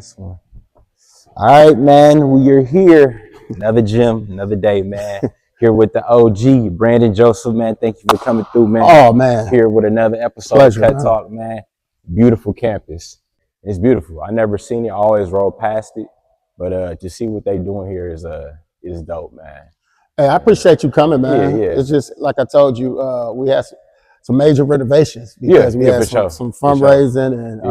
this one. All right, man. We are here. Another gym, another day, man. Here with the OG, Branden Joseph, man. Thank you for coming through, man. Oh, man. Here with another episode Pleasure, of Cut man. Talk, man. Beautiful campus. It's beautiful. I never seen it. I always rode past it. But to see what they doing here is dope, man. Hey, I appreciate you coming, man. Yeah. It's just, like I told you, we had some major renovations because we had some fundraising and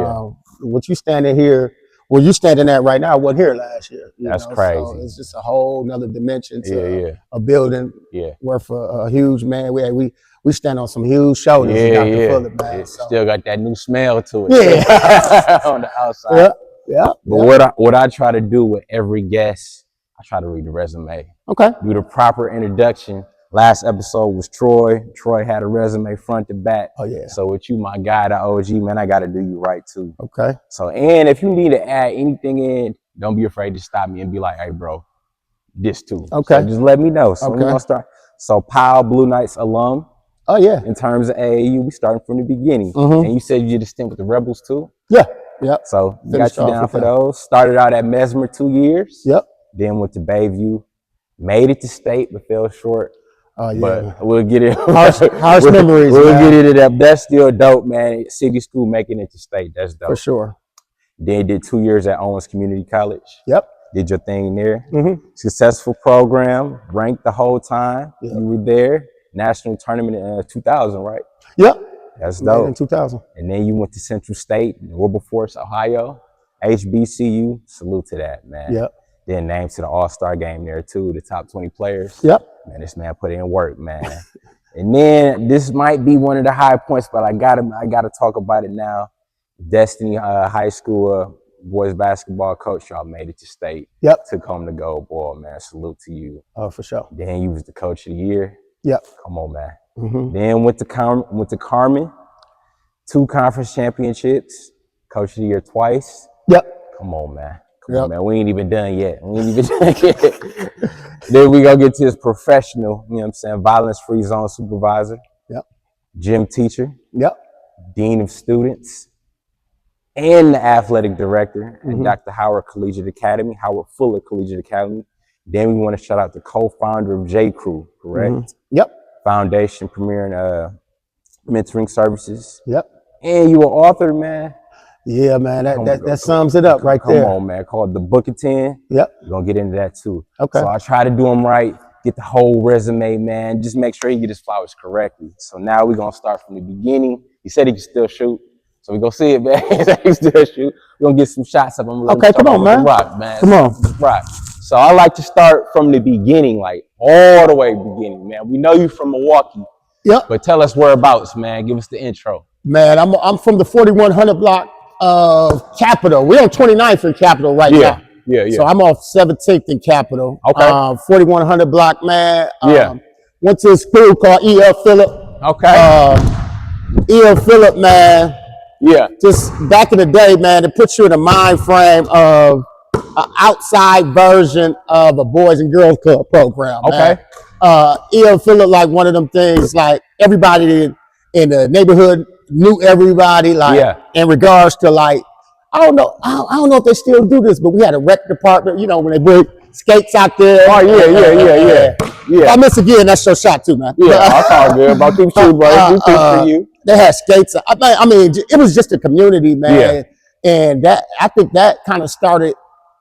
what you standing here, where you standing at right now wasn't here last year. That's crazy. So it's just a whole nother dimension to a building worth a huge, man. We stand on some huge shoulders. Fuller, man. It still got that new smell to it. Yeah. On the outside. Yeah. But what I try to do with every guest, I try to read the resume. Okay. Do the proper introduction. Last episode was Troy. Troy had a resume front to back. Oh, yeah. So with you, my guy, the OG, man, I got to do you right, too. Okay. So, and if you need to add anything in, don't be afraid to stop me and be like, hey, bro, this too. Okay. So just let me know. So okay. we're going to start. So Powell Blue Knights alum. Oh, yeah. In terms of AAU, we starting from the beginning. Mm-hmm. And you said you did a stint with the Rebels, too? Yeah. Yep. So got you down for those. Started out at Mesmer 2 years. Yep. Then went to Bayview. Made it to state, but fell short. Oh, yeah. But we'll get it. Harsh memories. We'll get it up. That's still dope, man. City school making it to state. That's dope. For sure. Then did 2 years at Owens Community College. Yep. Did your thing there. Mm-hmm. Successful program. Ranked the whole time. Yep. You were there. National tournament in 2000, right? Yep. That's dope. In 2000. And then you went to Central State, Wilberforce, Ohio. HBCU. Salute to that, man. Yep. Then named to the All-Star game there too, the top 20 players. Yep. Man, this man put in work, man. And then this might be one of the high points, but I gotta talk about it now. Destiny High School boys basketball coach, y'all made it to state. Yep. Took home the gold ball, man. Salute to you. Oh, for sure. Then you was the coach of the year. Yep. Come on, man. Mm-hmm. Then went to Carmen, 2 conference championships, coach of the year twice. Yep. Come on, man. Come on, man. We ain't even done yet. Then we gonna get to his professional, you know what I'm saying, violence-free zone supervisor. Yep. Gym teacher. Yep. Dean of students. And the athletic director at Dr. Howard Collegiate Academy, Howard Fuller Collegiate Academy. Then we want to shout out the co-founder of J Crew, correct? Mm-hmm. Yep. Foundation, premiering mentoring services. Yep. And you an author, man. Yeah, man, that sums it up right there. Come on, man. Called The Book of 10. Yep. We're going to get into that too. Okay. So I try to do them right, get the whole resume, man. Just make sure he get his flowers correctly. So now we're going to start from the beginning. He said he can still shoot. So we're going to see it, man. He said he can still shoot. We're going to get some shots of him. Okay, come on, man. Rock, man. Come on. Rock. So I like to start from the beginning, like all the way beginning, man. We know you from Milwaukee. Yep. But tell us whereabouts, man. Give us the intro. Man, I'm from the 4100 block of Capitol. We're on 29th in Capitol right now. Yeah. So I'm off 17th in Capitol. Okay. 4100 block, man. Yeah. Went to a school called E.L. Phillip. Okay. E.L. Phillip, man. Yeah. Just back in the day, man, it puts you in a mind frame of an outside version of a Boys and Girls Club program. Okay. E.L. Phillip, like one of them things, like everybody in the neighborhood knew everybody, like in regards to like, I don't know if they still do this, but we had a rec department, you know, when they bring skates out there. Oh yeah. If I miss again, that's your shot too, man. Yeah, that's all good. About keep shooting, bro. For you. They had skates. I mean, it was just a community, man. Yeah. And I think that kind of started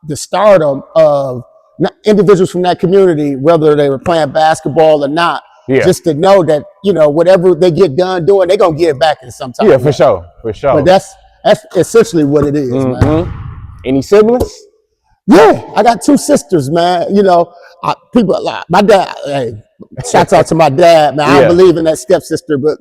the stardom of individuals from that community, whether they were playing basketball or not. Yeah. Just to know that, you know, whatever they get done doing, they're going to give back in some time. Yeah, for sure. But that's essentially what it is, man. Any siblings? Yeah, I got 2 sisters, man. You know, people like my dad. Hey, shouts out to my dad, man. I don't believe in that stepsister, but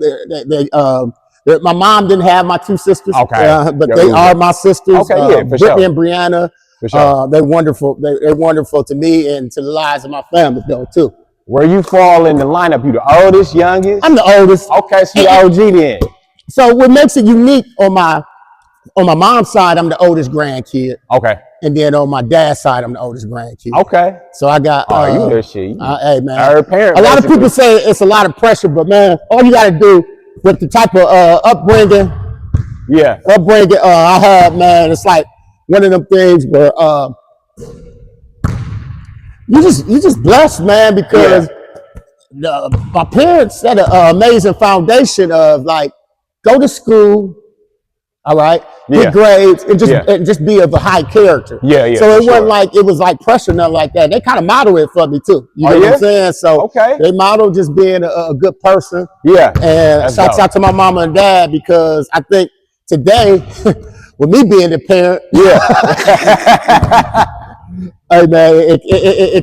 my mom didn't have my 2 sisters. Okay, but they are my sisters. Okay, for Brittany sure. And Brianna. For sure. They're wonderful. They're wonderful to me and to the lives of my family, though, too. Where you fall in the lineup? You the oldest, youngest? I'm the oldest. Okay, so you OG then. So what makes it unique on my mom's side, I'm the oldest grandkid. Okay. And then on my dad's side, I'm the oldest grandkid. Okay. So I got. You the shit. Hey, man. Her parents. A lot of people say it's a lot of pressure, but man, all you got to do with the type of upbringing I had, man, it's like one of them things where you just blessed, man, because my parents set an amazing foundation of like go to school, all right, get grades, and just be of a high character. So it wasn't like it was like pressure, nothing like that. They kind of model it for me too. You know what I'm saying? So they model just being a good person. And shouts out to my mama and dad, because I think today, with me being the parent, hey man,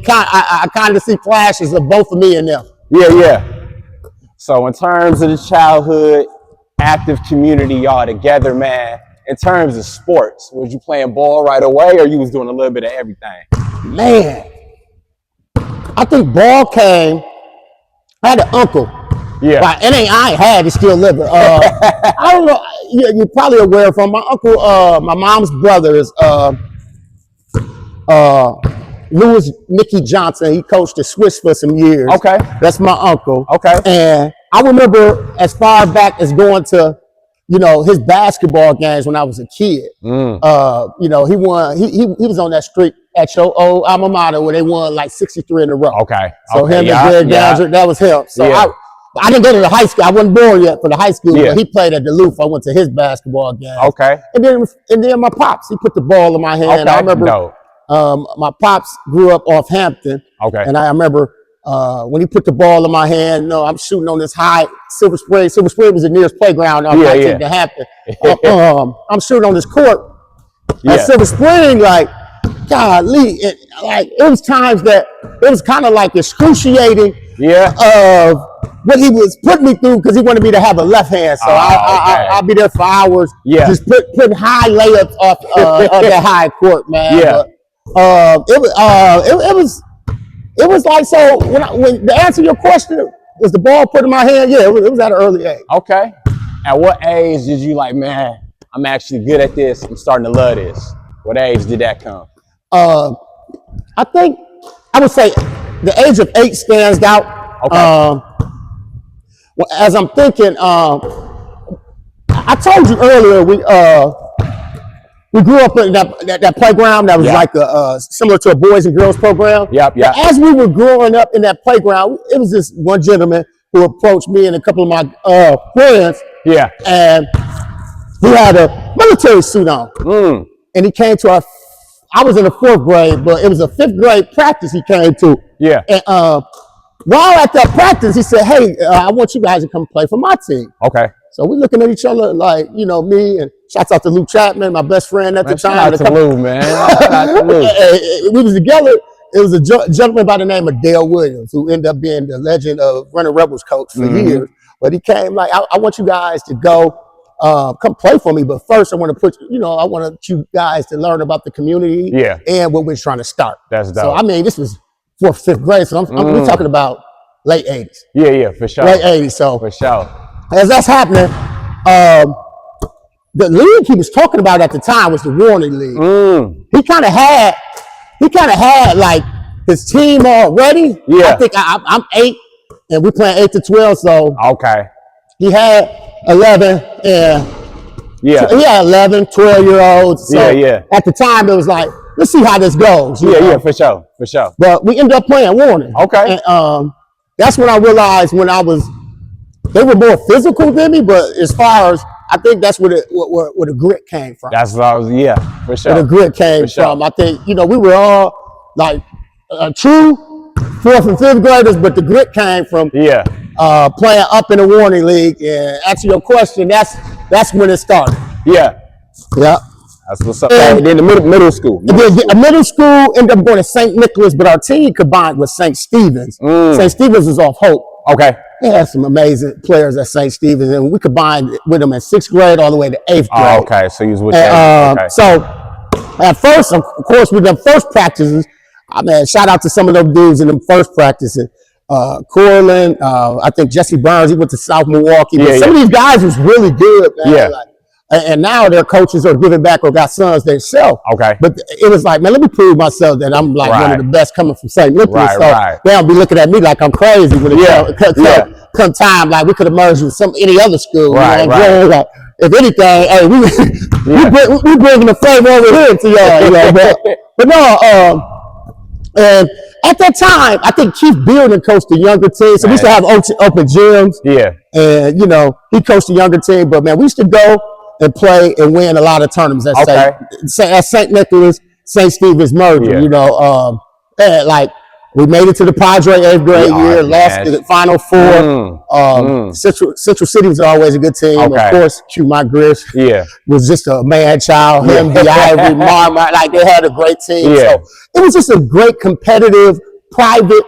I kind of see flashes of both of me and them. So in terms of the childhood active community, y'all together, man. In terms of sports, was you playing ball right away, or you was doing a little bit of everything? Man, I think ball came. I had an uncle. Right, I ain't had, he's still living. I don't know. You're probably aware from my uncle. My mom's brother is Louis Mickey Johnson. He coached the Swiss for some years. That's my uncle. And I remember as far back as going to, his basketball games when I was a kid. He won. He was on that streak at your old alma mater where they won like 63 in a row. So him and Greg Gouger, that was him. So I didn't go to the high school. I wasn't born yet for the high school, but he played at Duluth. I went to his basketball game. And then my pops, he put the ball in my hand. I remember my pops grew up off Hampton. And I remember when he put the ball in my hand, I'm shooting on this high Silver Spring. Silver Spring was the nearest playground to Hampton. I'm shooting on this court at Silver Spring, like, golly, it was times that it was kind of like excruciating of what he was putting me through, because he wanted me to have a left hand. So I'll be there for hours, just putting high layups off that high court, man. It was like, so when to answer your question, was the ball put in my hand? Yeah, it was at an early age. At what age did you like, man, I'm actually good at this, I'm starting to love this? What age did that come? I think I would say the age of 8 stands out. As I'm thinking, I told you earlier, we grew up in that playground that was like similar to a boys and girls program. As we were growing up in that playground, it was this one gentleman who approached me and a couple of my friends. And he had a military suit on. And he came to I was in the 4th grade, but it was a 5th grade practice he came to. And while at that practice, he said, hey, I want you guys to come play for my team. So we're looking at each other like, me, and shouts out to Luke Chapman, my best friend at the time. Shout out to Lou, man. We was together. It was a gentleman by the name of Dale Williams, who ended up being the legend of Running Rebels coach for years. But he came like, I want you guys to go come play for me. But first, I want you guys to learn about the community and what we're trying to start. That's dope. So, I mean, this was 4th, 5th grade. So we're talking about late 80s. For sure. Late 80s. So for sure. As that's happening, the league he was talking about at the time was the Warning League. He kind of had like his team already. I think I'm 8, and we're playing 8 to 12. So he had 11, and he had 11, 12-year-olds. So at the time, it was like, let's see how this goes. For sure. But we ended up playing Warning. And that's when I realized they were more physical than me, but as far as, I think that's where the grit came from. That's what I was, for sure. Where the grit came from. I think, we were all like true 4th and 5th graders, but the grit came from playing up in the Warning League. And answer your question, that's when it started. That's what's up. And then the middle school. Middle school ended up going to St. Nicholas, but our team combined with St. Stephen's. St. Stephen's was off Hope. They had some amazing players at St. Stephen's, and we combined with them in 6th grade all the way to 8th grade. So you was with them. So at first, of course, with them first practices, shout out to some of those dudes in them first practices. Corlin, I think Jesse Burns, he went to South Milwaukee. Some of these guys was really good, man. And now their coaches are giving back or got sons themselves. But it was like, man, let me prove myself that I'm like one of the best coming from St. Nicholas. They don't be looking at me like I'm crazy when it come time. Like we could have merged with any other school. if anything, hey, we bringing the flavor over here to y'all, you know. But no, and at that time, I think Keith Bearden coached the younger team, so we used to have open gyms. Yeah. And he coached the younger team, but man, we used to go and play and win a lot of tournaments at St. Nicholas, St. Stephen's merger. And like we made it to the Padre 8th grade year, lost the Final Four. Central City was always a good team. Of course, Mike Grish was just a man child. Him, the Ivory, Marmot, like they had a great team. So it was just a great competitive, private,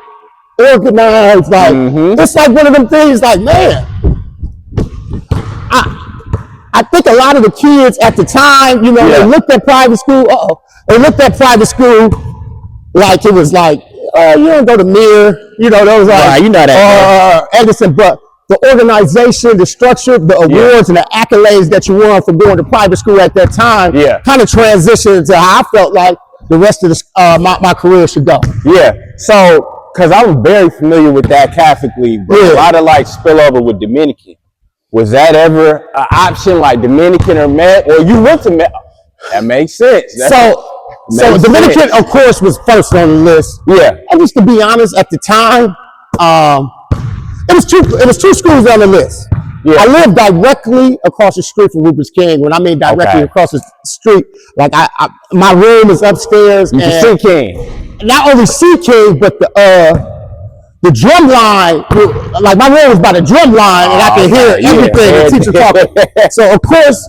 organized. Like it's like one of them things. Like man, I think a lot of the kids at the time, they looked at private school. They looked at private school like it was like, you don't go to Mir. There was like, Edison, but the organization, the structure, the awards, and the accolades that you won from going to private school at that time kind of transitioned to how I felt like the rest of my career should go. Yeah. So, because I was very familiar with that Catholic league, but a lot of like spillover with Dominican. Was that ever an option, like Dominican or Met, or you went to Met? That makes sense. So Dominican, of course, was first on the list. Yeah. And just to be honest, at the time, it was two schools on the list. Yeah. I lived directly across the street from Rupert's King. When I mean directly across the street, like my room is upstairs. You can see King. Not only see King, but the drum line, like my room was by the drum line, and I could hear everything the teacher talking. So of course,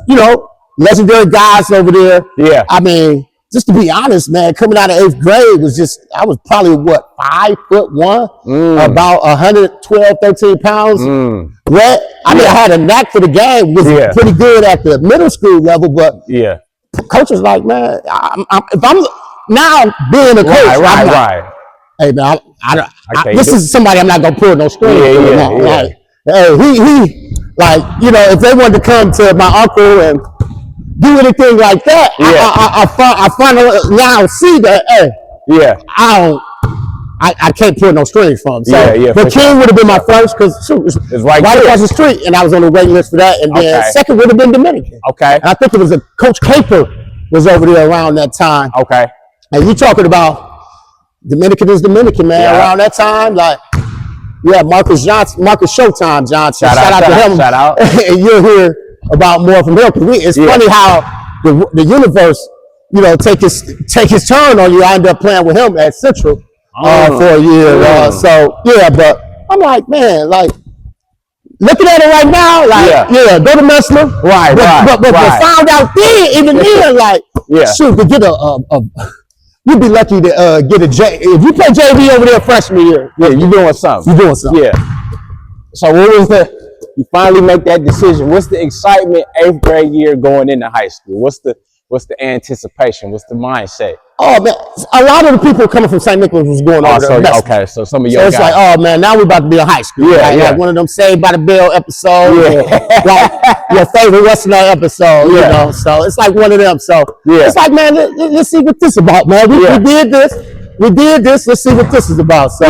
legendary guys over there. Yeah. I mean, just to be honest, man, coming out of 8th grade I was probably 5'1", about 112, 13 pounds. Well, I mean, I had a knack for the game, was pretty good at the middle school level, but coach was like, man, if I'm now being a coach, hey man, this is somebody I'm not gonna pull no strings. Like, hey, he, like, if they wanted to come to my uncle and do anything like that, I finally now see that. Hey, I can't pull no strings from him. So, but King would have been my first because it's right across the street, and I was on the waiting list for that. And then second would have been Dominican. Okay, and I think it was a Coach Caper was over there around that time. Okay, and you talking about. Dominican is Dominican, man. Around that time, like, Marcus Showtime Johnson. Shout out to him. Shout out. And you'll hear about more from him. It's funny how the universe, take his turn on you. I ended up playing with him at Central for a year. But I'm like, man, like, looking at it right now, like, go to Mesmer. But found out even then, like, shoot, to get you'd be lucky to get a J. If you play JV over there freshman year, you're doing something. Yeah. So what was you finally make that decision? What's the excitement 8th grade year going into high school? What's the anticipation? What's the mindset? Oh man, a lot of the people coming from St. Nicholas was going over there. Okay, so some of your guys. It's like, oh man, now we're about to be in high school. Like one of them Saved by the Bell episodes. Like your favorite Western episode, So it's like one of them. So it's like, man, let's see what this is about, man. We did this. Let's see what this is about. So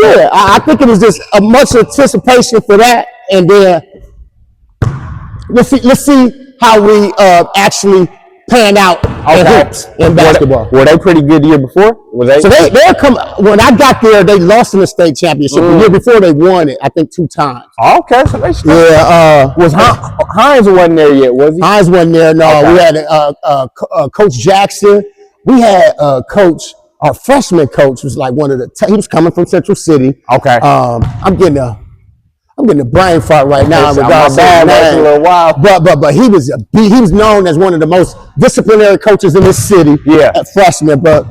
I think it was just a much anticipation for that, and then let's see how we actually pan out in basketball. Were they pretty good the year before? So they'll come. When I got there, they lost in the state championship. The year before, they won it, I think, 2 times. Okay, so they was Hines wasn't there yet, was he? Hines wasn't there. No, we had Coach Jackson. We had our freshman coach was like one of the. He was coming from Central City. Okay. I'm getting a brain fart right now. A little while. But he was known as one of the most disciplinary coaches in this city. At freshman. But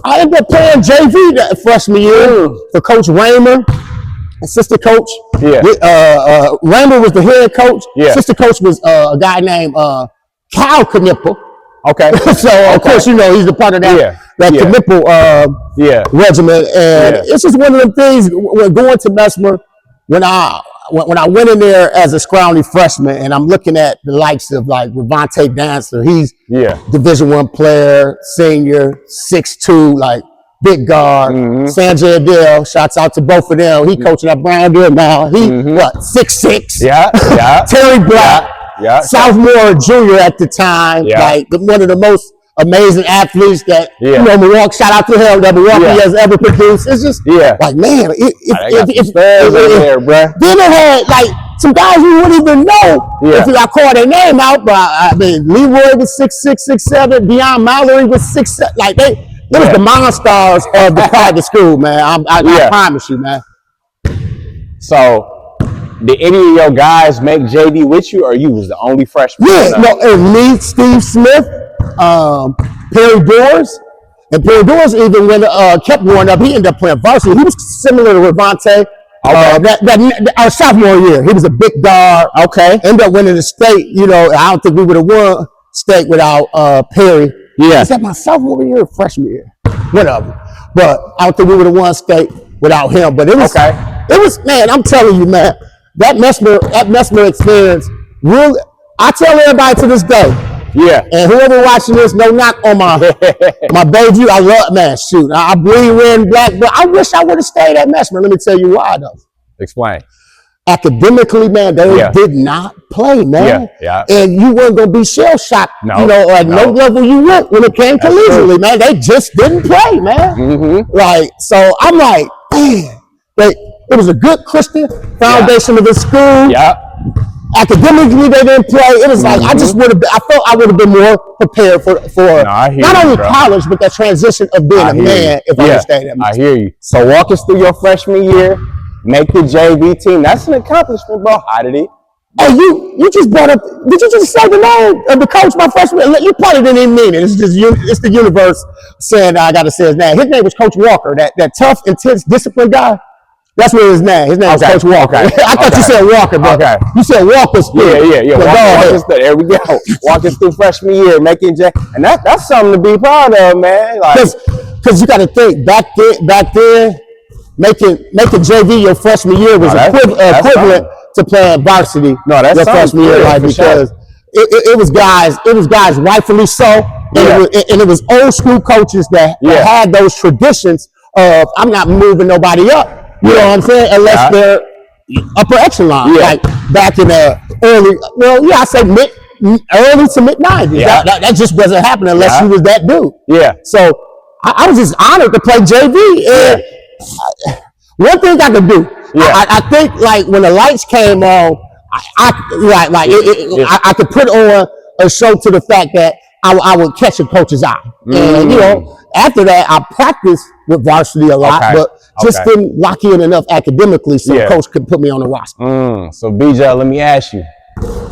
I ended up playing JV that freshman year for Coach Raymer, assistant coach. Raymer was the head coach. Assistant coach was a guy named Cal Knipple. Okay. So of course, he's a part of that Knipple regiment. And it's just one of them things when going to Mesmer. When I went in there as a scrawny freshman, and I'm looking at the likes of like Ravonte Dancer, he's Division I player, senior, 6'2", like big guard. Sanjay Adele, shouts out to both of them. He coaching at Branden now. He 6'6". Terry Black. sophomore or junior at the time, like one of the most amazing athletes that Milwaukee. Shout out to him that Milwaukee has ever produced. It's just like, man, then it had like some guys you wouldn't even know if I call their name out. But I mean, Leroy was 6'6", 6'7". Deion Mallory was 6'7". Like it was the monsters of the private school, man. I promise you, man. So, did any of your guys make JV with you, or you was the only freshman? And me, Steve Smith, Perry Doors. And Perry Doors, even when kept going up, he ended up playing varsity. He was similar to Ravante. Our sophomore year, he was a big guard. Ended up winning the state. You know, I don't think we would have won state without Perry. Is that my sophomore year or freshman year? One of them. But I don't think we would have won state without him. But it was, man, I'm telling you, man, that Mesmer experience, really, I tell everybody to this day, and whoever watching this, no knock on my baby, I love, man, shoot, I bleed red and black, but I wish I would have stayed at Mesmer. Let me tell you why, though. Explain. Academically, man, they did not play, man. And you weren't going to be shell-shocked, you know, at no level you went when it came collegiately, man. They just didn't play, man. Like, so I'm like, man, it was a good Christian foundation of the school. Academically, they didn't play. It was like, I just would have been, I felt I would have been more prepared for not only college, but that transition of being a man if I would stayed at Mesmer. I hear you. So walk us through your freshman year. Make the JV team. That's an accomplishment, bro. How did it? Hey, you just brought up. Did you just say the name of the coach my freshman? You probably didn't even mean it. It's just it's the universe saying I got to say his name. His name was Coach Walker. That tough, intense, disciplined guy. That's what his name. His name was Coach Walker. I thought you said Walker, bro. You said Walker's through. Yeah. Walker's through. There we go. Walker's through freshman year, making and that's something to be proud of, man. Because you got to think back then. Making JV your freshman year was equivalent to playing varsity your freshman year, right? Because it was guys rightfully so, and it was old school coaches that had those traditions of I'm not moving nobody up. You know what I'm saying? Unless they're upper echelon, like back in the early, I say early to mid 90s. That just wasn't happening unless you was that dude. So I was just honored to play JV. And one thing I could do, I think, like when the lights came on, I could put on a show to the fact that I would catch a coach's eye, and you know, after that, I practiced with varsity a lot, but just didn't lock in enough academically, so coach could put me on the roster. So BJ, let me ask you,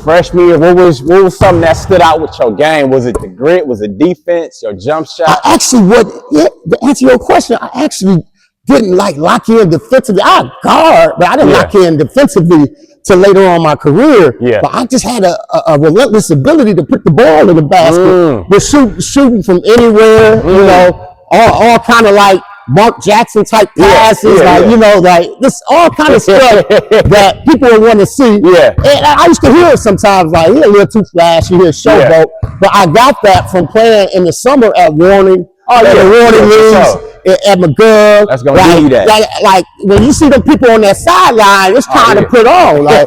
freshman year, what was something that stood out with your game? Was it the grit? Was it defense? Your jump shot? To answer your question, I actually didn't lock in defensively. I guard, but I didn't lock in defensively till later on in my career. But I just had a relentless ability to put the ball in the basket. But shooting from anywhere, you know, all kind of like Mark Jackson type passes, you know, like this all kind of stuff that people would want to see. And I used to hear it sometimes, like, he's a little too flashy, he's showboat. But I got that from playing in the summer at Warning. Warning leagues. At McGill, that's gonna give you that. Like when you see the people on that sideline, it's time to put on. Like,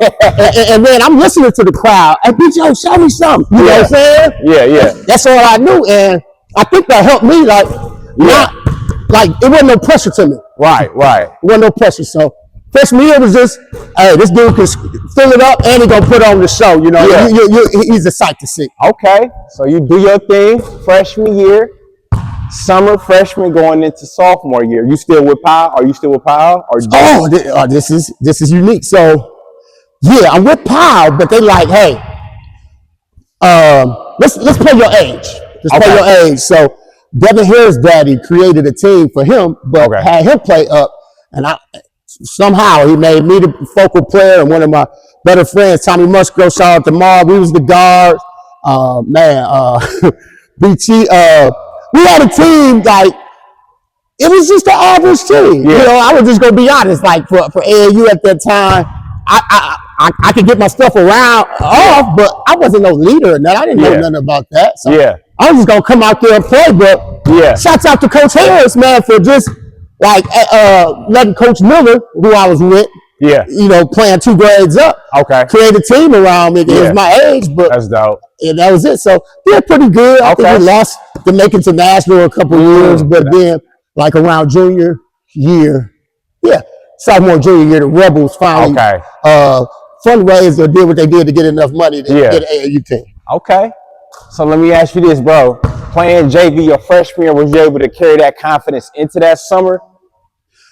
and then I'm listening to the crowd. Hey, BJ, show me something. You know what I'm saying? That's all I knew, and I think that helped me. It wasn't no pressure to me. Right. It wasn't no pressure. So freshman year was just, hey, this dude can fill it up and he gonna put on the show. You know, he's a sight to see. Okay, so you do your thing freshman year. Summer freshman going into sophomore year. You still with Powell? Are you still with Powell? This is unique. So yeah, I'm with Powell, but they like, hey, let's play your age. Let's play your age. So Devin Hare's daddy created a team for him, but had him play up, and somehow he made me the focal player, and one of my better friends, Tommy Musgrove, shout out to Marv, we was the guard. BT. We had a team, like, it was just an average team. You know, I was just going to be honest. Like, for AAU at that time, I could get my stuff off, but I wasn't no leader. And I didn't know nothing about that. So I was just going to come out there and play. But shouts out to Coach Harris, man, for just, like, letting Coach Miller, who I was with, Yeah. You know, playing 2 grades up. Okay. Create a team around me. It was my age, but that's dope. And that was it. So they're pretty good. I think we lost to make it to national a couple years, but then like around junior year, sophomore junior year, the Rebels finally fundraised or did what they did to get enough money to get an AAU team. Okay. So let me ask you this, bro. Playing JV your freshman year, was you able to carry that confidence into that summer?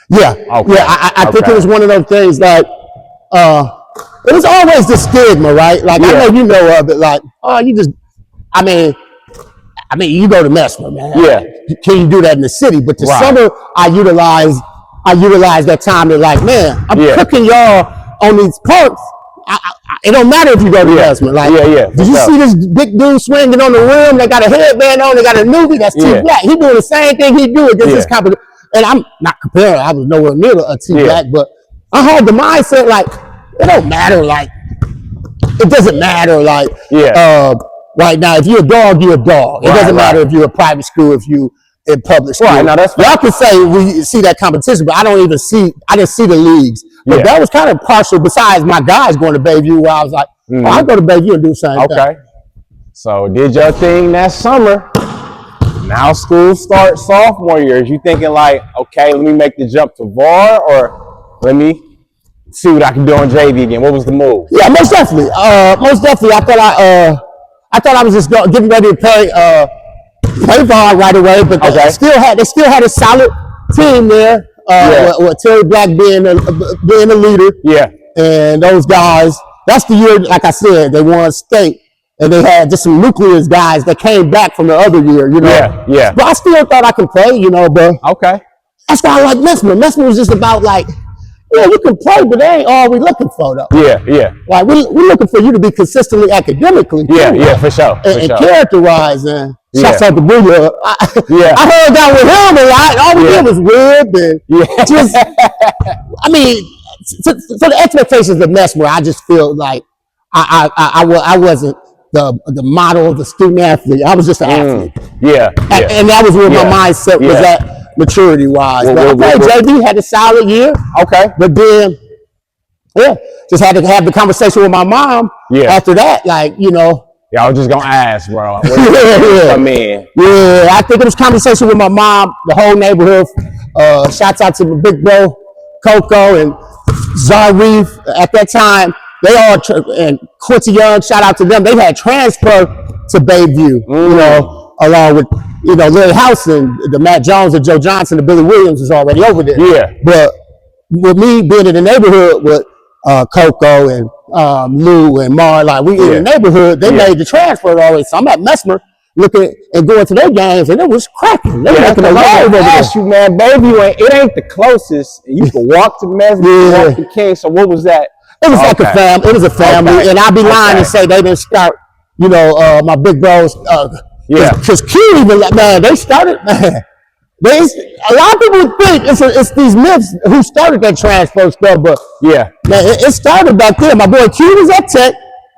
Yeah. Okay. Yeah, I think it was one of those things that it was always the stigma, right? Like I know you know of it, like, oh, you just I mean, you go to Mesmer, man. Yeah. Can you do that in the city? But the summer, I utilized that time to like, man, I'm cooking y'all on these parks. It don't matter if you go to Mesmer. Like, did you see this big dude swinging on the rim? They got a headband on. They got a newbie that's T-Black. He doing the same thing he do against his competition. And I'm not comparing. I was nowhere near a T-Black, but I had the mindset like, it don't matter. Like, it doesn't matter. Like, right now, if you're a dog, you're a dog. It doesn't matter if you're a private school, if you in public school. Right, now that's y'all can say we see that competition, but I didn't see the leagues. But that was kind of partial. Besides my guys going to Bayview, where I was like, oh, I'll go to Bayview and do the same thing. Okay. So did your thing that summer. Now school starts sophomore year. Is you thinking like, okay, let me make the jump to VAR, or let me see what I can do on JV again? What was the move? Yeah, most definitely. I thought I was just getting ready to play VAR right away, but they still had a solid team there. With Terry Black being a leader. Yeah. And those guys, that's the year, like I said, they won state. And they had just some nucleus guys that came back from the other year, you know. Yeah. But I still thought I could play, you know, but that's why I like Mesmer. Mesmer was just about like, you can play, but they ain't all we looking for though. Yeah. Like we're looking for you to be consistently academically. Yeah, for sure. And character-wise, and shouts out to Booyah. I heard that with him a lot. All we did was rib and just. I mean, so the expectations of Mesmer, I just feel like I wasn't the model of the student athlete. I was just an athlete. And that was where my mindset was at. Maturity wise, but JV had a solid year. Okay, but then, just had to have the conversation with my mom. After that, like you know. Yeah, I was just gonna ask, bro. I mean, I think it was conversation with my mom, the whole neighborhood. Shouts out to my big bro, Coco and Zarif. At that time, they all and Quincy Young. Shout out to them. They had transferred to Bayview. You know, along with. You know, Larry House and the Matt Jones and Joe Johnson and Billy Williams is already over there. Yeah. But with me being in the neighborhood with Coco and Lou and Mar, like we in the neighborhood, they made the transfer already. So I'm at Mesmer looking and going to their games, and it was cracking. They were making a ride over there. You, man, baby, it ain't the closest. You can walk to Mesmer, walk to King. So what was that? It was like a family. It was a family, and I'd be lying to say they didn't start. You know, my big bros. Because Q even man, they started, man. A lot of people think it's these myths who started that transfer stuff, but man, it started back then. My boy Q was at Tech,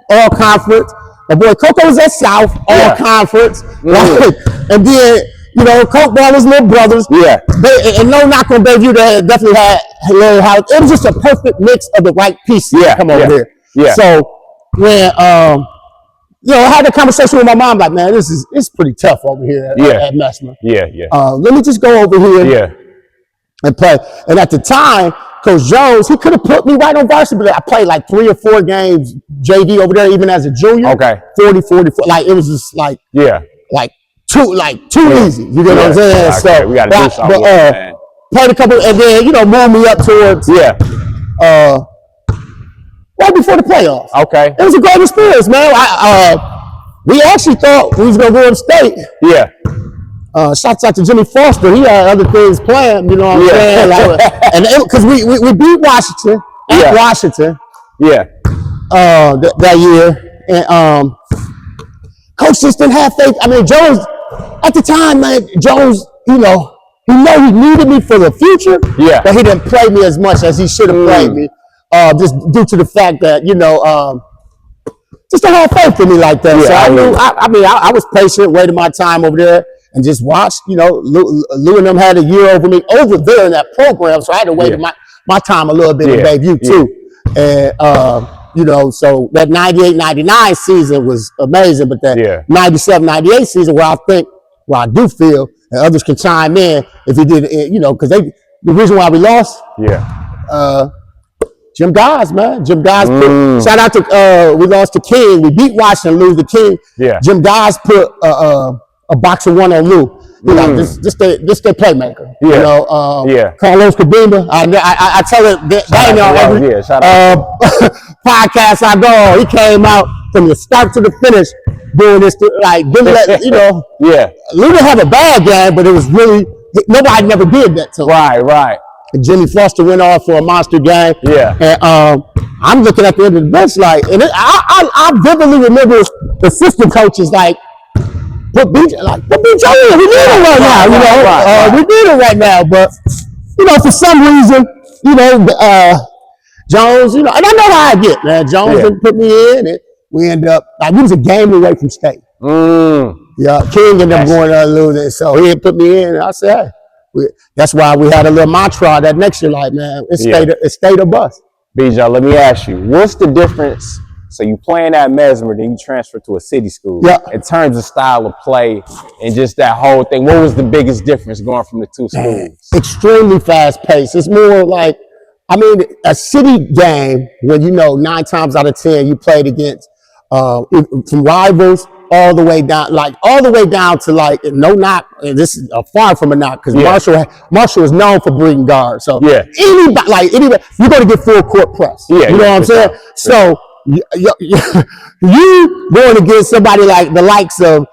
all conference. My boy Coco was at South, all conference. Right? And then, you know, Coke Ball was little brothers. And no knock on Bayview, they definitely had Larry House. It was just a perfect mix of the right pieces to come over here. So when you know, I had a conversation with my mom, like, man, it's pretty tough over here at Mesmer. Let me just go over here and play. And at the time, Coach Jones, he could have put me right on varsity, but I played like 3 or 4 games JV over there, even as a junior. 40. Like, it was just like, too easy. You get what I'm saying? So, we got to do something with it, man. Played a couple, and then, you know, moved me up towards, right before the playoffs. It was a great experience, man. We actually thought we was gonna go in state. Shouts out to Jimmy Foster. He had other things planned. You know what I'm saying? Like, and because we beat Washington at Washington. That year, and coach just didn't have faith. I mean, Jones at the time, man. Jones, you know, he needed me for the future. But he didn't play me as much as he should have played me. Just due to the fact that, you know, just don't have faith in me like that. So I was patient, waiting my time over there, and just watched. You know, Lou and them had a year over me over there in that program, so I had to wait my time a little bit in Bayview too. And you know, so that 98-99 season was amazing, but that 97-98 season where I do feel, and others can chime in if he did, you know, because the reason why we lost, Jim Guys, man. Jim Guys put, shout out to, we lost to King. We beat Washington, lose to King. Jim Guys put a box of one on Lou. You know, just their playmaker. You know, Carlos Kabimba. I tell it, that on every podcast I go on. He came out from the start to the finish doing this, like, didn't let, you know. Lou didn't have a bad game, but it was really, nobody never did that to him. Right. And Jimmy Foster went off for a monster game. And I'm looking at the end of the bench like, and I vividly remember the assistant coaches like, put BJ in. We need him right now. You know, we need him right now. But you know, for some reason, you know, Jones. You know, and I know how I get, man. Jones didn't put me in, and we end up like we was a game away from state. King ended up going on losing, so he didn't put me in. And I said, hey. That's why we had a little mantra that next year, like, man, it's state or bust. BJ, let me ask you, what's the difference? So you playing at Mesmer, then you transfer to a city school. In terms of style of play and just that whole thing, what was the biggest difference going from the two schools? Extremely fast paced. It's more like, I mean, a city game when, you know, 9 times out of 10 you played against from rivals all the way down to like no knock. And this is far from a knock because Marshall is known for breeding guards. So anybody, you're going to get full court press. You know what I'm saying? So you going against somebody like the likes of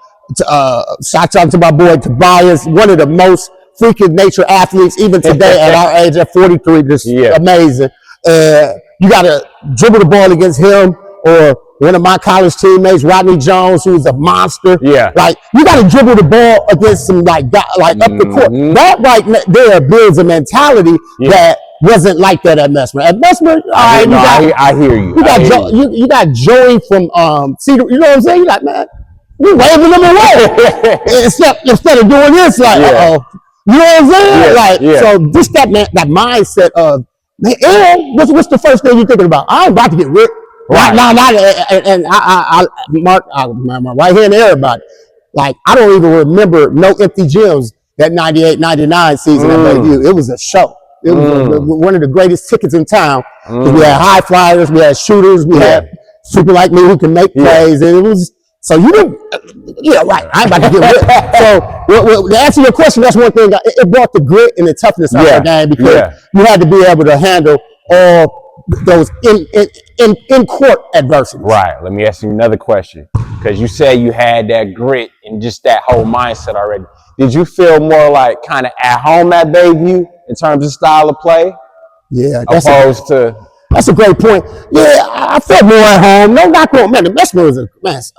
shout out to my boy Tobias, one of the most freaking nature athletes even today at our age at 43, just amazing. You got to dribble the ball against him or one of my college teammates, Rodney Jones, who's a monster. Like, you got to dribble the ball against some like up the court. That right there builds a mentality that wasn't like that at Mesmer. At Mesmer, I hear you. You got Joey from Cedar. You know what I'm saying? You're like, man, you waving them away instead of doing this. Like, you know what I'm saying? So just that mindset of, man, what's the first thing you're thinking about? I'm about to get ripped. And Mark, my right hand to everybody. Like, I don't even remember no empty gyms that 98-99 season at Bayview. It was a show. It was one of the greatest tickets in town. We had high flyers, we had shooters, we had people like me who can make plays. And it was, so you didn't, right. I ain't about to get ripped. So to answer your question, that's one thing. It brought the grit and the toughness out of the game because you had to be able to handle all those in court adversity. Right. Let me ask you another question, because you said you had that grit and just that whole mindset already. Did you feel more like kind of at home at Bayview in terms of style of play? That's a great point. I felt more at home. No knock on, man. The Mesmer was an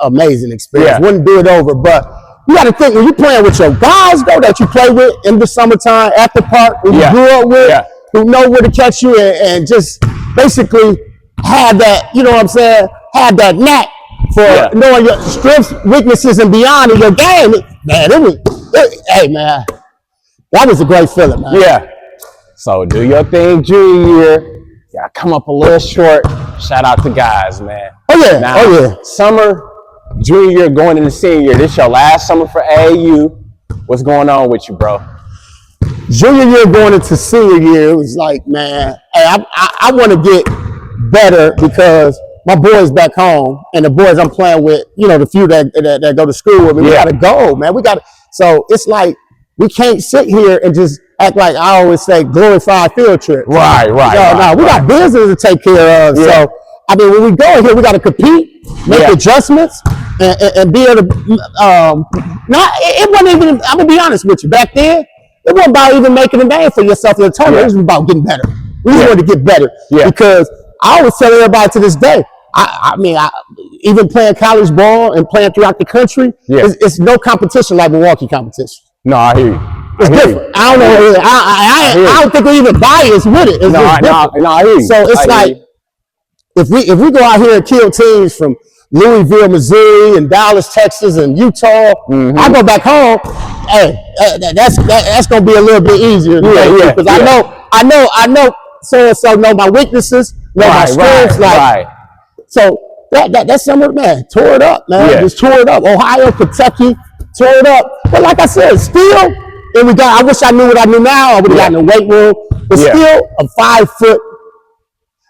amazing experience. Wouldn't do it over, but you got to think when you're playing with your guys though that you play with in the summertime at the park, who you grew up with, who know where to catch you and just basically have that, you know what I'm saying, have that knack for knowing your strengths, weaknesses, and beyond in your game. Man, hey, man, that was a great feeling, man. So do your thing junior year. Y'all come up a little short. Shout out to guys, man. Summer, junior year, going into senior year. This your last summer for AAU. What's going on with you, bro? Junior year going into senior year, it was like, man, hey, I want to get better because my boys back home and the boys I'm playing with, you know, the few that go to school with me, we got to go, man. So it's like, we can't sit here and just act like I always say glorified field trip. Right. We got business to take care of. So, I mean, when we go here, we got to compete, make adjustments, and be able to, it wasn't even, I'm going to be honest with you, back then, it wasn't about even making a name for yourself in the tournament. It was about getting better. We just wanted to get better. Because I always tell everybody to this day, I mean, even playing college ball and playing throughout the country, it's no competition like Milwaukee competition. No, I hear you. It's different. I don't know. I don't think we're even biased with it. It's I hear you. So it's like, if we go out here and kill teams from Louisville, Missouri, and Dallas, Texas, and Utah, I go back home. Hey, that's gonna be a little bit easier. Because I know so and so know my weaknesses, know my strengths. So that summer, man, tore it up, man. Just tore it up. Ohio, Kentucky, tore it up. But like I said, still, and I wish I knew what I knew now. I would have gotten a weight room. But still, a 5'9",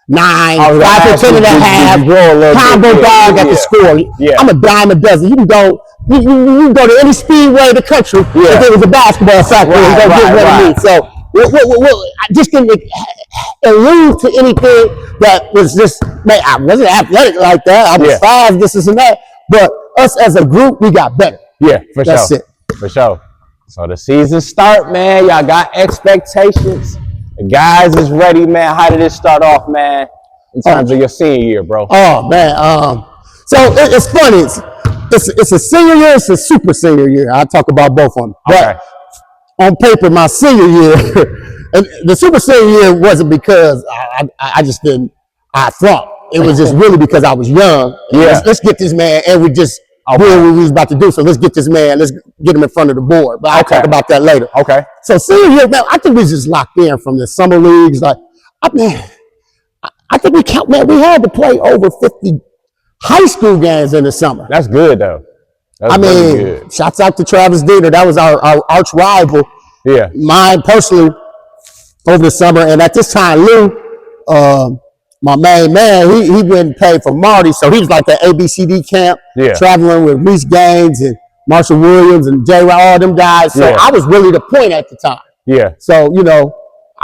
5'10.5" combo dog at the score. I'm a dime a dozen. You can go to any speedway in the country if it was a basketball factory and go get one of me. So I just didn't allude to anything that was just, man, I wasn't athletic like that. I was fast, this and that. But us as a group, we got better. Yeah, for That's sure. it. For sure. So the season start, man. Y'all got expectations. The guys is ready, man. How did it start off, man, in terms of your senior year, bro? Oh, man. So it's funny. It's a senior year. It's a super senior year. I'll talk about both of them. But on paper, my senior year, and the super senior year wasn't because I just didn't, I thought. It was just really because I was young. Let's get this man, and we just did what we was about to do. So let's get this man, let's get him in front of the board. But I'll talk about that later. So senior year, man, I think we just locked in from the summer leagues. Like, I think we had to play over 50 high school games in the summer. That's good, though. That's good. Shouts out to Travis Dieter. That was our arch rival. Mine personally over the summer. And at this time, Lou, my main man, he went and paid for Marty. So he was like the ABCD camp, traveling with Reese Gaines and Marshall Williams and J. all them guys. So I was really the point at the time. So,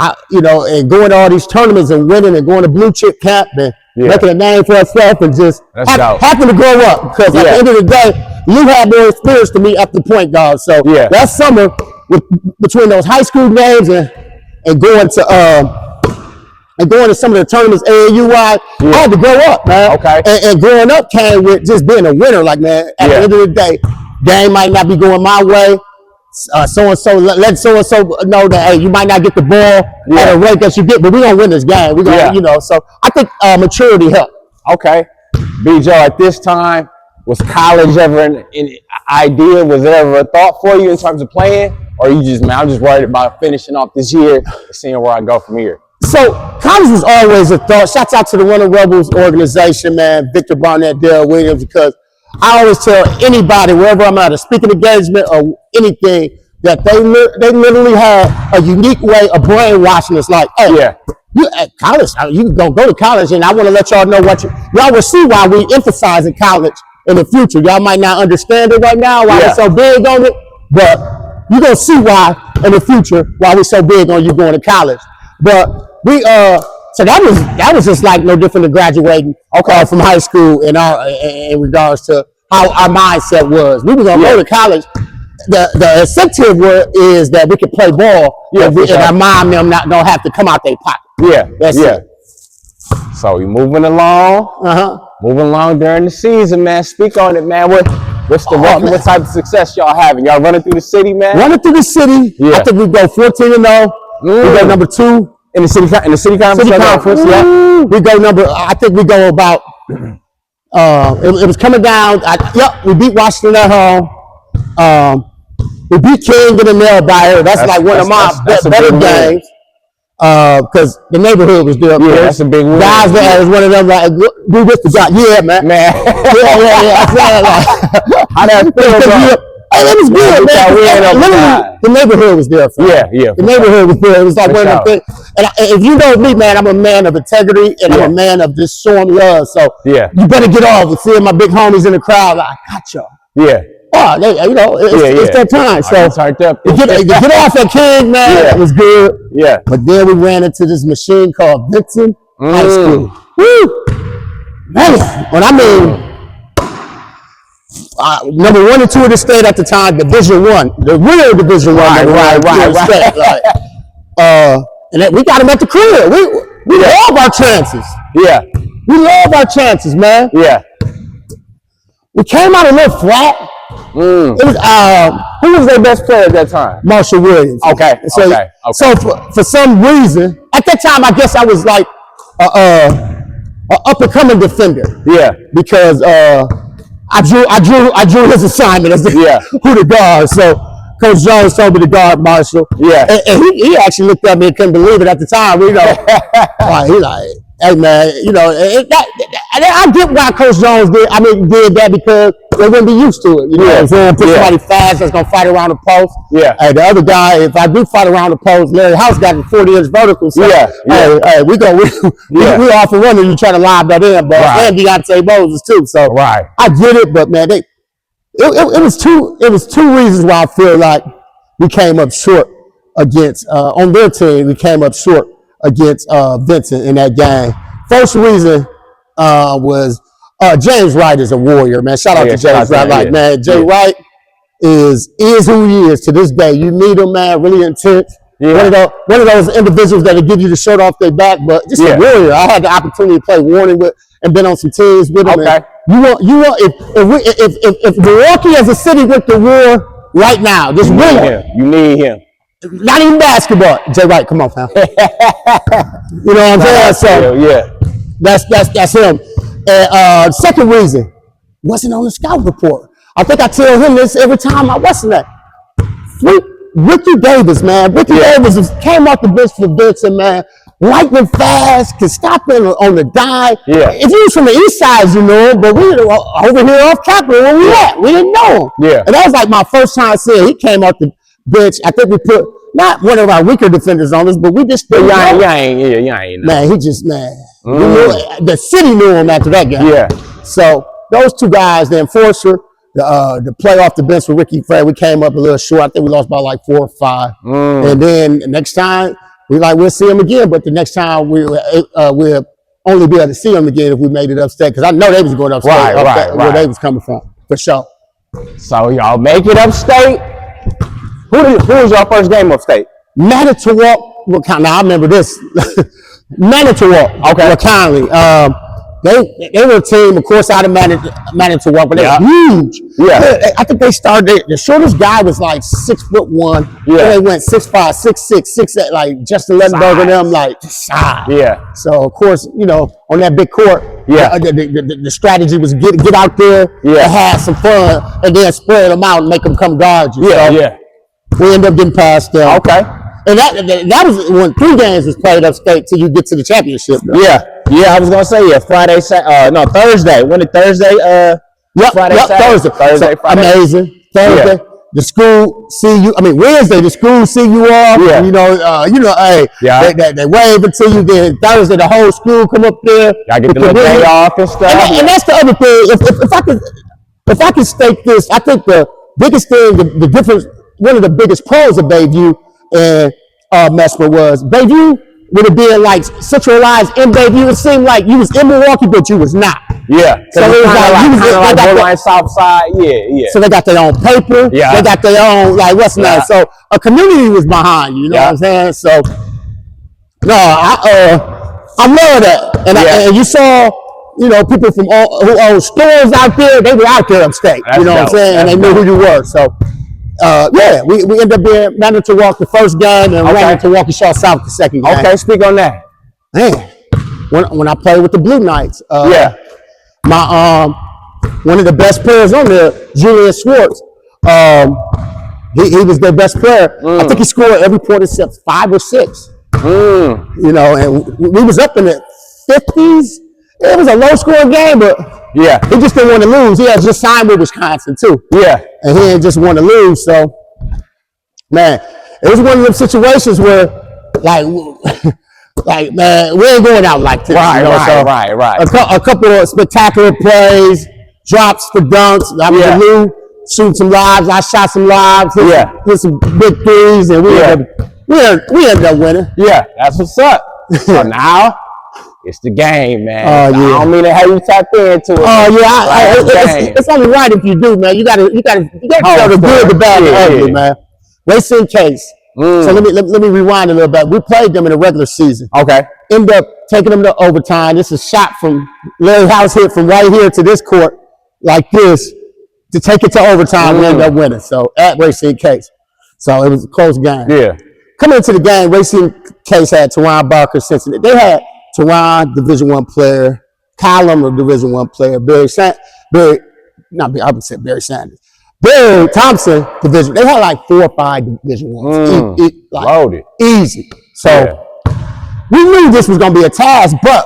and going to all these tournaments and winning and going to blue chip camp and making a name for herself and just happen to grow up. Because at the end of the day, you had more experience to me at the point guard. So that summer, between those high school games and going to some of the tournaments AAU-wide, I had to grow up, man. And growing up came with just being a winner. Like, man, at the end of the day, game might not be going my way. So-and-so, let so-and-so know that, hey, you might not get the ball at a rate that you get, but we're going to win this game. We're going to, so I think maturity helped. B. Joe, at this time, was college ever an idea? Was it ever a thought for you in terms of playing? Or you just, man, I'm just worried about finishing off this year and seeing where I go from here? So college was always a thought. Shouts out to the Running Rebels organization, man, Victor Barnett, Dale Williams, because I always tell anybody, wherever I'm at, a speaking engagement or anything, that they literally have a unique way of brainwashing us. Like, hey, you at college, you can go to college, and I want to let y'all know y'all will see why we emphasize in college in the future. Y'all might not understand it right now, why we're so big on it, but you're going to see why in the future, why we're so big on you going to college. But so that was just like no different than graduating from high school in regards to how our mindset was. We were gonna go to college. The incentive is that we could play ball and our mom and them not gonna have to come out their pocket. That's it. So we moving along. Moving along during the season, man. Speak on it, man. What's the record? What type of success y'all having? Y'all running through the city, man? Running through the city. I think we go 14-0. We go number 2 in the city conference. City conference, We go I think we go about. It was coming down. We beat Washington at home. We beat King in the nail biter. That's like one of my better games. Because the neighborhood was there. That's a big win. Guys, there was one of them like, we with the guy. Man. How that feel, bro? Hey, it was good, man. Literally, the neighborhood was there. The neighborhood was there. It was like one of them things. And if you know me, man, I'm a man of integrity and I'm a man of just showing love. So you better get off with seeing my big homies in the crowd. Like, I got y'all. It's that time. So get off at King, man. It was good. But then we ran into this machine called Vincent High School. Woo! Man, when I mean, number 1 and 2 of the state at the time, Division I, the real Division I. And we got them at the crib. We love our chances. We love our chances, man. We came out a little flat. It was, who was their best player at that time? Marshall Williams. So for some reason, at that time, I guess I was like an up-and-coming defender. Because I drew his assignment as who the guard. So Coach Jones told me to guard Marshall. Yeah. And he actually looked at me and couldn't believe it at the time. You know, he like, hey man, you know, I get why Coach Jones did that because they wouldn't be used to it. You know what I'm saying? Put somebody fast that's gonna fight around the post. Yeah. Hey, the other guy, if I do fight around the post, Larry House got a 40-inch vertical. So, hey, we often wonder you try to lob that in, but and Deontay Moses too. So I get it, but man, it was two reasons why I feel like we came up short against on their team. We came up short against Vincent in that game. First reason was James Wright is a warrior, man. Shout out to James Wright. Like, man, Jay Wright is who he is to this day. You meet him, man, really intense. Yeah. One of those individuals that'll give you the shirt off their back, but just a warrior. I had the opportunity to play warning with and been on some teams with him. Okay. If Milwaukee as a city went to war right now, just war. You need him. Not even basketball. Jay Wright, come on, fam. You know what I'm saying? So that's him. And second reason, wasn't on the scout report. I think I tell him this every time I wasn't that. Ricky Davis, man. Ricky Davis came off the bench for Vincent, man. Lightning fast, could stop in on the dime. Yeah. If you was from the east side, you know him, but we were over here off Capitol where we at. We didn't know him. Yeah. And that was like my first time seeing he came off the bench. I think we put not one of our weaker defenders on us, but we just still ain't. Man, he just the city knew him after that game. Yeah. So those two guys, the enforcer, the play off the bench with Ricky Fred, we came up a little short. I think we lost by like 4 or 5. And then the next time we'll see him again, but the next time we'll only be able to see him again if we made it upstate, because I know they was going upstate, where they was coming from, for sure. So y'all make it upstate. Who was your first game upstate? Manitowoc. Now I remember this. Manitowoc. Okay. Kindly. They were a team, of course, out of Manitowoc, but they were huge. Yeah. I think they started. The shortest guy was like 6'1". Yeah. Then they went 6'5", 6'6", 6'8", like Justin Lettenberg and them, like size. Yeah. So of course, you know, on that big court, the strategy was get out there, and have some fun, and then spread them out and make them come guard you. Yeah. So we ended up getting past them. Okay. And that was when 3 games was played upstate till you get to the championship. Though. Yeah, I was gonna say Thursday. When did Thursday? Friday, Saturday. Thursday, Friday. Amazing. Thursday, the school see you. I mean Wednesday, the school see you off. Yeah. They wave until you. Then Thursday, the whole school come up there. I get the day off and stuff. And that's the other thing. If I could state this, I think the biggest thing, the difference, one of the biggest pros of Bayview and Mesmer was Bayview would have been like centralized in Bayview. It seemed like you was in Milwaukee, but you was not. Yeah. So it was like borderline south side. Yeah. So they got their own paper. Yeah. They got their own what's that? So a community was behind you. You know what I'm saying? So no, I love that. And you saw, people from who own stores out there. They were out there upstate. You know what I'm saying? And they knew who you were. So. We ended up being Manitowoc the first game and Manitowoc Shaw South the second game. Okay, speak on that. Man, when I played with the Blue Knights, my one of the best players on there, Julian Schwartz, he was their best player. I think he scored every point except 5 or 6. And we was up in the 50s. It was a low-scoring game, but he just didn't want to lose. He had just signed with Wisconsin, too. Yeah. And he didn't just want to lose. So, man, it was one of those situations where, man, we ain't going out like this. Right. A couple of spectacular plays, drops for dunks. I was Lou, shooting some lives. I shot some lives, hit some big threes, and we ended up winning. Yeah, that's what's up. So now, it's the game, man. I don't mean to have you tap into it. It's only right if you do, man. You gotta tell the good, the bad, the ugly, man. Racing Case. So let me rewind a little bit. We played them in the regular season. Okay. End up taking them to overtime. This is a shot from Larry House hit from right here to this court, like this, to take it to overtime. We ended up winning. So at Racing Case. So it was a close game. Yeah. Coming into the game, Racing Case had Teron Barker, Cincinnati. They had Teron, Division I player, Column, a Division I player, Barry Sanders. Barry Thompson division, they had like 4 or 5 division ones. Like, loaded. Easy. So we knew this was going to be a task, but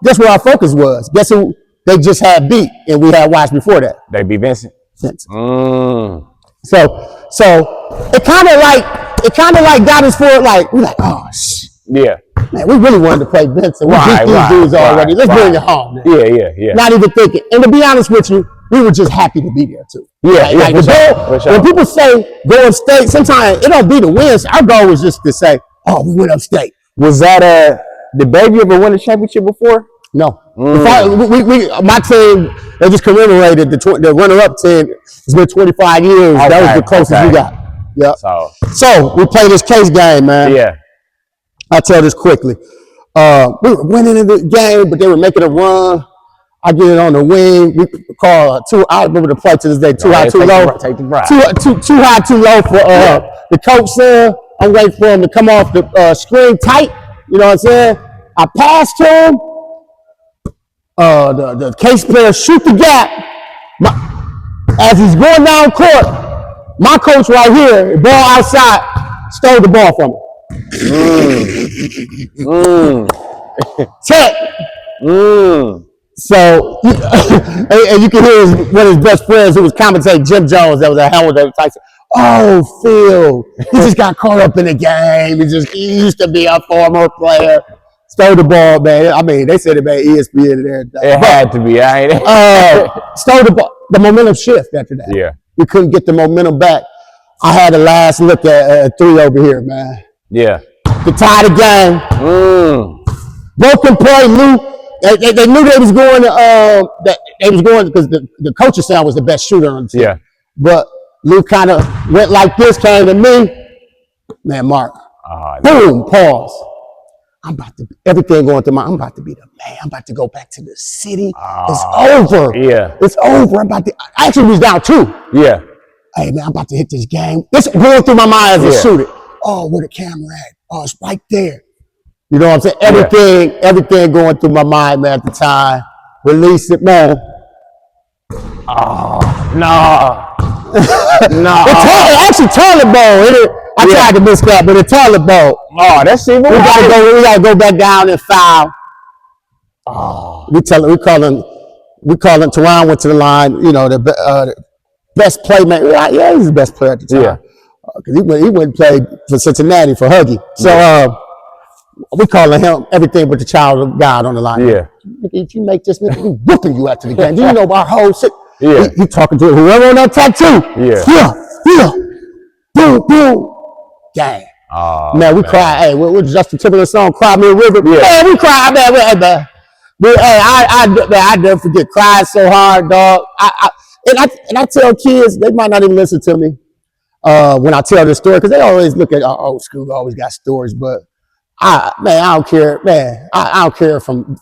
guess where our focus was? Guess who they just had beat and we had watched before that? They beat Vincent. So it kind of like got us for it. Like we're like, oh shit. Yeah. Man, we really wanted to play Vincent. We beat these dudes already. Let's bring it home. Man. Yeah. Not even thinking. And to be honest with you, we were just happy to be there too. Like when people say go upstate, sometimes it don't be the wins. Our goal was just to say, oh, we went upstate. Was that did Baby ever win a championship before? No. My team, they just commemorated the runner-up team. It's been 25 years. That was the closest we got. Yeah. So we played this case game, man. Yeah. I'll tell this quickly. We were winning in the game, but they were making a run. I get it on the wing. We call I remember the play to this day. Too high, too low. Take the ride. Too high, too low for the coach there. I'm waiting for him to come off the screen tight. You know what I'm saying? I passed to him. The case player shoot the gap. As he's going down court, my coach right here, ball outside, stole the ball from him. Check. So, and you can hear one of his best friends who was commentating, Jim Jones, that was a hell of a Tyson. Oh, Phil, he just got caught up in the game. He used to be a former player. Stole the ball, man. I mean, they said it made ESPN and everything. It had to be, I ain't. Stole the ball. The momentum shift after that. Yeah. We couldn't get the momentum back. I had the last look at 3 over here, man. Yeah. To tie the game. Broken play, Lou. They knew they was going to, because the coach's son was the best shooter on the team. Yeah. But Lou kind of went like this, came to me. Man, Mark. Boom, pause. I'm about to, everything going through I'm about to be the man. I'm about to go back to the city. It's over. Yeah. It's over. I actually was down 2. Yeah. Hey, man, I'm about to hit this game. This going through my mind as a shooter. Oh, where the camera at? Oh, it's right there. You know what I'm saying? Everything going through my mind, man, at the time. Release it, man. Oh, no. No. It's actually toilet bowl. I tried to miss that, but a toilet bowl. Oh, that's even worse. We gotta go back down and foul. Oh. We call him Teron went to the line, you know, the best playmaker. Yeah, he's the best player at the time. Yeah. Because he went and played for Cincinnati for Huggy. So we calling him everything but the child of God on the line. Yeah. If you make this, nigga, we whooping you after the game. Do you know our whole shit? Yeah. He talking to whoever on that tattoo. Yeah. Boom. Gang. Oh, man, we cried. Hey, what Justin Timberlake's song, Cry Me a River? Yeah. Man, we cried, man. Hey, I never forget, cried so hard, dog. And I tell kids, they might not even listen to me when I tell this story, because they always look at old school, always got stories, but I don't care, man. I don't care from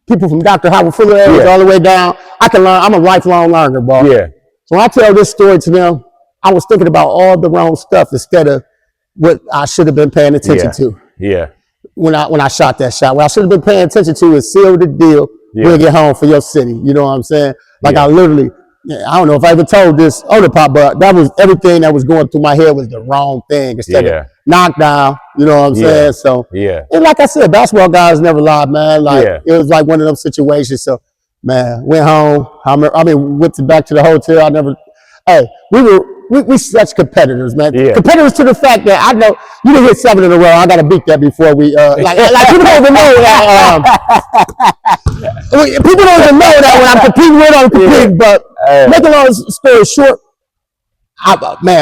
people from Dr. Howard Fuller areas all the way down. I can learn. I'm a lifelong learner, bro. Yeah. So when I tell this story to them, I was thinking about all the wrong stuff instead of what I should have been paying attention to. Yeah. When I shot that shot, what I should have been paying attention to is seal the deal, bring it home for your city. You know what I'm saying? Like I literally, I don't know if I ever told this on the pop, but that was everything that was going through my head was the wrong thing instead of knockdown. You know what I'm saying? So and like I said, basketball guys never lie, man. Like it was like one of those situations. So man, went home. Went back to the hotel. We such competitors, man. Competitors to the fact that I know you didn't hit 7 in a row. I got to beat that before we like people don't even know that. People don't even know that when I'm competing with, I'm competing. But make a long story short,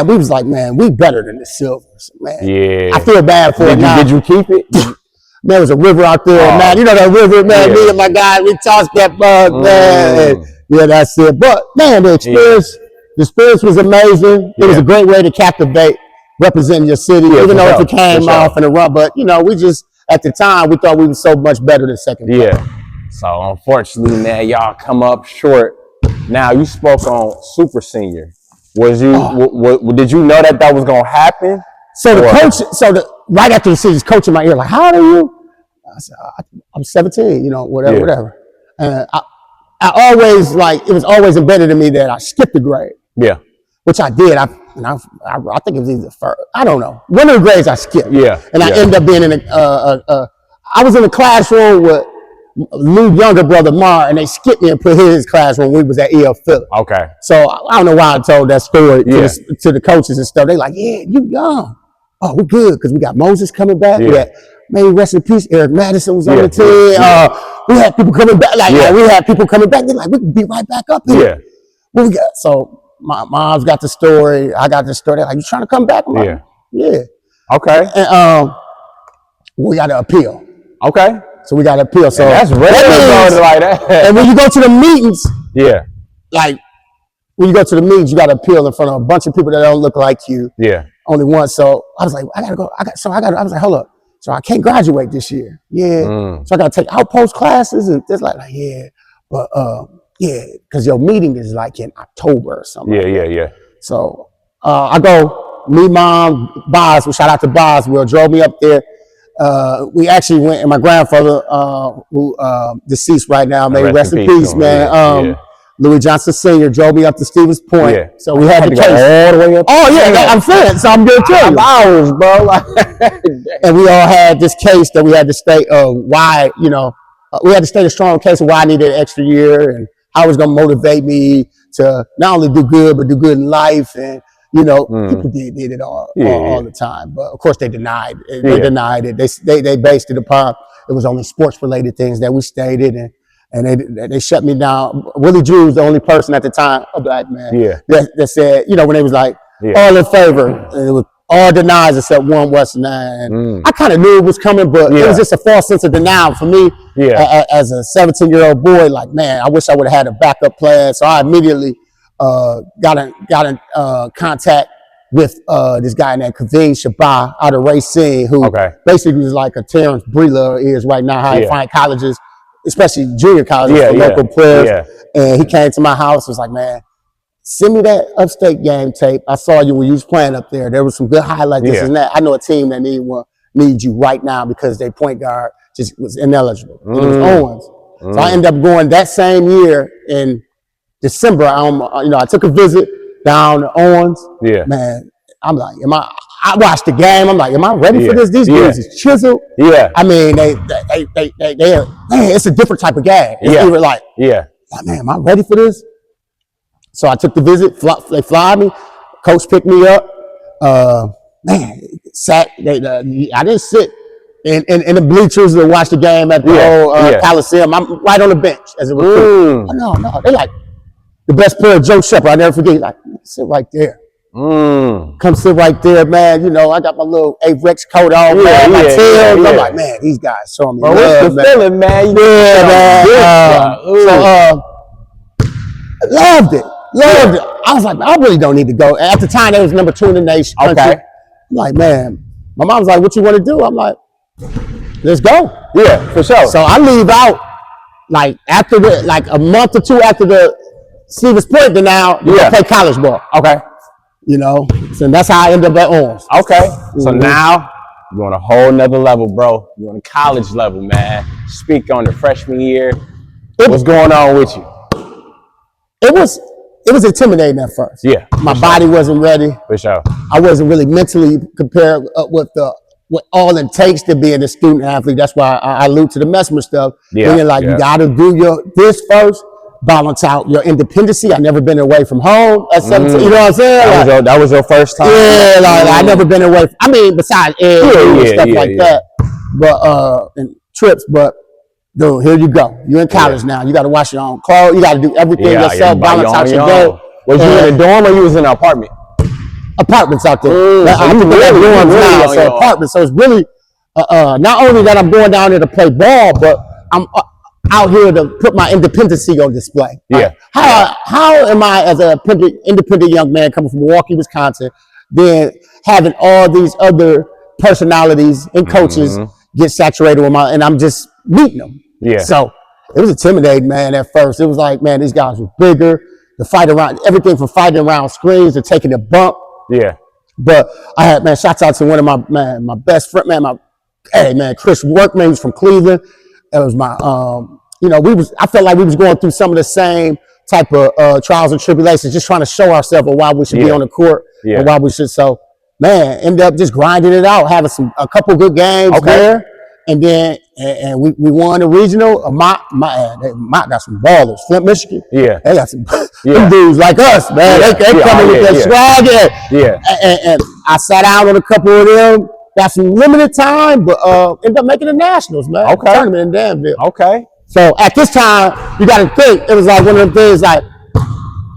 we was like, man, we better than the Silvers, man. Yeah. I feel bad for it now. Did you keep it? Man, there was a river out there, man. You know that river, man. Me and my guy, we tossed that bug, man. Yeah, that's it. But man, the experience was amazing. It was a great way to captivate, representing your city, even though it came off in a run. But you know, we just at the time we thought we were so much better than second place. Yeah. So unfortunately, man, y'all come up short. Now you spoke on Super Senior. Was you? Did you know that was gonna happen? So the coach, right after the season's coach in my ear, like, how old are you? I said, I'm 17. You know, whatever. And I always it was always embedded in me that I skipped a grade. Yeah. which I did. I think it was either first. I don't know. One of the grades I skipped. Yeah. And I ended up being in I was in a classroom with Lou's younger brother Mar, and they skipped me and put his classroom when we was at E.L. Phillips. Okay. So I don't know why I told that story to the coaches and stuff. They like, yeah, you young. Oh, we're good because we got Moses coming back. Yeah. We had, may rest in peace, Eric Madison was on the team. We had people coming back. We had people coming back. They're like, we can be right back up here. Yeah. What we got? So my mom's got the story. I got the story. They're like, you trying to come back? I'm like, yeah. Okay. And we got to appeal. Okay. So we got to appeal. So that's rare like that. And when you go to the meetings, like when you go to the meetings, you got to appeal in front of a bunch of people that don't look like you. Yeah. Only one. So I was like, I gotta go. I was like, hold up. So I can't graduate this year. Yeah. So I gotta take outpost classes and it's like, yeah. But because your meeting is like in October or something. Yeah. So I go, me, mom, Boz, shout out to Boswell, drove me up there. We actually went, and my grandfather, who deceased right now, may rest in peace, man. Louis Johnson Sr. drove me up to Stevens Point. Yeah. So we had the case. All the way up. Oh, yeah, I'm saying. So I'm going to tell you. Hours, bro. And we all had this case that we had to state why, we had to state a strong case of why I needed an extra year and how it was going to motivate me to not only do good, but do good in life. And, people did it all the time. But, of course, they denied it. They denied it. They based it upon it was only sports-related things that we stated. And they shut me down. Willie Drew was the only person at the time, a black man, that said, when they was like, all in favor. And it was all denies except one Western. And I kind of knew it was coming, but it was just a false sense of denial for me as a 17-year-old boy. Like, man, I wish I would have had a backup plan. So I immediately got in contact with this guy named Kaveen Shabbat out of Racine, who basically was like a Terrence Breler is right now, how he find colleges, especially junior colleges for local players. And he came to my house and was like, man, send me that upstate game tape. I saw you when you was playing up there. There was some good highlights, this and that. I know a team that needs you right now because their point guard just was ineligible. And it was Owens. So I ended up going that same year in December. I took a visit down to Owens. Yeah. Man, I'm like, I watched the game. I'm like, am I ready for this? These dudes is chiseled. Yeah. I mean, they man, it's a different type of game. It's either like, man, am I ready for this? So I took the visit. They fly me. Coach picked me up. Man, I didn't sit in the bleachers to watch the game at the whole Coliseum. I'm right on the bench as a recruit. No. They like the best player, Joe Shepard. I never forget. Like, sit right there. Come sit right there, man. I got my little Avex coat on, man. My tails. I'm like, man, these guys showing me love, man. Feeling, man. Loved it. I was like, I really don't need to go. At the time, they was number 2 in the nation. Okay. I'm like, man. My mom was like, what you want to do? I'm like, let's go. Yeah, for sure. So I leave out like after a month or two after the Stevens Point, then now I play college ball. Okay. So that's how I ended up at Owens. Okay. So now you're on a whole nother level, bro. You're on a college level, man. Speak on the freshman year. What's going on with you? It was intimidating at first. Yeah. My body wasn't ready. For sure. I wasn't really mentally prepared with what all it takes to be a student athlete. That's why I allude to the Mesmer stuff. Yeah. You got to do this first. Balance out your independency. I never been away from home at 17. You know what I'm saying? That was your first time. Yeah, I never been away. Besides and stuff like that, but and trips. But dude, here you go. You're in college now. You got to wash your own clothes. You got to do everything yourself. Balance out your day. Was you in a dorm or you was in an apartment? Apartments out there. So apartments. So it's really not only that I'm going down there to play ball, but I'm out here to put my independency on display. Yeah. How am I, as a independent young man coming from Milwaukee, Wisconsin, then having all these other personalities and coaches get saturated with and I'm just meeting them. Yeah. So it was intimidating, man, at first. It was like, man, these guys were bigger. The fight around, everything from fighting around screens to taking a bump. Yeah. But I had, man, shouts out to one of my best friend, man, Chris Workman, who's from Cleveland. It was my, I felt like we was going through some of the same type of trials and tribulations, just trying to show ourselves why we should be on the court and why we should. So, man, end up just grinding it out, having a couple good games there. And then we won the regional. Mott got some ballers. Flint, Michigan. Yeah. They got some dudes like us, man. They coming with that swag. And I sat out on a couple of them. Got some limited time, but ended up making the nationals, man. Tournament in Danville. So at this time, you got to think, it was like one of them things like,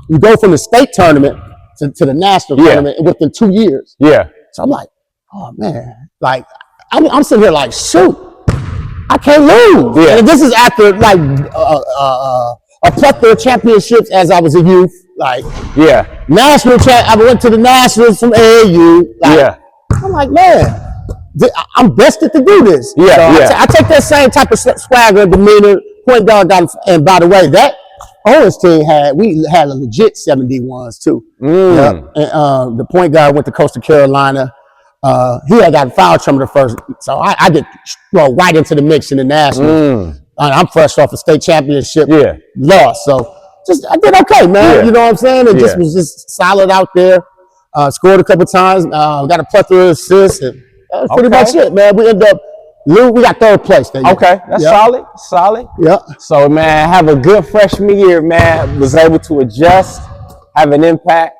you go from the state tournament to the national tournament within 2 years. So I'm like, oh, man. Like, I'm sitting here like, shoot, I can't lose. And this is after like a plethora of championships as I was a youth. Like, national I went to the nationals from AAU. Like, I'm like, man, I'm destined to do this. I take that same type of swagger and demeanor. Point guard got, and by the way, that Owens team we had a legit 71s too. And the point guard went to Coastal Carolina. He had got foul trouble the first, so I get thrown right into the mix in the nationals. I'm fresh off a state championship loss, so I did okay, man. You know what I'm saying? It just was just solid out there. Scored a couple times. Got a plethora of assists, and that was pretty much it, man. We ended up we got third place there. That's solid. So, man, have a good freshman year, man. Was able to adjust, have an impact.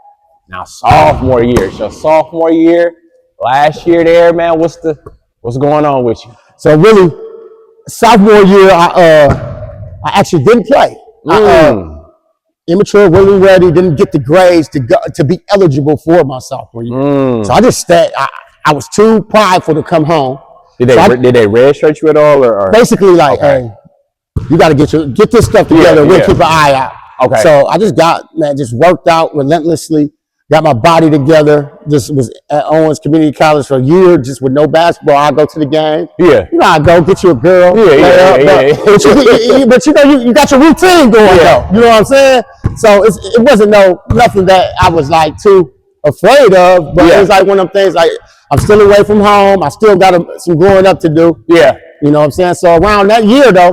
Now, sophomore year. So, sophomore year. Last year there, man, what's going on with you? So really, sophomore year, I actually didn't play. Immature, wasn't ready, didn't get the grades to be eligible for my sophomore year. So I just stayed. I was too prideful to come home. Did they redshirt you at all, or basically like, hey, you got to get this stuff together. We'll keep an eye out. So I just worked out relentlessly. Got my body together. Just was at Owens Community College for a year, just with no basketball. I go to the game. You know, I go get you a girl. But you got your routine going though. You know what I'm saying? So it wasn't nothing that I was like too afraid of. But it was like one of them things like I'm still away from home. I still got some growing up to do. You know what I'm saying? So around that year though,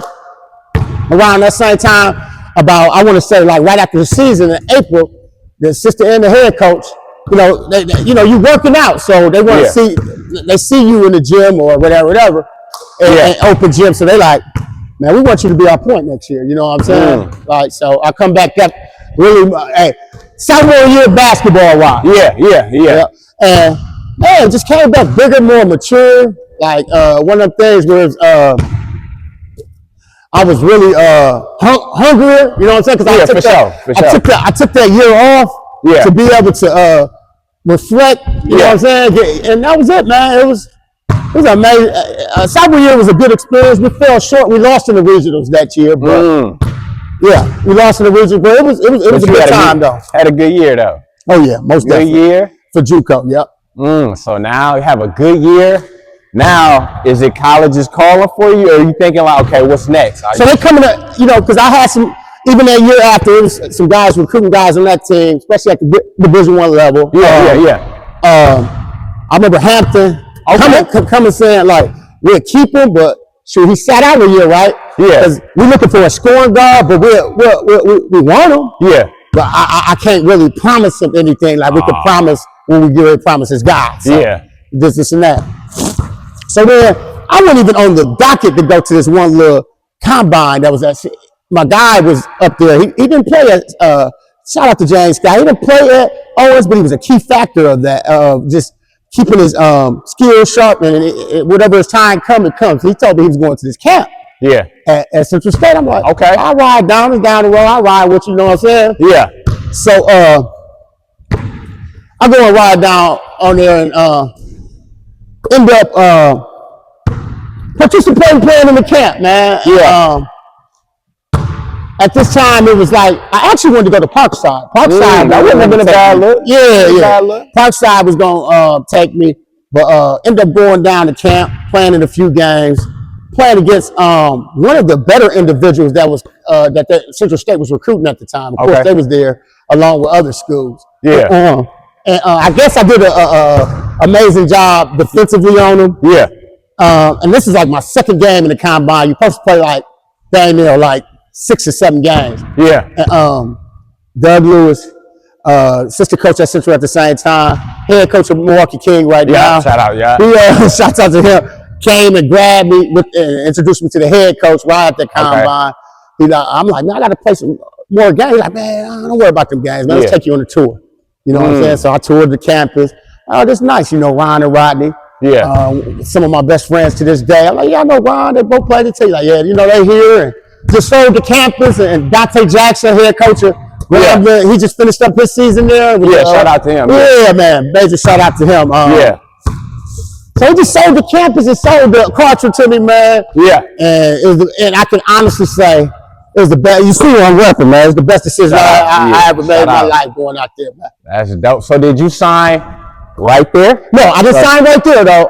around that same time, I want to say like right after the season in April. The assistant and the head coach, you working out, so they want to see you in the gym or whatever, and open gym. So they like, man, we want you to be our point next year. You know what I'm saying? Like, so I come back up really, sophomore year basketball wise. And man, just came back bigger, more mature. Like one of the things was I was really hungrier, you know what I'm saying? Because I took that year off to be able to reflect, you know what I'm saying? And that was it, man. It was amazing. Sophomore year was a good experience. We fell short. We lost in the regionals that year, but we lost in the regionals. But it was a good time though. Had a good year though. Oh yeah, most definitely. Good year for JUCO. So now you have a good year. Now, is it colleges calling for you, or are you thinking like, okay, what's next? So they coming to, because I had some, even that year after, it was some guys, recruiting guys on that team, especially at the Division I level. I remember Hampton coming saying, like, we'll keep him, but shoot, he sat out a year, right? Because we're looking for a scoring guard, but we want him. But I can't really promise him anything like we could promise when we get ready to promise his guys. So this and that. So then I wasn't even on the docket to go to this one little combine that was at. My guy was up there. He didn't play at. Shout out to James Scott. He didn't play at Owens, but he was a key factor of that. Just keeping his skills sharp, and whatever his time comes, it comes. He told me he was going to this camp. At Central State. I'm like, okay, I'll ride down the road. I'll ride with you. You know what I'm saying? So I go and ride down on there and end up participating, playing in the camp, man. At this time, it was like, I actually wanted to go to Parkside. That wouldn't have been a bad look. Parkside was going to take me, but ended up going down to camp, playing in a few games, playing against one of the better individuals that was that Central State was recruiting at the time. Of course, they was there along with other schools. And I guess I did a amazing job defensively on them. And this is like my second game in the combine. You're supposed to play like dang near like 6 or 7 games. Doug Lewis, assistant coach at Central at the same time, head coach of Milwaukee King right now. Shout out, yeah. Shout out to him. Came and grabbed me, introduced me to the head coach right at the combine. Okay. I'm like, man, I got to play some more games. He's like, man, don't worry about them games, man. Let's take you on a tour. You know what I'm saying? So I toured the campus. Oh, that's nice, Ron and Rodney. Yeah. Some of my best friends to this day. I'm like, yeah, I know Ron. They both play the team. Like, yeah, they here and just sold the campus. And Dante Jackson, head coach, he just finished up his season there. Shout out to him. Yeah, man. Major shout out to him. So he just sold the campus and sold the culture to me, man. Yeah. And I can honestly say it was the best. You see where I'm repping, man. It's the best decision I ever made in my life going out there, man. That's dope. So did you sign right there? No, I didn't sign right there, though.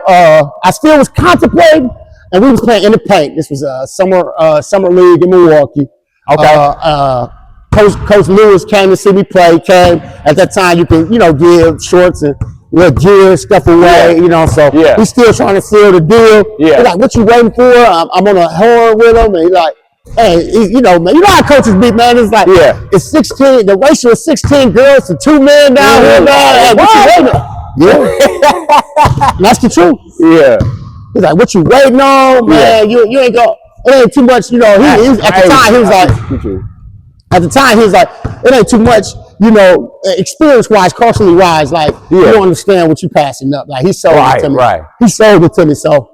I still was contemplating, and we was playing in the paint. This was a summer league in Milwaukee. Okay. Coach Lewis came to see me play. At that time, you can, give shorts and gear stuff away, so he's still trying to seal the deal. Yeah. He's like, what you waiting for? I'm on a horn with him. And he's like, hey, man, how coaches be, man. It's like, it's 16, the ratio is 16 girls to 2 men down here, man. Hey, what you waiting on? Yeah. That's the truth. Yeah. He's like, what you waiting on, man? You ain't go, it ain't too much, at the time, he was like, it ain't too much, experience-wise, culturally-wise, like, you don't understand what you passing up. Like, he sold it to me. Right. He sold it to me, so.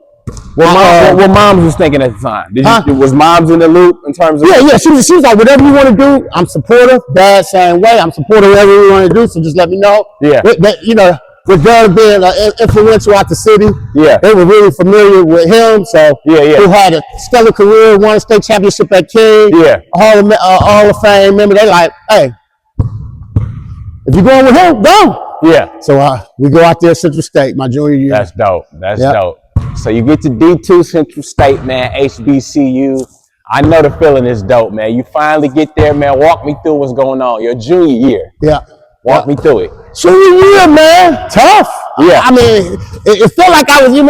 What Moms was thinking at the time? Was Moms in the loop in terms of? Yeah. She was like, whatever you want to do, I'm supportive. Dad, same way. I'm supportive of whatever you want to do, so just let me know. Yeah. With Doug being influential out the city, they were really familiar with him. So, who had a stellar career, won a state championship at King, Hall of Fame. Remember, they like, hey, if you're going with him, go. Yeah. So we go out there, Central State, my junior year. That's dope. That's dope. So you get to D2 Central State, man, HBCU. I know the feeling is dope, man. You finally get there, man. Walk me through what's going on. Your junior year. Yeah. Walk me through it. Junior year, man. Tough. Yeah. I mean, it felt like I was, if you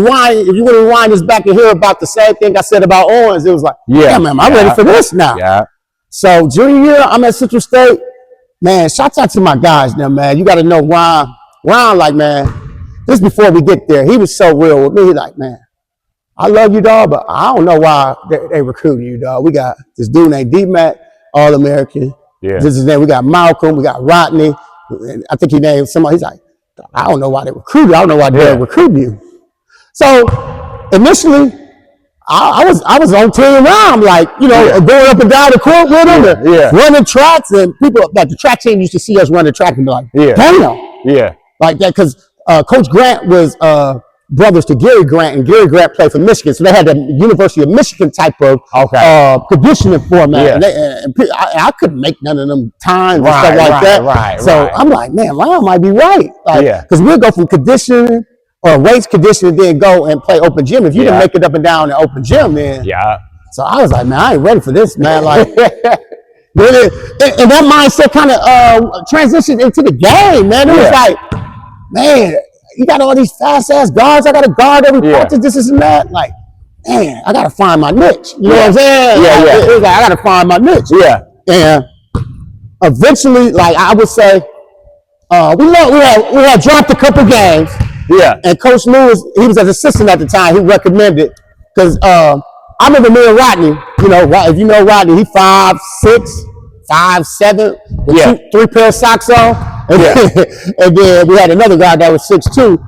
want to rewind this back and hear about the same thing I said about Owens, it was like, man, I'm ready for this now. Yeah. So junior year, I'm at Central State. Man, shout out to my guys now, man. You got to know Ron. Ron, like, man, this before we get there, he was so real with me. He's like, man, I love you, dog, but I don't know why they recruiting you, dog. We got this dude named D-Mac, All-American. Yeah. This is his name. We got Malcolm. We got Rodney. I think he named somebody. He's like, I don't know why they recruited you. I don't know why they're recruiting you. So initially, I was on team around, like, going up and down the court with him and running tracks. And people, like the track team used to see us running track and be like, damn. Yeah. Like that, because Coach Grant was brothers to Gary Grant, and Gary Grant played for Michigan. So they had the University of Michigan type of conditioning format. And I couldn't make none of them times and stuff like that. So I'm like, man, Lion might be right. Because we'll go from conditioning or weights conditioning, then go and play open gym. If you didn't make it up and down in open gym, then. Yeah. So I was like, man, I ain't ready for this, man. Like, and that mindset kind of transitioned into the game, man. It was like, man, you got all these fast-ass guards. I got to guard every practice, this and that. Like, man, I got to find my niche. You know what I'm saying? It was like, I got to find my niche. Yeah. And eventually, like, I would say, we had dropped a couple games. Yeah. And Coach Lewis, he was an assistant at the time. He recommended, because I remember me and Rodney, if you know Rodney, he 5'6", 5'7", with 3 pair of socks on. And then we had another guy that was 6'2".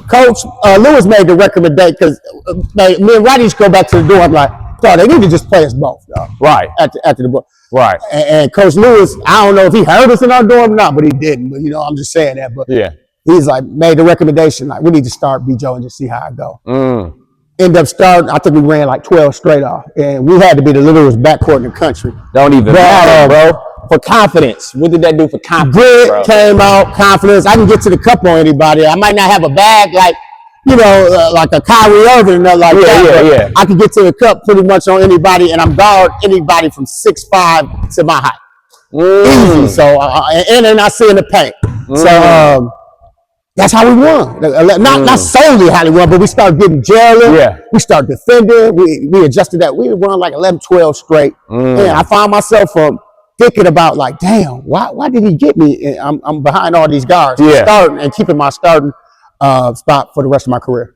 Coach Lewis made the recommendation, because me and Rodney used to go back to the door. I'm like, they need to just play us both, though. Right. After the book. Right. And Coach Lewis, I don't know if he heard us in our dorm or not, but he didn't. But, I'm just saying that. But he's like, made the recommendation, like, we need to start B-Joe and just see how it go. End up starting, I think we ran like 12 straight off. And we had to be the littlest backcourt in the country. Don't even matter, bro. For confidence. What did that do for confidence, Grit came out, confidence. I can get to the cup on anybody. I might not have a bag like, like a Kyrie Irving or like that. I can get to the cup pretty much on anybody, and I'm guard anybody from 6'5" to my height. Easy. So, and then I see in the paint. So, that's how we won. Not solely how we won, but we started getting gelling. Yeah. We started defending. We adjusted that. We run like 11, 12 straight. And I found myself from thinking about like, damn, why did he get me? And I'm behind all these guards, starting and keeping my starting spot for the rest of my career.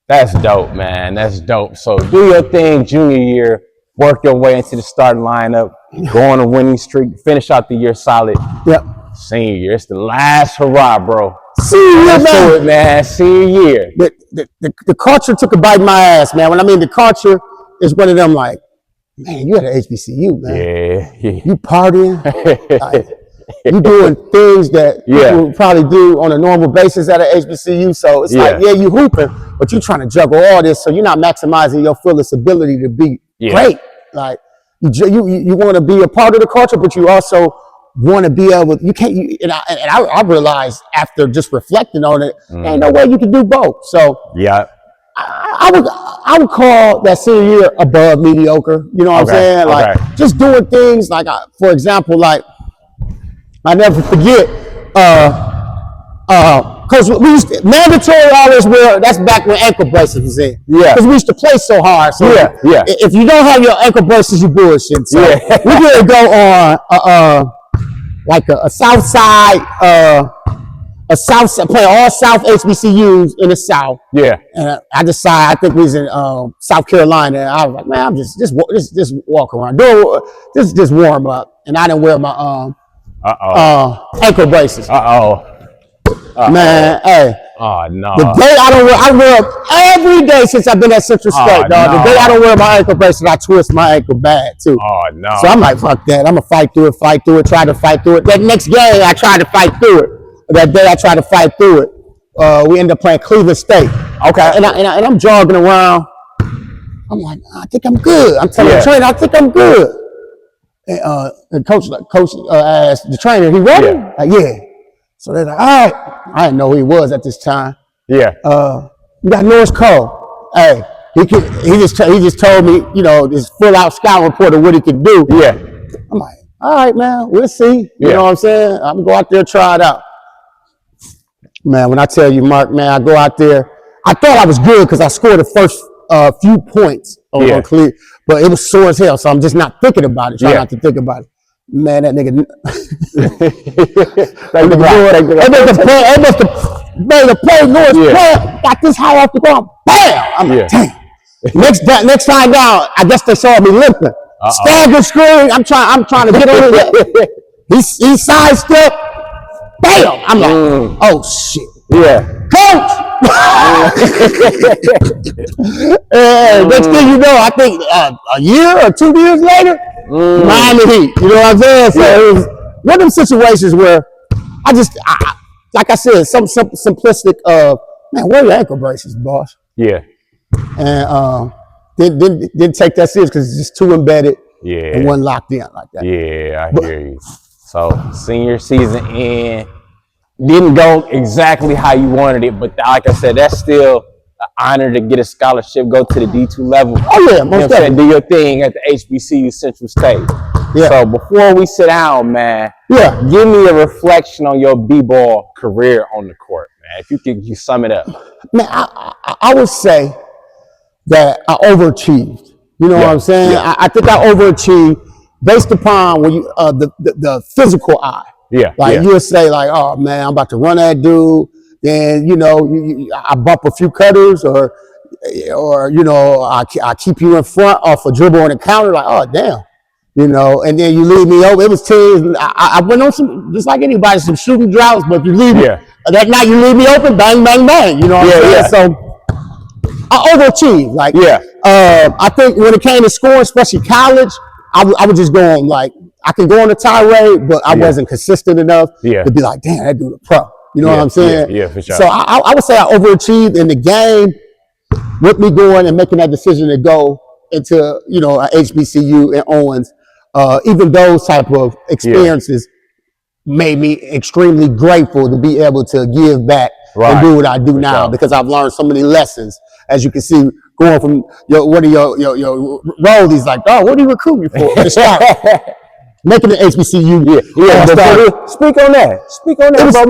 That's dope, man. That's dope. So do your thing junior year, work your way into the starting lineup, go on a winning streak, finish out the year solid. Yep. Senior year, it's the last hurrah, bro. Senior year, man. Man. Senior year. The culture took a bite in my ass, man. When I mean the culture is one of them like, man, you at an HBCU, man. Yeah. You partying. Like, you doing things that people would probably do on a normal basis at an HBCU. So it's like, you hooping, but you're trying to juggle all this, so you're not maximizing your fullest ability to be great. Like you want to be a part of the culture, but you also want to be able. You can't. I realized after just reflecting on it, ain't no way you can do both. So I would call that senior year above mediocre. You know what I'm saying? Like just doing things like, for example, like. I never forget, because we used to, mandatory always wear, that's back when ankle braces was in. Yeah. Because we used to play so hard. So if you don't have your ankle braces, you bullshit. So we did go on like a south side, play all South HBCUs in the South. Yeah. And I decided, I think we was in South Carolina. And I was like, man, I'm just walk around, just warm up. And I didn't wear my ankle braces. Man, hey. Oh no. The day I wear every day since I've been at Central State, dog. The day I don't wear my ankle braces, I twist my ankle bad too. Oh no. So I'm like, fuck that. I'm gonna fight through it, try to fight through it. That next game I tried to fight through it. That day I tried to fight through it. We ended up playing Cleveland State. Okay. And I'm jogging around. I'm like, I think I'm good. I'm telling the trainer, I think I'm good. And coach asked the trainer, he ready? Like, yeah. So they're like, all right. I didn't know who he was at this time. Yeah. You got Norris Cole. Hey, he just told me, you know, this full out scout report of what he could do. Yeah. I'm like, all right, man, we'll see. You know what I'm saying? I'm gonna go out there and try it out. Man, when I tell you, Mark, man, I go out there. I thought I was good because I scored the first few points on Cleveland, but it was sore as hell. So I'm just not thinking about it. Trying not to think about it. Man, that nigga. They must have made a play. Norris got this high off the ground. Bam! I'm like, damn. Next time down, I guess they saw me limping. Stagger screen. I'm trying to get over it. He sidestepped. Bam! I'm like, oh shit. Yeah. Coach! And next thing you know, I think a year or 2 years later, Miami Heat. You know what I'm saying? So it was one of them situations where I like I said, some simplistic man, where are your ankle braces, boss? Yeah. And didn't take that serious because it's just too embedded and wasn't locked in like that. Yeah, I hear you. So senior season in, didn't go exactly how you wanted it, but like I said, that's still an honor to get a scholarship, go to the D2 level. Oh yeah, most definitely. Do your thing at the HBCU Central State. Yeah. So before we sit down, man, give me a reflection on your b-ball career on the court, man. If you could, you sum it up. Man, I would say that I overachieved. You know what I'm saying? I think I overachieved based upon when you the physical eye. Yeah. Like you would say, like, oh man, I'm about to run that dude. Then you know, I bump a few cutters, or you know, I keep you in front off a dribble on the counter. Like, oh damn, you know. And then you leave me over. It was teams. I went on some, just like anybody, some shooting droughts. But if you leave me that night, you leave me open, bang, bang, bang. You know what I'm saying? So I overachieved. Like, I think when it came to scoring, especially college, I was just going like, I can go on a tirade, but I wasn't consistent enough to be like, damn, that dude a pro. You know what I'm saying? Yeah, for sure. So I would say I overachieved in the game with me going and making that decision to go into, you know, HBCU and Owens. Even those type of experiences made me extremely grateful to be able to give back and do what I do now, because I've learned so many lessons. As you can see, going from one of your rollies, like, oh, what are you recruiting me for? To start making the HBCU. Speak on that. Speak on that, bro.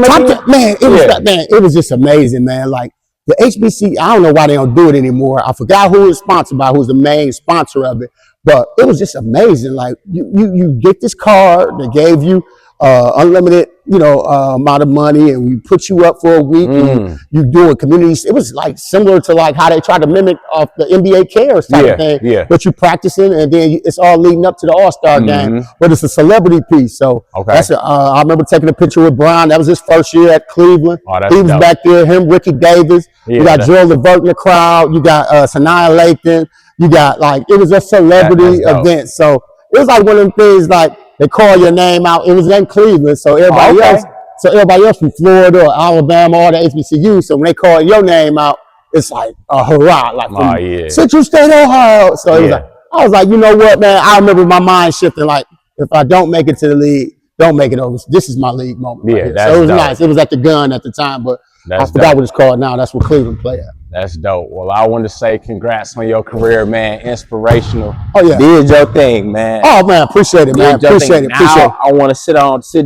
Man, it was just amazing, man. Like the HBC, I don't know why they don't do it anymore. I forgot who it was sponsored by, who's the main sponsor of it. But it was just amazing. Like you get this card, they gave you unlimited, amount of money, and we put you up for a week, and you doing communities. It was like similar to like how they try to mimic off the NBA Cares type of thing. Yeah. But you practicing, and then it's all leading up to the All-Star game. But it's a celebrity piece. So that's I remember taking a picture with Brown. That was his first year at Cleveland. He was back there. Him, Ricky Davis. You got Joel Levert in the crowd. You got Sanaa Lathan. You got it was a celebrity event. So it was like one of them things like they call your name out. It was in Cleveland, so everybody else from Florida or Alabama, all the HBCUs. So when they call your name out, it's like a hurrah, like from Central State, Ohio. So it was like, I was like, you know what, man? I remember my mind shifting. Like, if I don't make it to the league, don't make it over. This is my league moment. Yeah, right, so it was nice. It was at the Gun at the time, but I forgot what it's called now. That's what Cleveland play at. That's dope. Well, I want to say congrats on your career, man. Inspirational. Oh, yeah. Did your thing, man. Oh, man. Appreciate it, man. Appreciate it. Now, I want to sit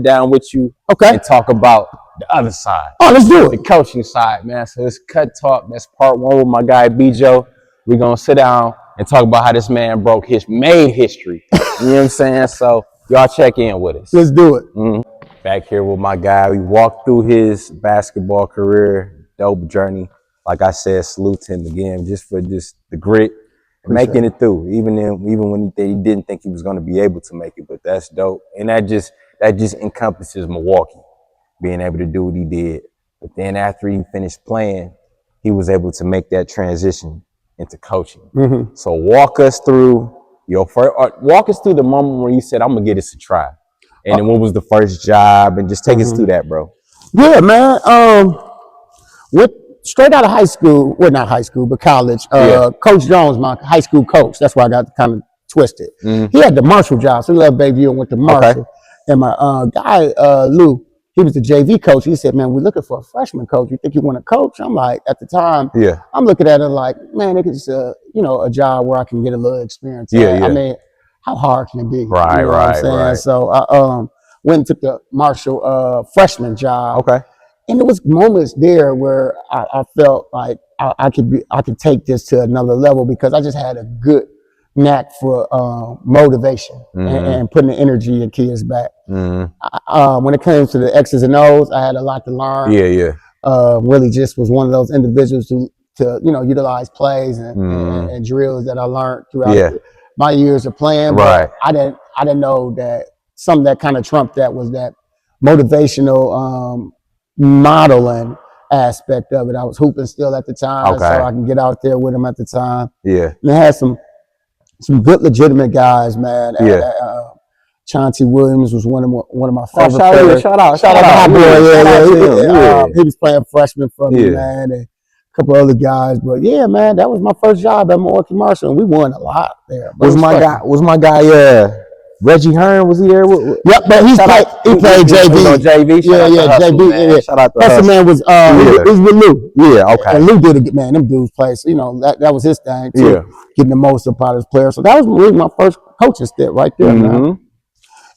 down with you and talk about the other side. Oh, let's do it. The coaching side, man. So it's Cut Talk. That's part one with my guy, B-Joe. We're going to sit down and talk about how this man made history. You know what I'm saying? So y'all check in with us. Let's do it. Back here with my guy. We walked through his basketball career, dope journey. Like I said, salute to him again, just for the grit, making it through, even when he didn't think he was going to be able to make it. But that's dope, and that just encompasses Milwaukee, being able to do what he did. But then after he finished playing, he was able to make that transition into coaching. So walk us through the moment where you said, "I'm gonna get this a try," and then what was the first job, and just take us through that, bro. Yeah, man. Straight out of high school, well, not high school, but college, Coach Jones, my high school coach, that's why I got kind of twisted. He had the Marshall job, so he left Bayview and went to Marshall. And my guy, Lou, he was the JV coach. He said, man, we're looking for a freshman coach. You think you want to coach? I'm like, at the time, I'm looking at it like, man, it's a job where I can get a little experience. I mean, how hard can it be? Right. So I went and took the Marshall freshman job. And there was moments there where I felt like I could take this to another level because I just had a good knack for motivation and putting the energy in kids back. When it came to the X's and O's, I had a lot to learn. Really just was one of those individuals to utilize plays and drills that I learned throughout my years of playing. But I didn't know that something that kind of trumped that was that motivational modeling aspect of it. I was hooping still at the time, so I can get out there with them at the time. And they had some good legitimate guys, man. Chauncey Williams was one of my favorite players. Shout out my boy. He was playing freshman for me, man, and a couple other guys. But yeah, man, that was my first job at Milwaukee Marshall, and we won a lot there. Was my guy Reggie Hearn, was he there? Yep, but he played JV. JV. JV. Shout out to Hustle, man, was with Lou. And Lou did it, man. Them dudes played. So, that was his thing, too. Getting the most up out of his players. So that was really my first coaching step right there, man.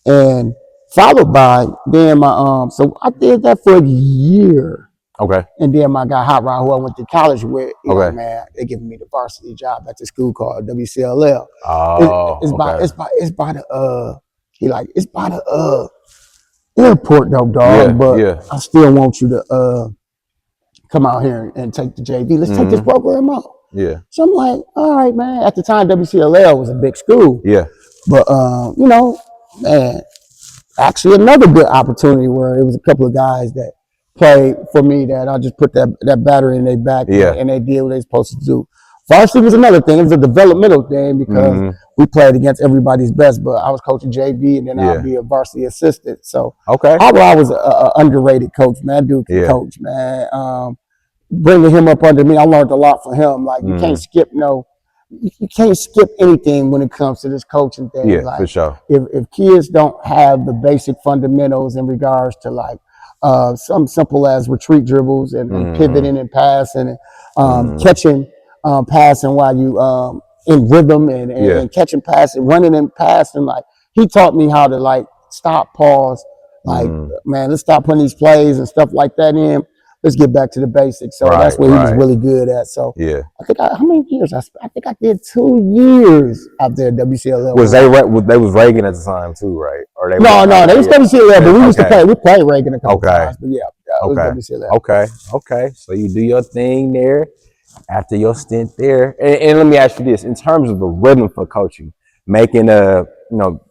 And followed by then so I did that for a year. And then my guy Hot Rod, who I went to college with, man, they giving me the varsity job at the school called WCLL. It's by the airport though, dog. But I still want you to come out here and take the JV. Let's take this program out. So I'm like, all right, man. At the time, WCLL was a big school. But man, actually another good opportunity where it was a couple of guys that played for me that I just put that battery in their back and they did what they supposed to do. Varsity was another thing. It was a developmental thing because we played against everybody's best, but I was coaching JV and then I'd be a varsity assistant. So I was an underrated coach, man. That dude can coach, man. Bringing him up under me, I learned a lot from him. Like you can't skip you can't skip anything when it comes to this coaching thing. Like, for sure. If kids don't have the basic fundamentals in regards to like something simple as retreat dribbles and pivoting and passing and catching, passing while you in rhythm and catching, passing, running and passing. Like he taught me how to like stop, pause, like man, let's stop putting these plays and stuff like that in. let's get back to the basics. So that's what he was really good at. So yeah. I think how many years? I think I did 2 years out there at WCLL. Was they was Reagan at the time too, right? Or they no, they was WCLL, but we used to play. We played Reagan a couple times, but yeah, it was WCLL. Okay. So you do your thing there. After your stint there, and let me ask you this: in terms of the rhythm for coaching, making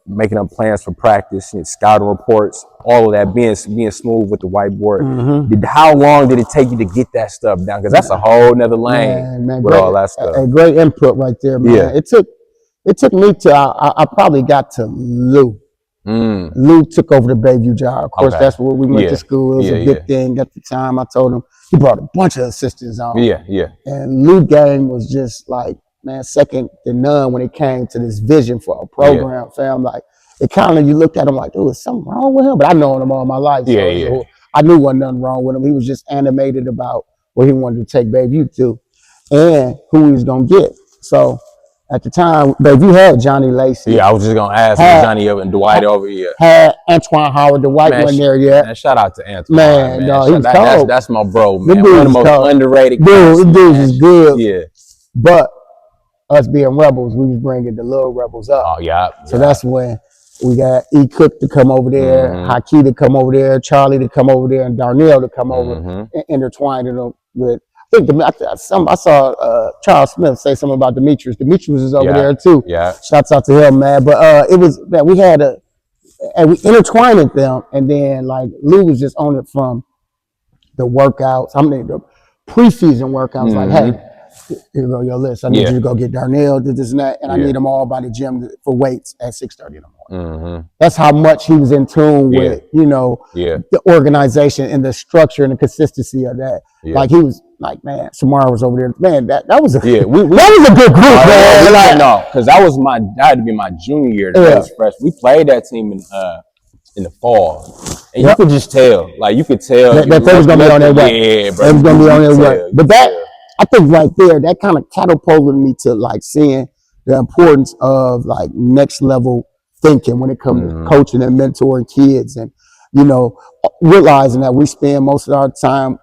making up plans for practice, scouting reports, all of that, being smooth with the whiteboard. Mm-hmm. How long did it take you to get that stuff down? Because that's a whole nother lane man, with great, all that stuff. A great input right there, man. Yeah. It took me to I probably got to Lou. Lou took over the Bayview job. Of course, that's where we went to school. It was a big thing at the time. I told him he brought a bunch of assistants on. Yeah. And Lou game was just like, man, second to none when it came to this vision for a program, fam. Like, it kind of, you looked at him like, dude, is something wrong with him? But I've known him all my life. So I knew wasn't nothing wrong with him. He was just animated about what he wanted to take Bayview to and who he was going to get. So at the time, Bayview had Johnny Lacey. Yeah, I was just going to ask Johnny and Dwight over here. Had Antoine Howard. Dwight wasn't there yet. Man, shout out to Antoine. Man, he was cold. That's my bro, man. One of the most underrated guys. Dude is good. Yeah. But us being rebels, we was bringing the little rebels up. Oh, yeah. So that's when we got E. Cook to come over there, Haki to come over there, Charlie to come over there, and Darnell to come over and intertwine it with. I saw Charles Smith say something about Demetrius. Demetrius is over there too. Yeah. Shouts out to him, man. But it was that we had and we intertwined them, and then like Lou was just on it from the workouts. The preseason workouts. Like, hey, here go your list. I need you to go get Darnell, this and that, and I need them all by the gym for weights at 6:30 in the morning. That's how much he was in tune with, the organization and the structure and the consistency of that. Like he was like, man, Samara was over there. Man, that was a that was a good group, man. No, because that had to be my junior year. That was fresh. We played that team in the fall, and you could just tell. Like you could tell that they was gonna be on their way. Yeah, bro. They was gonna be on their way. But I think right there, that kind of catapulted me to like seeing the importance of like next level thinking when it comes to coaching and mentoring kids, and realizing that we spend most of our time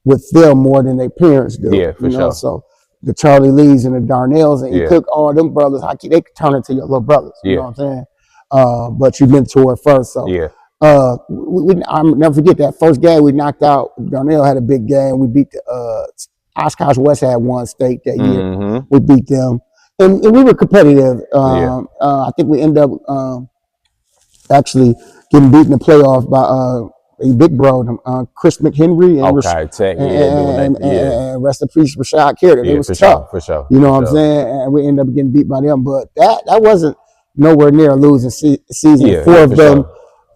with them more than their parents do. Yeah, for sure. So the Charlie Lees and the Darnells and you cook all them brothers, they could turn into your little brothers. You know what I'm saying? But you mentor first. So I'll never forget that first game we knocked out. Darnell had a big game. We beat the Oshkosh West had won state that year. We beat them, and we were competitive. I think we ended up actually getting beat in the playoff by a big bro, Chris McHenry, and rest in peace, Rashad Carter. It was tough, for sure. You know what I'm saying? And we ended up getting beat by them, but that wasn't nowhere near a losing season. Four of them,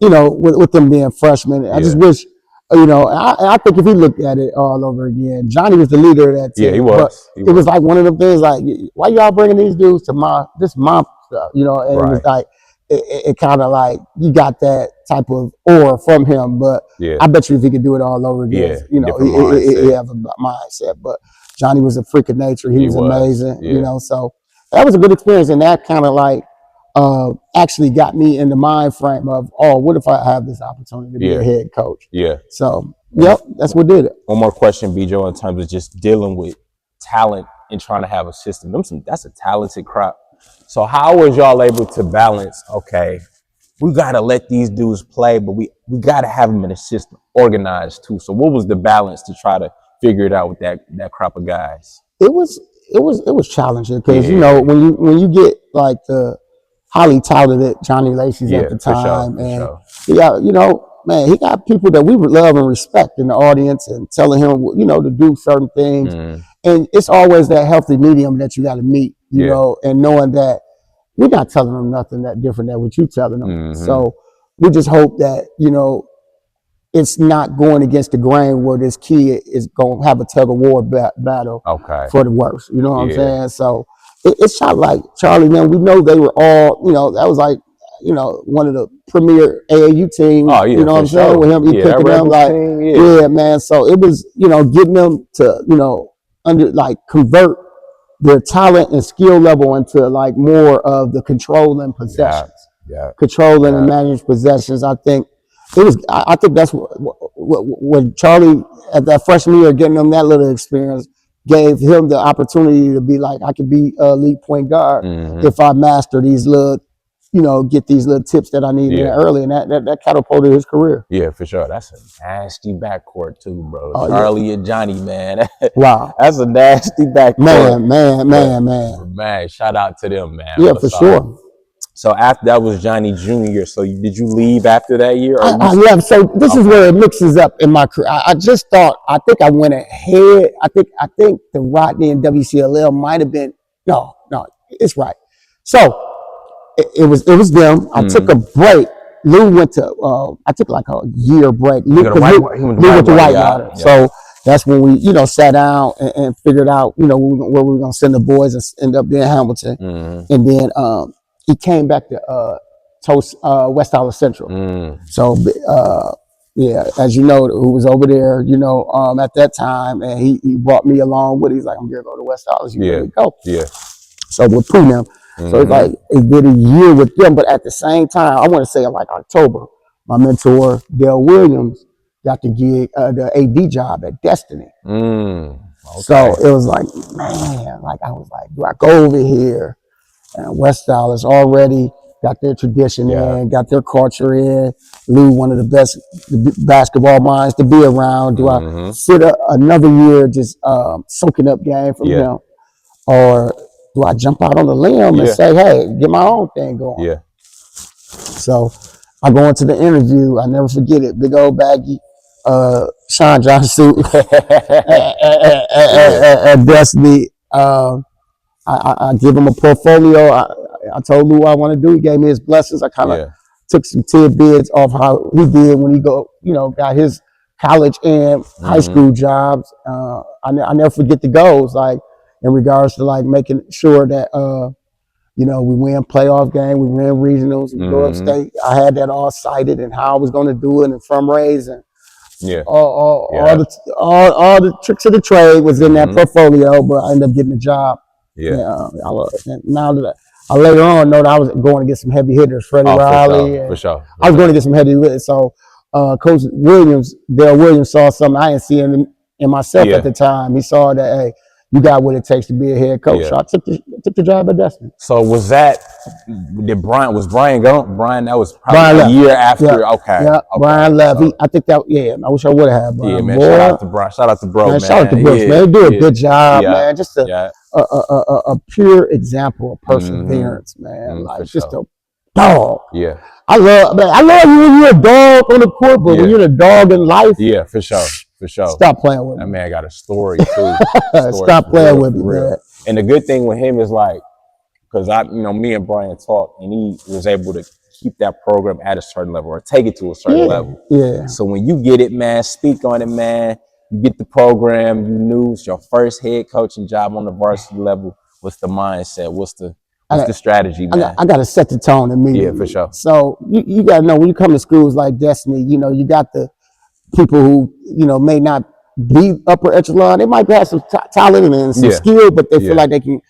with them being freshmen. I just wish. I think if he looked at it all over again, Johnny was the leader of that team. Yeah, he was. It was like one of them things like, why y'all bringing these dudes to my stuff? And it was like, it kind of like, you got that type of aura from him, but I bet you if he could do it all over again, he have a mindset. But Johnny was a freak of nature. He was amazing, so that was a good experience. And that kind of like, actually got me in the mind frame of, what if I have this opportunity to be a head coach? Yeah. So, that's what did it. One more question, Bijo, in terms of just dealing with talent and trying to have a system. That's a talented crop. So how was y'all able to balance, okay, we got to let these dudes play, but we got to have them in a system, organized too. So what was the balance to try to figure it out with that crop of guys? It was challenging because, when you get like the highly talented Johnny Lacey's at the time. Man, he got people that we love and respect in the audience and telling him, to do certain things. And it's always that healthy medium that you got to meet, and knowing that we're not telling them nothing that different than what you're telling them. So we just hope that, it's not going against the grain where this kid is going to have a tug of war battle for the worst. You know what I'm saying? So it's shot like Charlie, man. We know they were all, that was like, one of the premier AAU teams. Oh, yeah, you know what I'm saying? With him, he picking them like, man. So it was, getting them to, convert their talent and skill level into like more of the controlling possessions. Controlling and managing possessions. I think it was. I think that's what Charlie at that freshman year, getting him that little experience, gave him the opportunity to be like, I could be a elite point guard if I master these little, get these little tips that I need in there early, and that catapulted his career. Yeah, for sure. That's a nasty backcourt too, bro. Oh, Charlie and Johnny, man. Wow. That's a nasty backcourt. Man. Shout out to them, man. Yeah, for sure. So after that was Johnny Jr. So did you leave after that year? I left. So this is where it mixes up in my career. I just thought, I think I went ahead. I think the Rodney and WCLL might have been, no, it's right. So it was them. I took a break. Lou went to, I took like a year break. Lou went to White Water. Yeah. So that's when we, sat down and figured out, where we were going to send the boys, and end up being Hamilton. And then he came back to Toast West Hollis Central. So, yeah, as you know, who was over there, at that time, and he brought me along with. He's like, I'm going to go to West Hollis. You ready to go? Yeah. So with Pooh so it's like it did a year with them, but at the same time, I want to say like October, my mentor Dale Williams got the gig, the AD job at Destiny. Okay. So it was like, man, like I was like, do I go over here? And West Hollis already got their tradition in, got their culture in. Lou, one of the best basketball minds to be around. Do I sit another year just soaking up game from him, or do I jump out on the limb and say, hey, get my own thing going? Yeah. So I go into the interview. I never forget it. Big old baggy Sean John suit at Destiny. I give him a portfolio. I told Lou what I want to do. He gave me his blessings. I kind of took some tidbits off how he did when he got his college and high school jobs. I never forget the goals, like in regards to like making sure that we win playoff game, we win regionals, we go upstate. I had that all cited and how I was going to do it, and from raising. All the tricks of the trade was in that portfolio, but I ended up getting a job. Now that I later on know that I was going to get some heavy hitters, Freddie Riley. For sure. I was going to get some heavy hitters. So Coach Dale Williams saw something I didn't see in myself at the time. He saw that, hey, you got what it takes to be a head coach. So I took the job at Destiny. So was Brian gone? Brian, that was probably a year after. Yeah. Okay. Yeah. Brian left. So, I think that. Yeah. I wish I would have had Brian. Yeah, man. Shout out to Brian. Shout out to bro, man. Shout out to Brooks, man. They do a good job, man. Just a pure example of perseverance, man. Like just a dog. Yeah. I love you when you're a dog on the court, but when you're a dog in life. Yeah, for sure. For sure. Stop playing with me. That man got a story too. Stop playing with me, man. And the good thing with him is like, because me and Brian talked, and he was able to keep that program at a certain level or take it to a certain level. Yeah. So when you get it, man, speak on it, man. You get the program, you knew it's your first head coaching job on the varsity level. What's the mindset? What's the strategy, man? I got to set the tone immediately. Yeah, for sure. So you got to know when you come to schools like Destiny, you got the people who, may not be upper echelon. They might have some talent and some skill, but they feel like they can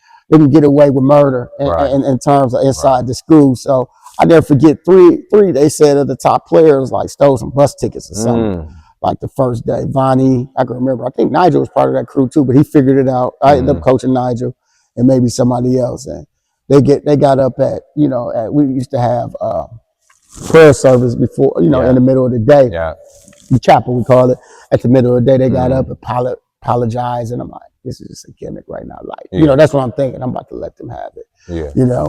get away with murder in terms of inside the school. So I never forget three they said of the top players like stole some bus tickets or something. Like the first day, Vonnie, I can remember. I think Nigel was part of that crew too, but he figured it out. I ended up coaching Nigel and maybe somebody else, and they got up at we used to have prayer service before in the middle of the day. Yeah. The chapel, we call it. At the middle of the day, they got up and apologized, and I'm like, this is just a gimmick right now. Like, that's what I'm thinking. I'm about to let them have it. Yeah.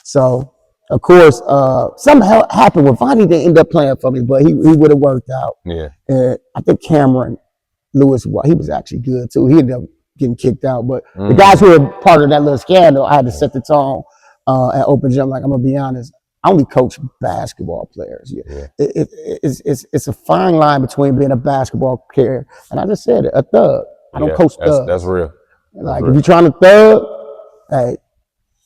So of course, something happened with Vonnie. Didn't end up playing for me, but he would have worked out. Yeah. And I think Cameron Lewis, he was actually good too. He ended up getting kicked out, but the guys who were part of that little scandal, I had to set the tone at Open Gym. Like, I'm gonna be honest, I only coach basketball players. It's a fine line between being a basketball player and, I just said it, a thug. I don't coach thugs. That's real. Like, if you're trying to thug, hey,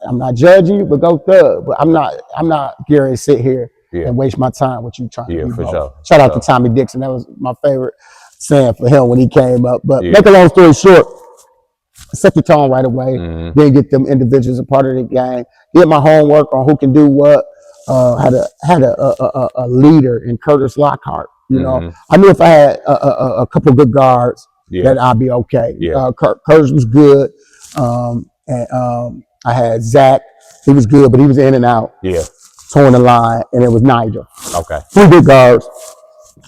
I'm not judging you, but go thug. But I'm not Gary to sit here and waste my time with you trying to do for both. sure. Shout out to Tommy Dixon. That was my favorite saying for him when he came up. But make a long story short, set the tone right away. Then get them individuals a part of the game. Get my homework on who can do what. had a leader in Curtis Lockhart. You know, Mm-hmm. I knew if I had a couple good guards Yeah. that I'd be okay. Yeah. Curtis was good, and I had Zach. He was good, but he was in and out, Yeah. towing the line, and it was Nigel. Okay. 3 good guards.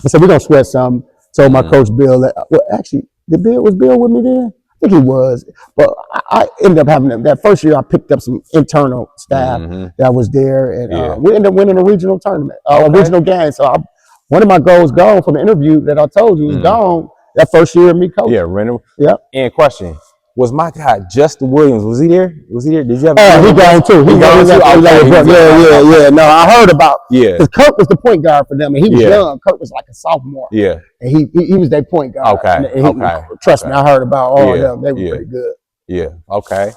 I said, we're going to sweat something. Told my Mm-hmm. coach Bill that, well, actually, was Bill with me then? I think he was. But I ended up having that first year. I picked up some internal staff Mm-hmm. that was there, and Yeah. we ended up winning a regional tournament, a Okay. regional game. So one of my goals gone from the interview that I told you was gone that first year of me coaching. Yeah, Renner. Yep. And question. Was my guy Justin Williams? Was he there? Was he there? Did you have? Oh, he gone too. He gone too. Yeah. No, I heard about. Yeah. Because Kurt was the point guard for them, and he was Yeah. young. Kurt was like a sophomore. Yeah. And he was their point guard. Okay. And Okay. Trust me, I heard about all of Yeah. them. They were Yeah. pretty good. Yeah. Okay.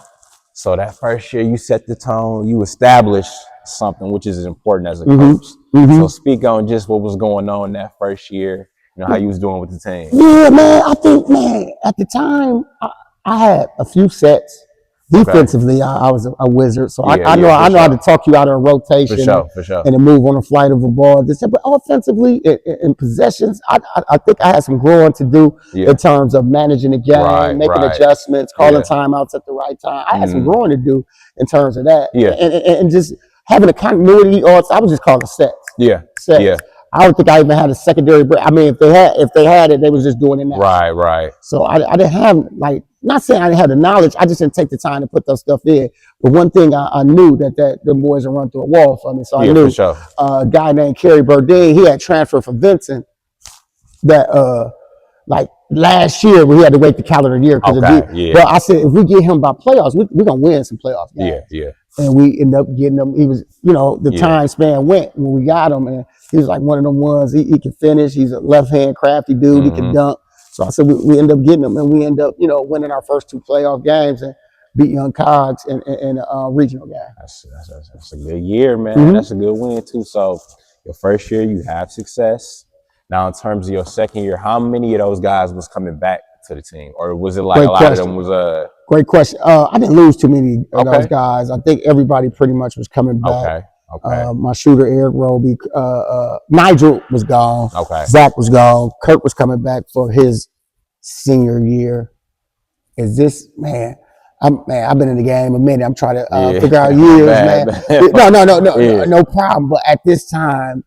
So that first year, you set the tone. You established something, which is important as a coach. So speak on just what was going on that first year. You know how you was doing with the team. Yeah, man. I think, man, at the time, I had a few sets. Defensively, I was a wizard, so I know how to talk you out of a rotation For sure. and to move on a flight of a ball. But offensively, in possessions, I think I had some growing to do in terms of managing the game, making adjustments, calling timeouts at the right time. I had some growing to do in terms of that, and just having a continuity. Or I was just calling sets. Sets. I don't think I even had a secondary break. I mean, if they had it, they was just doing it now. Right. So I didn't have, like, not saying I didn't have the knowledge, I just didn't take the time to put that stuff in. But one thing I knew that the boys would run through a wall for me. So I knew for sure. A guy named Kerry Branden, he had transferred from Vincent that like last year we had to wait the calendar year. But I said, if we get him by playoffs, we're going to win some playoffs games. Yeah. And we ended up getting him. He was, the time span went when we got him. And he was like one of them ones. He can finish. He's a left-hand crafty dude. He can dunk. So I said we ended up getting him. And we ended up, winning our first 2 playoff games and beat Young Cogs in a regional game. That's a good year, man. That's a good win, too. So your first year, you have success. Now, in terms of your second year, how many of those guys was coming back to the team? Or was it like a lot of them was Great question. I didn't lose too many of those guys. I think everybody pretty much was coming back. Okay. My shooter, Eric Roby, Nigel was gone. Okay. Zach was gone. Kurt was coming back for his senior year. Is this, man, I've been in the game a minute. I'm trying to figure out years, man. No problem. But at this time,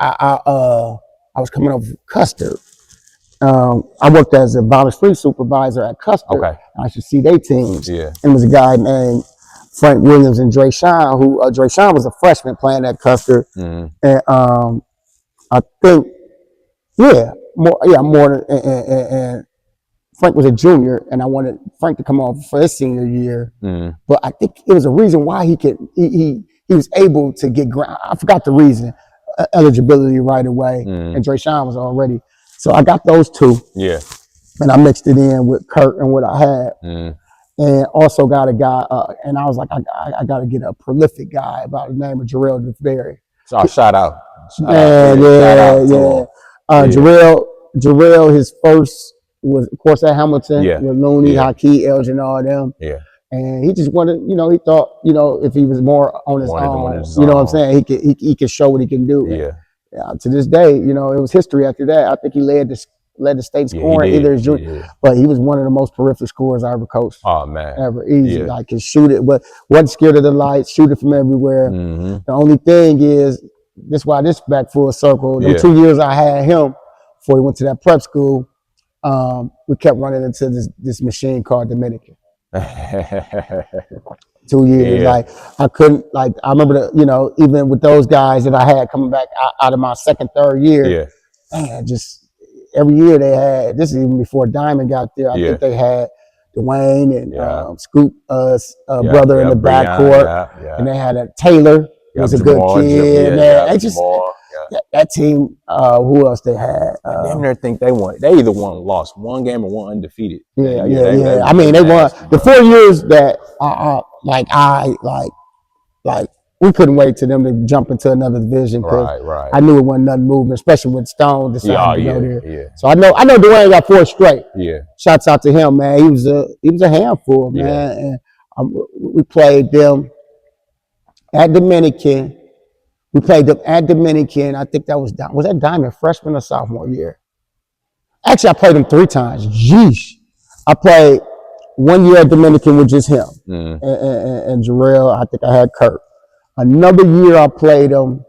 I was coming over from Custer. I worked as a volunteer supervisor at Custer. Okay. I should see their teams. Yeah. And there was a guy named Frank Williams and Dre Sean, who Dre Sean was a freshman playing at Custer. And I think, more and Frank was a junior, and I wanted Frank to come on for his senior year. But I think it was a reason why he was able to get I forgot the reason. Eligibility right away, and Dre Sean was already. So I got those 2. Yeah. And I mixed it in with Kurt and what I had. And also got a guy, and I was like, I got to get a prolific guy by the name of Jarrell DeFerry. So shout out. Jarrell, his first was, of course, at Hamilton with Looney, Hakeem, Elgin, all them. Yeah. And he just wanted, he thought, if he was more on his own, you know what I'm saying? He could show what he can do. Yeah. To this day, it was history after that. I think he led the state scoring either his junior, but he was one of the most prolific scorers I ever coached. Oh man, ever. Easy, like can shoot it, but wasn't scared of the lights, shoot it from everywhere. The only thing is, this why this back full circle. The 2 years I had him before he went to that prep school, we kept running into this machine called Dominican. 2 years, like I couldn't, like I remember even with those guys that I had coming back out of my second, third year, man, just every year they had. This is even before Diamond got there. I think they had Dwayne and Scoop, brother in the backcourt, and they had a Taylor. Was a good kid, man. They just that team. Who else they had? I damn near think they won. They either lost one game or one undefeated. Yeah. I mean, they won the 4 years that we couldn't wait to them to jump into another division because I knew it wasn't nothing moving, especially when Stone decided to go there. Yeah. So I know Dwayne got 4 straight. Yeah. Shouts out to him, man. He was a handful, man. And we played them at Dominican. We played them at Dominican. I think that was that Diamond freshman or sophomore year? Actually, I played them 3 times. Jeez. I played 1 year at Dominican with just him and Jarrell. I think I had Kurt. Another year I played them.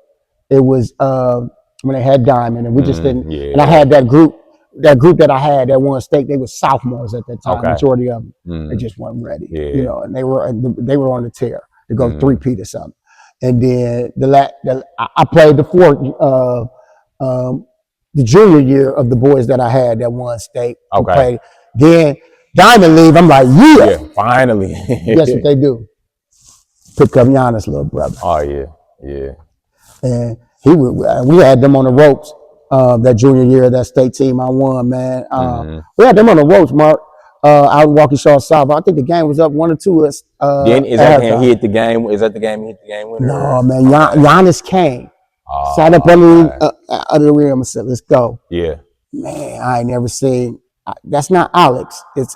It was when they had Diamond, and we just didn't. Yeah. And I had that group that I had that won state. They were sophomores at that time. Okay. Majority of them, they just weren't ready. Yeah. You know, and they were on the tear to go 3-peat or something. And then I played the junior year of the boys that I had that won state. Okay. Then Diamond leave. I'm like, yeah, finally. Guess what they do? Pick up Giannis' little brother. Oh yeah. And we had them on the ropes that junior year of that state team I won, man. We had them on the ropes, Mark, out in Walkie Shaw South. I think the game was up 1 or 2. Is that game he hit the game? Is that the game he hit the game winner? No, man. Giannis came. Sat up under the rim and said, let's go. Yeah. Man, I ain't never seen. That's not Alex. It's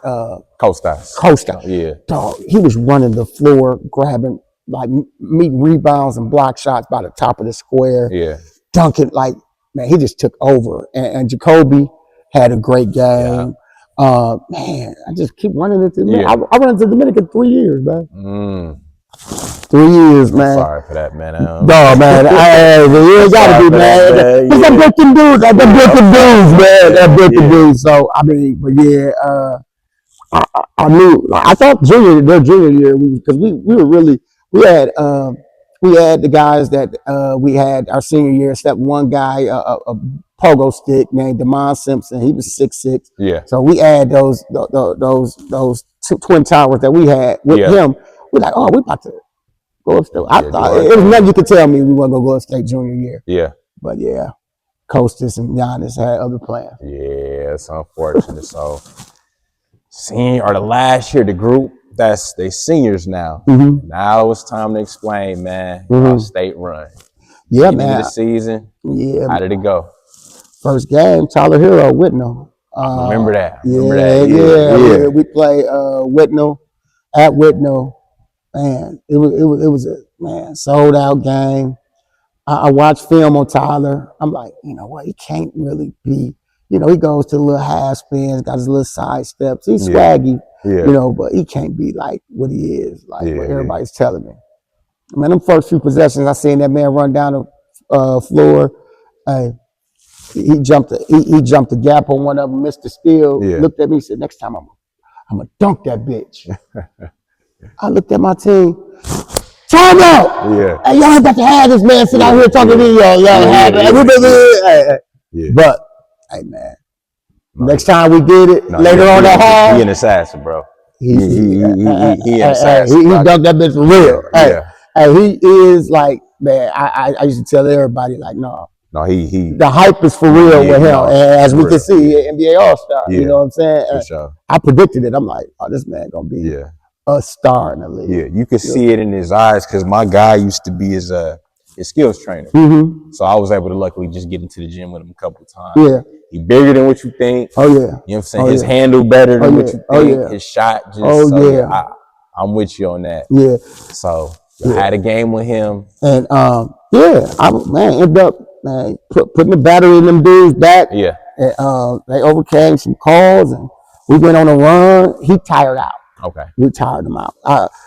Costa. Yeah. Dog, he was running the floor, grabbing, like, meeting rebounds and block shots by the top of the square. Yeah. Dunking, like, man, he just took over. And Jacoby had a great game. Yeah. Man, I just keep running into the I ran into Dominican 3 years, man. 3 years, man. I'm sorry for that, man. No, man. You gotta be, man. Because I built them dudes. I built them dudes, man. I built them dudes. So, I mean, but yeah, I knew. I thought their junior year, because we were really, we had the guys that we had our senior year, except one guy, a pogo stick named DeMond Simpson. He was 6'6". Yeah. So we had those twin towers that we had with him. We're like, oh, we about to go upstate. I thought it was nothing you could tell me we weren't gonna go upstate junior year. Yeah. But yeah, Costas and Giannis had other plans. Yeah, it's unfortunate. So senior or the last year, the group they seniors now. Now it's time to explain, man. How state run. Yeah, Beginning man. of the season. Yeah. How did it go? First game, Tyler Hero, Whitnell. Remember that. Yeah. We play Whitnell at Whitnell. Man, it was a sold out game. I watched film on Tyler. I'm like, you know what? He can't really be. You know, he goes to the little half spins, got his little side steps. He's swaggy, you know, but he can't be like what he is, like what everybody's telling me. Man, them first few possessions, I seen that man run down the floor. He jumped the gap on one of them, missed the steal. Looked at me, said, "Next time I'm gonna dunk that bitch." I looked at my team. Time out! Hey, y'all ain't got to have this man sit out here talking to y'all. Y'all have it. But hey, man, next time we get it later on that hall, he an assassin, bro. He an assassin. He dunked that bitch for real. Hey, he is like, man. I used to tell everybody like, no, he. The hype is for real with him, and as we can see, NBA All-Star. You know what I'm saying? For sure. I predicted it. I'm like, oh, this man gonna be a star in the league. Yeah, you could see it in his eyes because my guy used to be his skills trainer. So I was able to luckily just get into the gym with him a couple of times. Yeah. He bigger than what you think. Oh yeah. You know what I'm saying? His handle better than what you think. His shot just I'm with you on that. Yeah. So I had a game with him. And ended up putting the battery in them dudes back. Yeah. And, they overcame some calls and we went on a run. He tired out. Okay. We tired him out.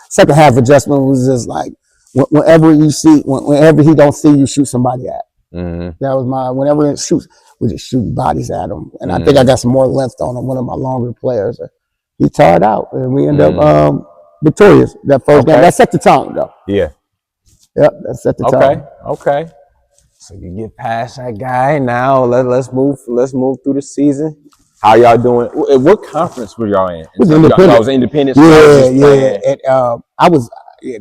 Second half adjustment was just like whenever he don't see you, shoot somebody at. That was whenever it shoots, we just shoot bodies at him. And I think I got some more length on him, one of my longer players. He tired out and we ended up victorious that first game. That set the tone though. Yeah. Yep, that set the tone. Okay. So you get past that guy. Now let's move through the season. How y'all doing? What conference were y'all in? It was independent. Y'all was independent. Yeah. And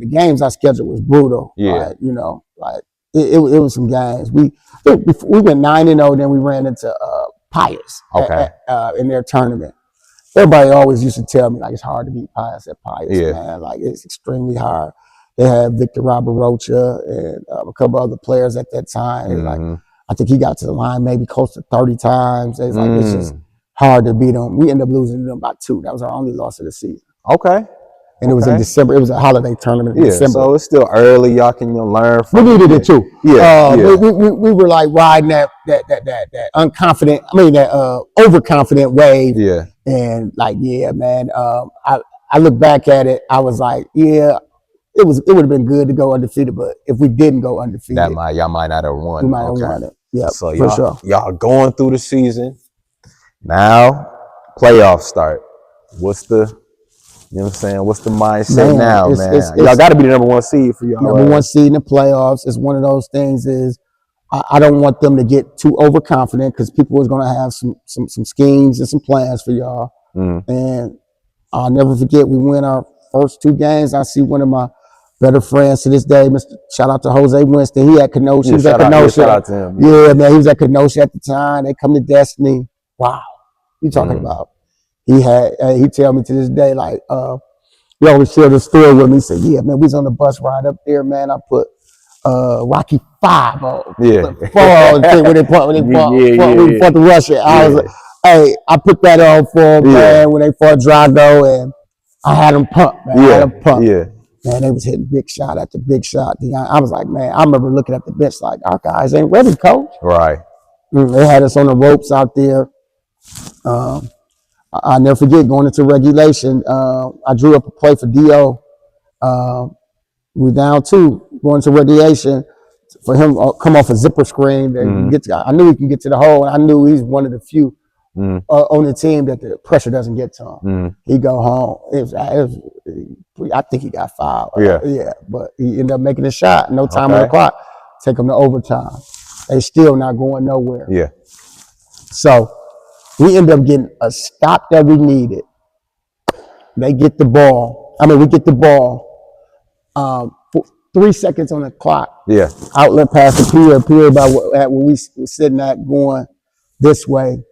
the games I scheduled was brutal. Yeah. Like, you know, like it was some games. We went 9-0, then we ran into Pius. Okay. In their tournament. Everybody always used to tell me like it's hard to beat Pius at Pius, man. Like it's extremely hard. They had Victor Rocha and a couple other players at that time. Like I think he got to the line maybe close to 30 times. It's like it's just hard to beat them. We ended up losing to them by 2. That was our only loss of the season. Okay. And it was in December. It was a holiday tournament in December. So it's still early. Y'all can learn from. We needed it too. Yeah, We were like riding that unconfident. I mean that overconfident wave. Yeah. And like, yeah, man. I look back at it. I was like, yeah, it would have been good to go undefeated, but if we didn't go undefeated, y'all might not have won. We might have won it. Yeah, so for sure. Y'all going through the season. Now playoffs start. What's the You know what I'm saying? What's the mindset now, man? Y'all got to be the number one seed for y'all. Number one seed in the playoffs. It's one of those things is I don't want them to get too overconfident because people is going to have some schemes and some plans for y'all. And I'll never forget, we win our first 2 games. I see one of my better friends to this day, shout out to Jose Winston. He at Kenosha. He was at Kenosha. Shout out to him. Yeah, man, he was at Kenosha at the time. They come to Destiny. Wow. You talking about? He tell me to this day, like, he always share the story with me. He said, yeah, man, we was on the bus ride up there, man. I put Rocky 5 on. Yeah. When they fought the Russia. I was like, hey, I put that on for him, man, when they fought Drago, and I had them pumped, man. I had them pumped. Yeah. Man, they was hitting big shot after big shot. I was like, man, I remember looking at the bench like, our guys ain't ready, coach. Right. They had us on the ropes out there. I'll never forget going into regulation. I drew up a play for D.O. We down 2, going to regulation for him come off a zipper screen. I knew he can get to the hole. And I knew he's one of the few on the team that the pressure doesn't get to him. He go home. I think he got fouled. Yeah, but he ended up making a shot. No time on the clock. Take him to overtime. They still not going nowhere. Yeah. So we end up getting a stop that we needed. They get the ball. We get the ball. 3 seconds on the clock. Yeah. Outlet pass to Pierre. Pierre about where we were sitting at going this way.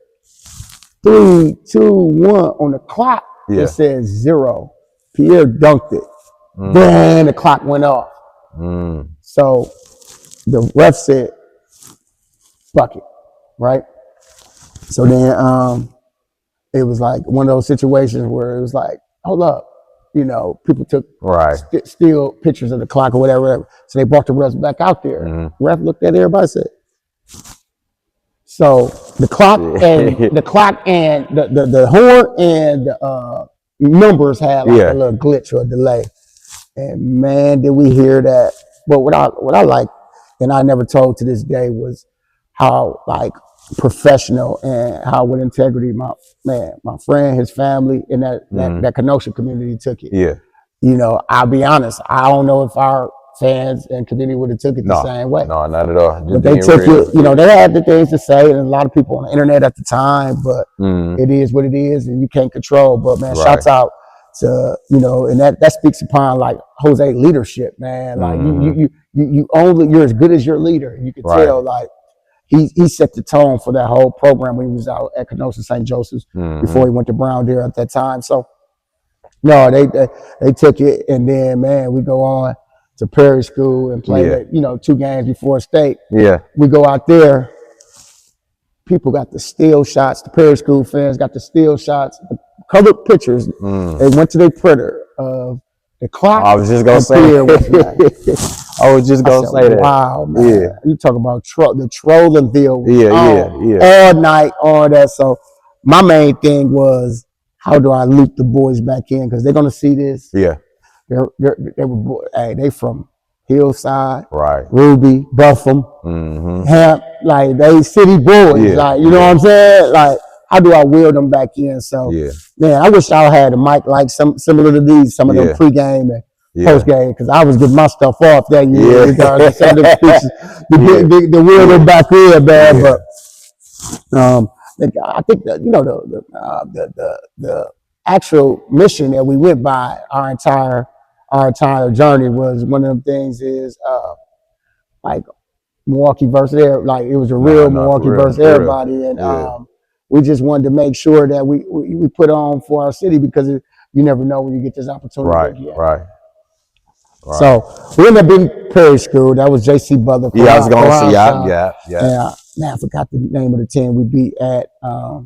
3, 2, 1 on the clock. It says 0. Pierre dunked it. Then the clock went off. So the ref said, bucket, right? So then it was like one of those situations where it was like, hold up. People took still pictures of the clock or whatever. So they brought the refs back out there. Ref looked at everybody and said, so the clock and the horn and the numbers had like a little glitch or a delay. And man, did we hear that. But what I like, and I never told to this day, was how like professional and how with integrity my friend, his family, and that Kenosha community took it. Yeah. I'll be honest, I don't know if our fans and community would have took it the same way. No, not at all. But they took it, they had the things to say, and a lot of people on the internet at the time, but it is what it is, and you can't control. But man, shouts out to, and that speaks upon like Jose leadership, man. Like you're as good as your leader. You can tell like he set the tone for that whole program when he was out at Kenosha St. Joseph's before he went to Brown Deer at that time. So no, they took it, and then man, we go on to Perry School and play 2 games before state. Yeah. We go out there, people got the steal shots, the Perry School fans got the steal shots, the colored pictures. They went to their printer of the clock. I was just gonna say that. Wow, man. Yeah. You talk about the trolling deal. Yeah. All night, all that. So my main thing was, how do I loop the boys back in? Because they're gonna see this. Yeah. They from Hillside, right? Ruby, Buffum, Hamp, like they city boys. Like, you know what I'm saying? Like, how do I wheel them back in? So, man, I wish I had a mic like similar to these, some of them pregame and postgame, because I was getting my stuff off that year. Some of them speeches, the wheel them back in, man. But I think that the actual mission that we went by our entire journey was one of them things is like Milwaukee versus everybody. Like it was a real Milwaukee versus everybody, and we just wanted to make sure that we put on for our city, because you never know when you get this opportunity. Right. So we ended up being Perry School. That was J.C. Butler. I was going to say, yeah. Man, I forgot the name of the team we beat at. I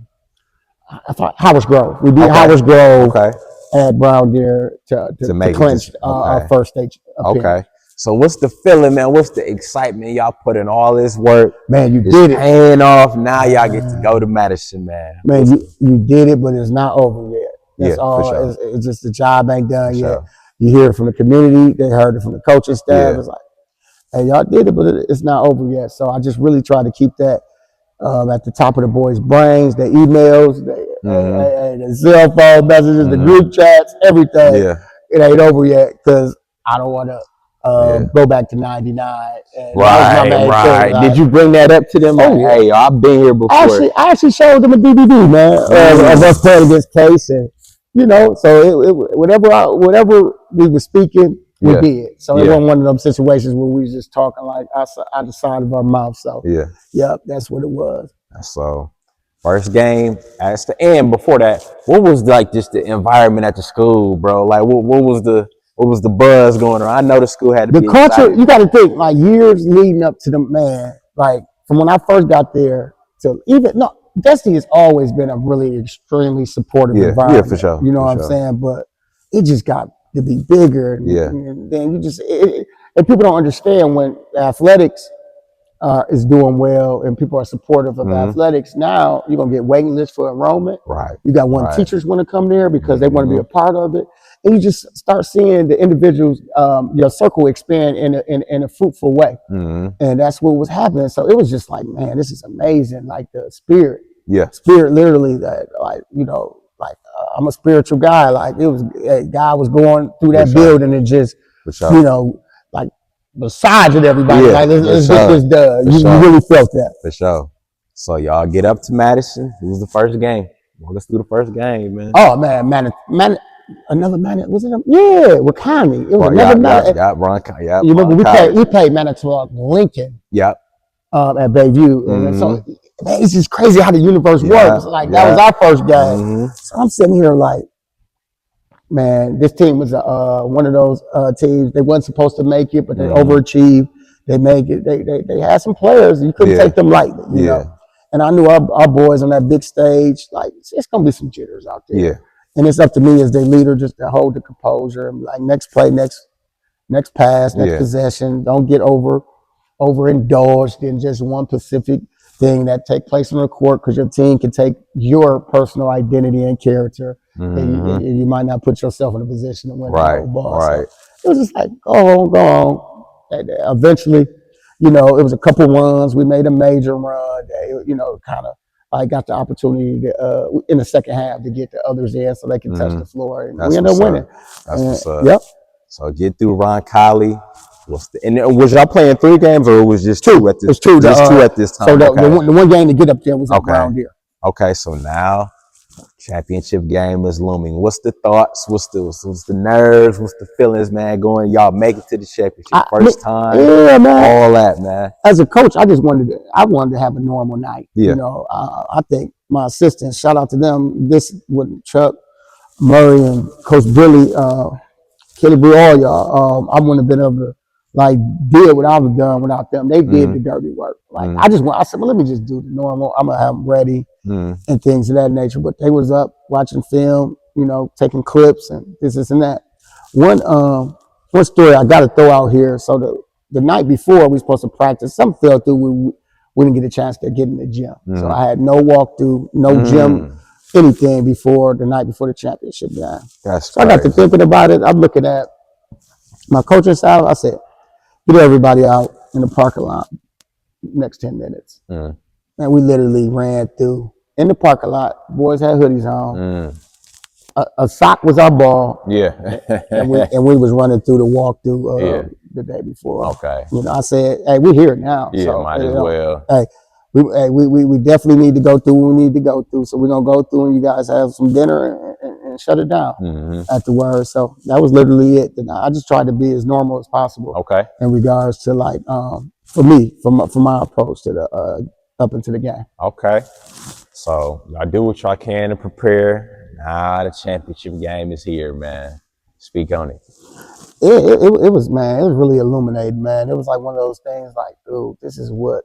thought Howard's Grove. We beat Howard's Grove. Okay. had Brown there to make it clinch just our first stage appearance. Okay. So what's the feeling, man? What's the excitement? Y'all put in all this work. Man, you it's did it. Paying off. Now y'all get to go to Madison, man. Man, you did it, but it's not over yet. That's all. For sure. It's just the job ain't done For yet. sure. You hear it from the community. They heard it from the coaching staff. Yeah. It's like, hey, y'all did it, but it's not over yet. So I just really try to keep that at the top of the boys' brains, their emails, the cell phone messages, the group chats, everything. Yeah. It ain't over yet because I don't want to go back to 99. And that was my main thing. Like, did you bring that up to them? Like, hey, I've been here before. I actually showed them a DVD, man, of us playing against Case, and so whatever we were speaking, we did. So it wasn't one of them situations where we was just talking like out the side of our mouth. So that's what it was. So first game, that's the end. Before that, what was like just the environment at the school, bro? Like what was the buzz going on? I know the school had to be culture. excited. You got to think like years leading up to the man. Like from when I first got there to Destiny has always been a really extremely supportive environment. Yeah, for sure. You know what I'm saying? But it just got to be bigger. And then you just and people don't understand when athletics is doing well and people are supportive of athletics. Now you're gonna get waiting lists for enrollment. Right. You got teachers want to come there because they want to be a part of it, and you just start seeing the individuals, your circle expand in a fruitful way, and that's what was happening. So it was just like, man, this is amazing. Like the spirit, spirit literally that I'm a spiritual guy. Like it was, God was going through that building and just like massaging everybody. Like let's get this done. You really felt that. For sure. So y'all get up to Madison. It was the first game. Walk us through the first game, man. Oh man, another man. Was it? With Connie. It was another man. You remember we played Manitowoc Lincoln. Yep. At Bayview, and so man, it's just crazy how the universe works. Like that was our first game. So I'm sitting here like, man, this team was one of those teams. They weren't supposed to make it, but they overachieved. They make it. They had some players. You couldn't take them lightly, you know. And I knew our boys on that big stage. Like it's gonna be some jitters out there. Yeah. And it's up to me as their leader just to hold the composure and like next play, next pass, next possession. Don't get overindulged in just one specific thing that take place on the court because your team can take your personal identity and character. And you might not put yourself in a position to win the whole ball. So it was just like, go on. And eventually, it was a couple runs. We made a major run. Kind of like got the opportunity to, in the second half to get the others in so they can touch the floor. And we ended up winning. That's what's up. Yep. So get through Ron Colley. And was y'all playing 3 games or it was just 2 at this? It's 2. Just 2 at this time. So the one game to get up there was at Brown Deer. Okay, so now championship game is looming. What's the thoughts? What's the nerves? What's the feelings, man? Going, y'all make it to the championship first time. Yeah, man. All that, man. As a coach, I wanted to have a normal night. Yeah. I think my assistants, shout out to them. This with Chuck, Murray, and Coach Billy, Kelly Brew, all y'all. I wouldn't have been able to did what I was done without them. They did the dirty work. I said, well, let me just do the normal. I'm gonna have them ready and things of that nature. But they was up watching film, taking clips and this and that. One story I got to throw out here. So the night before we were supposed to practice, something fell through. We didn't get a chance to get in the gym. So I had no walkthrough, no gym, anything before the night before the championship game. So I got to thinking about it. I'm looking at my coaching style. I said, get everybody out in the parking lot next 10 minutes. And we literally ran through in the parking lot. Boys had hoodies on. A sock was our ball. Yeah. and we was running through the walkthrough the day before. Okay. I said, hey, we're here now. Yeah, so, might as well. Hey, we definitely need to go through what we need to go through. So we're going to go through and you guys have some dinner and shut it down afterwards. So that was literally it. And I just tried to be as normal as possible. Okay. In regards to for me, for my approach to the up into the game. Okay. So I do what y'all can to prepare. Now the championship game is here, man. Speak on it. It was, man, it was really illuminating, man. It was like one of those things like, dude, this is what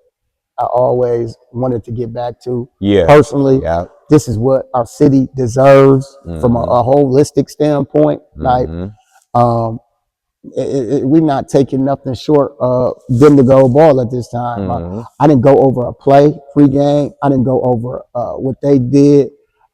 I always wanted to get back to personally. Yeah. this is what our city deserves from a holistic standpoint. Like, we're not taking nothing short of them to go ball at this time. I didn't go over a play pregame. I didn't go over what they did.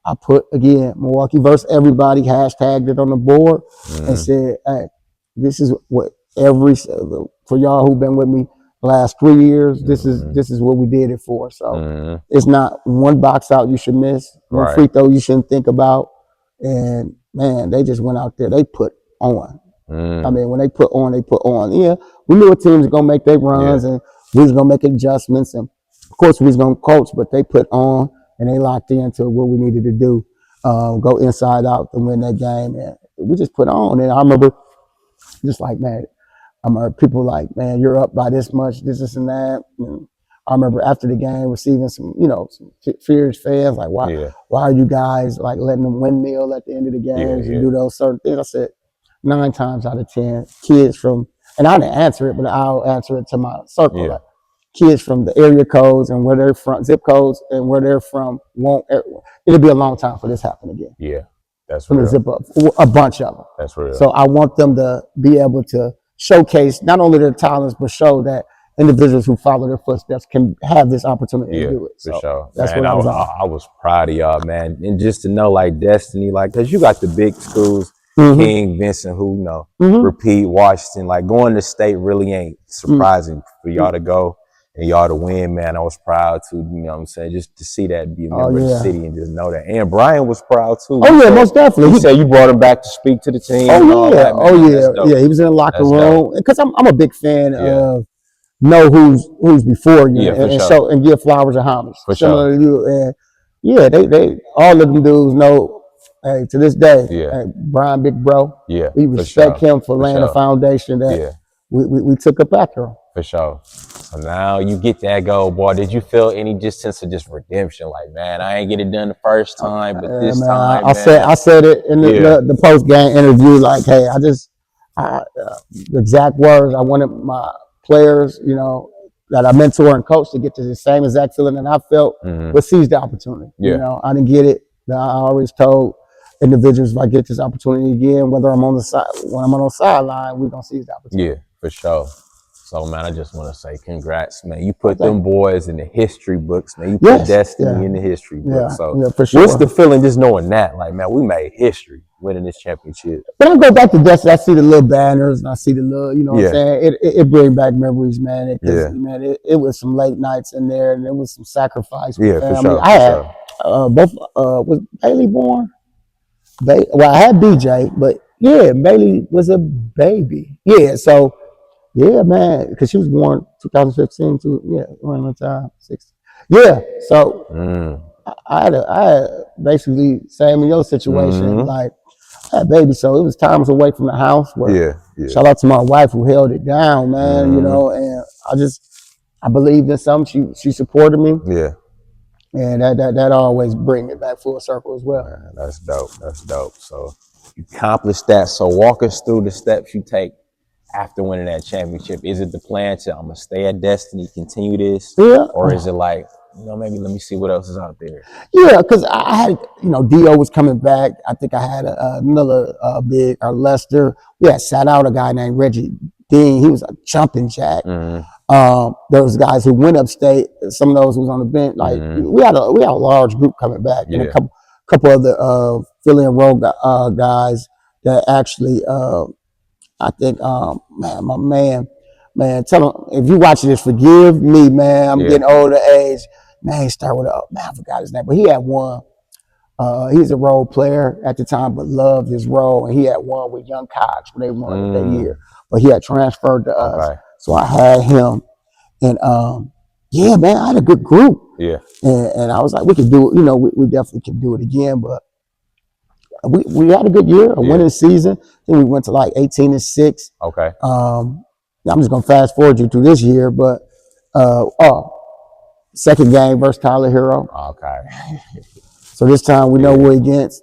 I put, again, Milwaukee versus everybody, hashtagged it on the board and said, hey, this is what for y'all who've been with me the last 3 years, this is what we did it for. So it's not one box out you should miss, one free throw you shouldn't think about. And man, they just went out there, they put on. I mean, when they put on, they put on. Yeah, we knew a team was gonna make their runs and we was gonna make adjustments, and of course we was gonna coach, but they put on and they locked into what we needed to do, go inside out to win that game, and we just put on. And I remember, just like, man, I remember people like, man, you're up by this much, this and that. And I remember after the game receiving some, some fierce fans like, why are you guys like letting them windmill at the end of the games and do those certain things? I said, 9 times out of 10, kids from, and I didn't answer it, but I'll answer it to my circle. Like, kids from the area codes and where they're from, zip codes and where they're from, it'll be a long time for this to happen again. Yeah, that's real. Zip up, a bunch of them. That's real. So I want them to be able to showcase not only their talents, but show that individuals who follow their footsteps can have this opportunity to do it. For So sure. that's man, what I was proud of y'all, man. And just to know, like, Destiny, like, because you got the big schools, King, Vincent, who, repeat, Washington, like, going to state really ain't surprising for y'all to go and y'all to win, man. I was proud to, you know what I'm saying, just to see that, be a member of the city and just know that. And Brian was proud too. Oh, yeah, most definitely. He said you brought him back to speak to the team. Oh, yeah. That, Yeah, he was in the locker room. Because I'm a big fan of know who's before you and show and give flowers and homage. Similar to you. And yeah, they all of them dudes know, hey, to this day, hey, Brian, big bro. Yeah. We respect him for laying the foundation that we took up after him. For sure. So now you get that goal, boy. Did you feel any just sense of just redemption? Like, man, I ain't get it done the first time, but this time, I said it in the post game interview. Like, hey, the exact words. I wanted my players, that I mentor and coach to get to the same exact feeling that I felt, but seize the opportunity. I didn't get it. I always told individuals, if I get this opportunity again, whether I'm on the side, when I'm on the sideline, we're gonna seize the opportunity. Yeah, for sure. So, man, I just want to say congrats, man. You put them boys in the history books, man. You put Destiny in the history books. So, for sure. What's the feeling just knowing that? Like, man, we made history winning this championship. When I go back to Destiny, I see the little banners and I see the little, what I'm saying? It brings back memories, man. Man, it was some late nights in there and it was some sacrifice with family. For sure. I had both, was Bailey born? Well, I had BJ, but Bailey was a baby. So, yeah, man, because she was born 2015 too. Around that time, 60. So I had basically same in your situation. Like, I had baby, so it was times away from the house. Where, shout out to my wife who held it down, man. And I believed in something. She supported me. And that always bring it back full circle as well. Man, that's dope. That's dope. So you accomplished that. So walk us through the steps you take after winning that championship. Is it the plan to I'm gonna stay at Destiny, continue this, or is it like, maybe let me see what else is out there? Yeah, because I had, Dio was coming back. I think I had another big Lester. We had sat out a guy named Reggie Dean. He was a jumping jack. There was guys who went upstate. Some of those who was on the bench. Like we had a large group coming back, and a couple of the fill-in role guys that actually. I think, man, my man, tell him, if you watching this, forgive me, man. I'm getting older age. Man, he started with I forgot his name, but he had one. He's a role player at the time, but loved his role. And he had one with Young Cox when they won that year. But he had transferred to us. So I had him. And, man, I had a good group. And I was like, we could do it. We definitely can do it again. But we had a good year, a winning season. Then we went to like 18-6. Okay. I'm just gonna fast forward you through this year, but second game versus Tyler Hero. Okay. So this time we know we're against.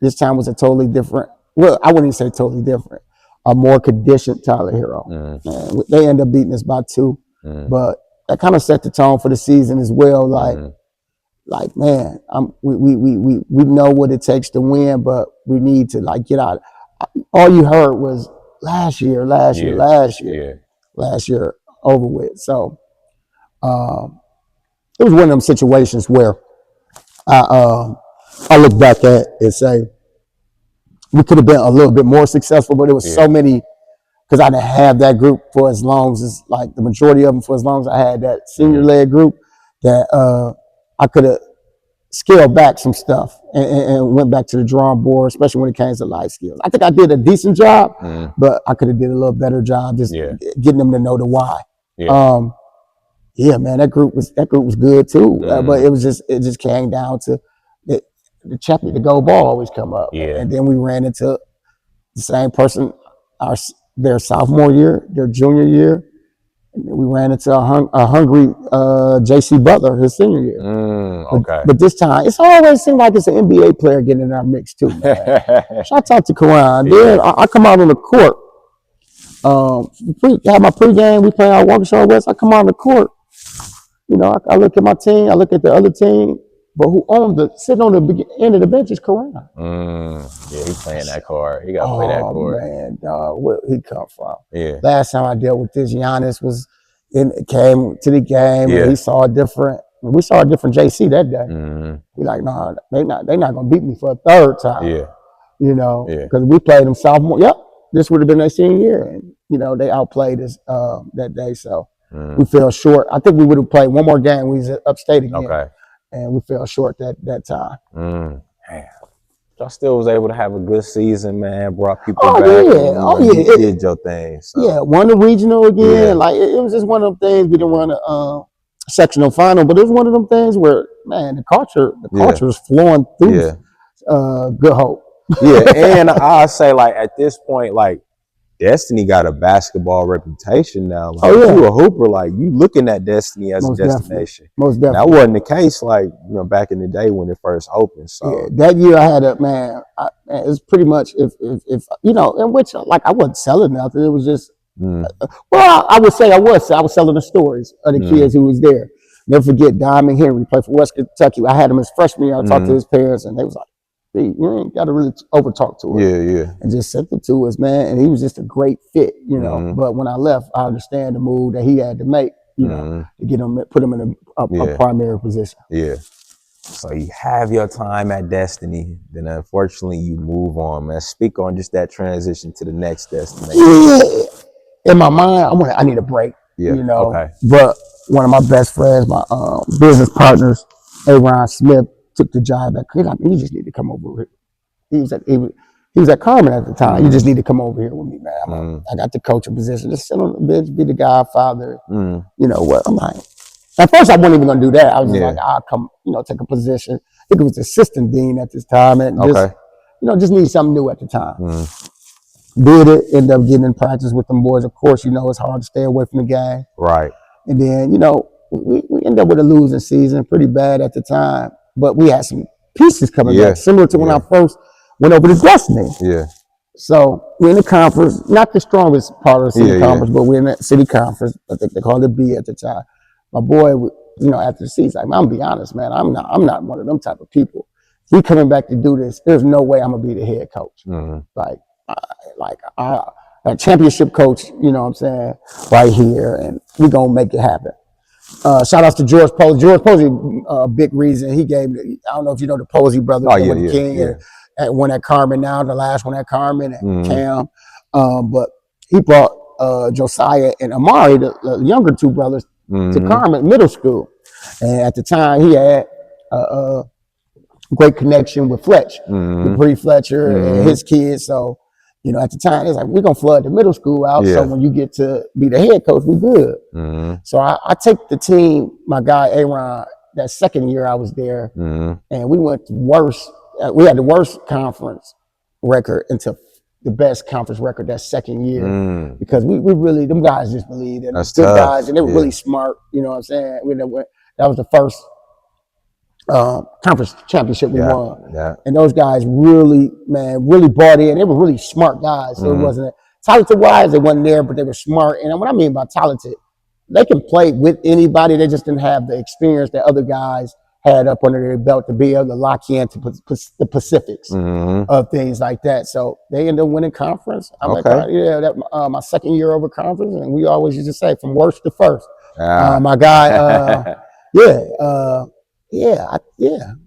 This time was a totally different. Well, I wouldn't even say totally different. A more conditioned Tyler Hero. They ended up beating us by 2, but that kind of set the tone for the season as well. Like like, man, we know what it takes to win, but we need to like get out. All you heard was last year, Yeah. Yeah. last year over with. So um, it was one of them situations where I I look back at and say we could have been a little bit more successful, but it was so Yeah. many because I didn't have that group for as long as like the majority of them for as long as I had that senior led group that I could have scaled back some stuff and went back to the drawing board, especially when it came to life skills. I think I did a decent job, but I could have did a little better job just Yeah. getting them to know the why. Yeah. Yeah, man, that group was good too, but it just came down to the champion, the gold ball always come up, Yeah. and then we ran into the same person our their sophomore year, their junior year. We ran into a hungry J.C. Butler his senior year. Okay. But this time, it's always seemed like it's an NBA player getting in our mix too, man. So I talked to Karan. Then I come out on the court. Have my pregame. We play out Waukesha West. I come out on the court. You know, I look at my team. I look at the other team. But who sitting on the end of the bench is Karan. Yeah, he playing that card. He got to play that card. Oh man, dog, where he come from? Yeah. Last time I dealt with this, Giannis came to the game and he saw a different. We saw a different JC that day. He like, nah, they not gonna beat me for a third time. Yeah. You know, because we played them sophomore. Yep, this would have been their senior year, and you know they outplayed us that day. So we fell short. I think we would have played one more game. We was upstate again. Okay. And we fell short that time. Man. Y'all still was able to have a good season, man. Brought people back. Yeah. Did your thing. So. Yeah, won the regional again. Yeah. Like it was just one of them things. We didn't run a sectional final, but it was one of them things where, man, the culture was flowing through. Good Hope. Yeah, and I say like at this point, like Destiny got a basketball reputation now. Like, if you a hooper, like you looking at Destiny as most a destination. Most definitely. That wasn't the case, like back in the day when it first opened. So that year I had it's pretty much if in which like I wasn't selling nothing. It was just I would say I was selling the stories of the kids who was there. Never forget Diamond Henry played for West Kentucky. I had him as freshman year. I talked to his parents and they was like, you ain't got to really over talk to us. Yeah. And just sent it to us, man. And he was just a great fit, you know. But when I left, I understand the move that he had to make, you know, to get him, put him in a primary position. Yeah. So you have your time at Destiny, then unfortunately you move on, man. Speak on just that transition to the next destination. Yeah. In my mind, I need a break. Yeah. You know. Okay. But one of my best friends, my business partners, Aaron Smith, took the job at Chris. You just need to come over here. He was at Carmen at the time. You just need to come over here with me, man. I got the coaching position. Just sit on the bench, be the godfather. You know what? I'm like, at first I wasn't even gonna do that. I was just like, I'll come, take a position. I think it was assistant dean at this time, and just need something new at the time. Did it, ended up getting in practice with them boys. Of course, it's hard to stay away from the game. Right. And then, we ended up with a losing season, pretty bad at the time. But we had some pieces coming back, similar to when I first went over to Destiny. Yeah. So we're in the conference, not the strongest part of the city conference, but we're in that city conference. I think they called it B at the time. My boy, after the season, I'm gonna be honest, man. I'm not one of them type of people. We coming back to do this. There's no way I'm gonna be the head coach. A championship coach. You know what I'm saying? Right here, and we gonna make it happen. Shout out to George Posey. George Posey, big reason he gave me. I don't know if you know the Posey brothers. King and one at Carmen now, the last one at Carmen and Cam. But he brought Josiah and Amari, the younger two brothers, to Carmen Middle School. And at the time, he had a great connection with Fletch, with Bree Fletcher and his kids. So, at the time, it's like, we're going to flood the middle school out. So when you get to be the head coach, we good. So I take the team, my guy, Aaron, that second year I was there, and we went worse. We had the worst conference record into the best conference record that second year because we really, them guys just believed in us. Good guys, and they were really smart. You know what I'm saying? That was the first conference championship we won. Yeah. And those guys really bought in. They were really smart guys. So it wasn't talented wise, they wasn't there, but they were smart. And what I mean by talented, they can play with anybody. They just didn't have the experience that other guys had up under their belt to be able to lock into the Pacifics of things like that. So they ended up winning conference. I'm like, yeah, that my second year over conference, and we always used to say from worst to first. My guy, yeah,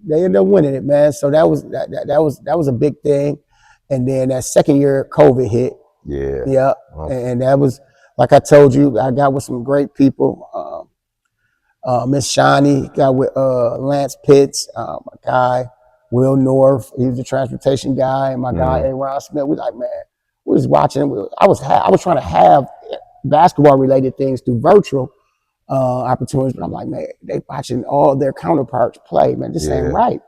they ended up winning it, man. So that was a big thing. And then that second year, COVID hit. Yeah, and that was, like I told you, I got with some great people. Miss Shawnee got with Lance Pitts, my guy Will North, he was the transportation guy, and my guy Aaron Smith. We like, man, we was watching. I was trying to have basketball related things through virtual opportunities, but I'm like, man, they watching all their counterparts play, man. This ain't right.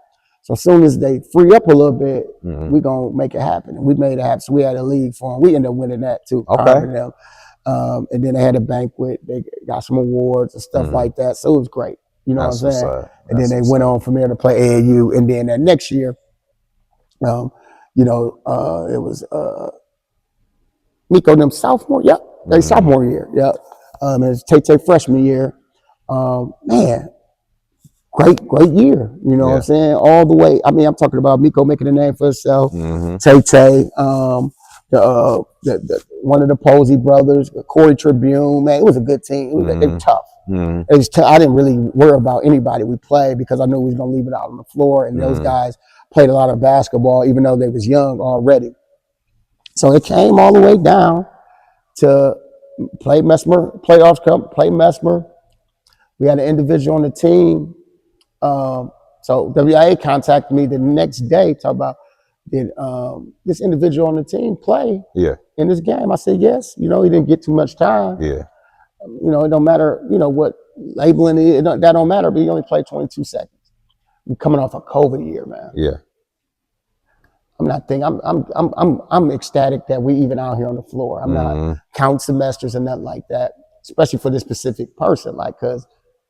So as soon as they free up a little bit, we gonna make it happen. And we made it happen. So we had a league for them. We ended up winning that too. Them. And then they had a banquet. They got some awards and stuff like that. So it was great. You know what I'm saying? And then they went on from there to play AAU. And then that next year, it was Miko them sophomore. Yep, they sophomore year. Yep. It was Tay freshman year. Man, great year. You know what I'm saying? All the way. I mean, I'm talking about Miko making a name for herself. Tay, one of the Posey brothers, Corey Tribune. Man, it was a good team. They were tough. It was I didn't really worry about anybody we played because I knew we was gonna leave it out on the floor. And those guys played a lot of basketball, even though they was young already. So it came all the way down to play Mesmer, playoffs come, play Mesmer. We had an individual on the team. So WIA contacted me the next day, talk about, did this individual on the team play in this game? I said, yes. You know, he didn't get too much time. You know, it don't matter, you know, what labeling it is, that don't matter, but he only played 22 seconds. We're coming off a COVID year, man. I'm not thinking, I'm ecstatic that we even out here on the floor. I'm not counting semesters and nothing like that, especially for this specific person, like, cause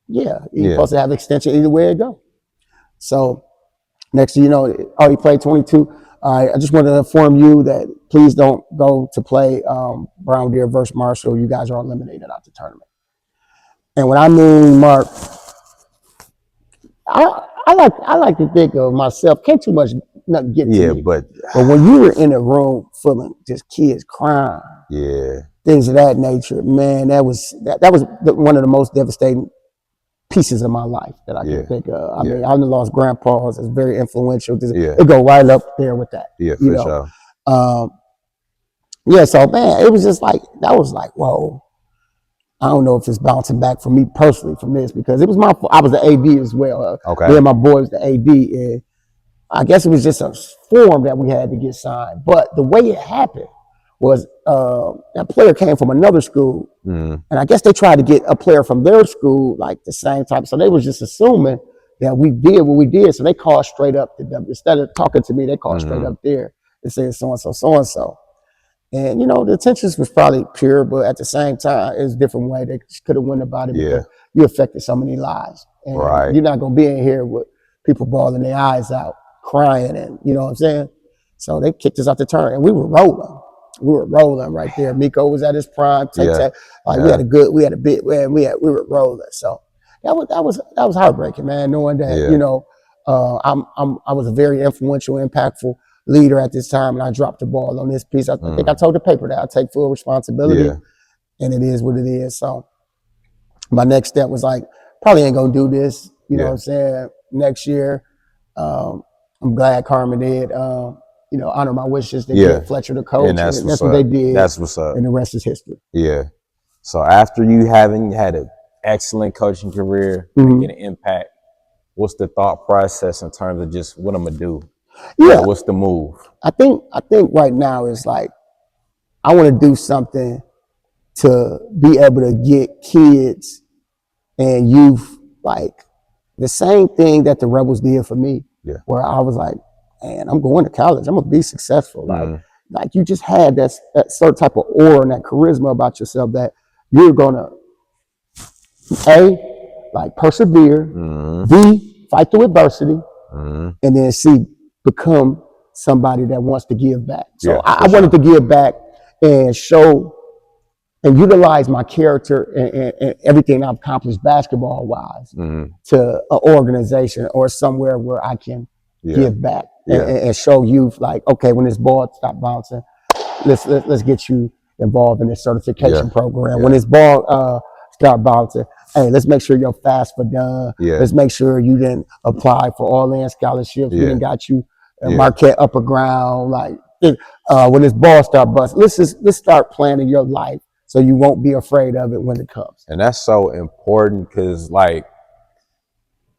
you're supposed to have extension either way it go. So next thing you know, he played 22. I just wanted to inform you that please don't go to play Brown Deer versus Marshall. You guys are eliminated out the tournament. And when I mean, Mark, I like to think of myself, can't too much nothing get to me. But when you were in a room full of just kids crying, things of that nature, man, that was one of the most devastating pieces of my life that I can think of. I mean, I lost grandpas. It's very influential. It go right up there with that. For sure. So man, it was just like, that was like, whoa. I don't know if it's bouncing back for me personally from this, because it was my fault. I was the AD as well. Me and my boy was the AD, and I guess it was just a form that we had to get signed. But the way it happened was that player came from another school, and I guess they tried to get a player from their school, like the same type. So they was just assuming that we did what we did. So they called straight up to them. Instead of talking to me, they called straight up there and said so-and-so, so-and-so. And, you know, the intentions was probably pure, but at the same time, it was a different way. They could have went about it because you affected so many lives. And you're not going to be in here with people bawling their eyes out, crying, and, you know what I'm saying? So they kicked us out the turn, and we were rolling. We were rolling right there. Miko was at his prime. We had a bit, man. We were rolling. So that was heartbreaking, man. Knowing that, you know, I was a very influential, impactful leader at this time, and I dropped the ball on this piece. I think I told the paper that I take full responsibility, and it is what it is. So my next step was like, probably ain't gonna do this. You know what I'm saying? Next year, I'm glad Carmen did. You know, honor my wishes to get Fletcher the coach. And that's what they did. That's what's up. And the rest is history. So after you having had an excellent coaching career, making an impact, what's the thought process in terms of just what I'm gonna do? Like, what's the move? I think right now is like, I want to do something to be able to get kids and youth like the same thing that the Rebels did for me. Where I was like, man, I'm going to college. I'm gonna be successful. Like you just had that certain type of aura and that charisma about yourself that you're gonna like persevere, B, fight through adversity, and then C, become somebody that wants to give back. So I wanted to give back and show and utilize my character and everything I've accomplished basketball wise to an organization or somewhere where I can give back and show youth like, okay, when this ball stop bouncing, let's get you involved in this certification program. When this ball start bouncing, hey, let's make sure your FAFSA done. Let's make sure you didn't apply for all-in scholarships. We didn't got you Marquette Upper Ground. Like when this ball start busting, let's start planning your life so you won't be afraid of it when it comes. And that's so important because, like,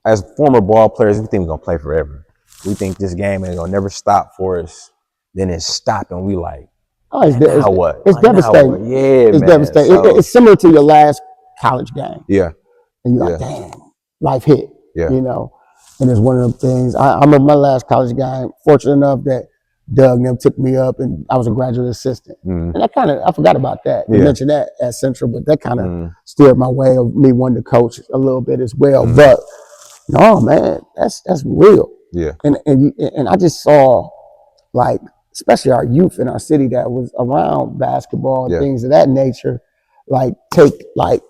as former ball players, we think we're gonna play forever. We think this game ain't gonna never stop for us. Then it's stopping. We like, now what? It's devastating. Yeah, it's man. devastating. So, it's similar to your last college game. Yeah. And you're like, damn, life hit. Yeah. You know, and it's one of them things. I remember my last college game. Fortunate enough that Doug and them took me up, and I was a graduate assistant. And I forgot about that. You mentioned that at Central, but that kind of steered my way of me wanting to coach a little bit as well. But no, man, that's real. Yeah. And I just saw, like, especially our youth in our city that was around basketball and things of that nature, like take like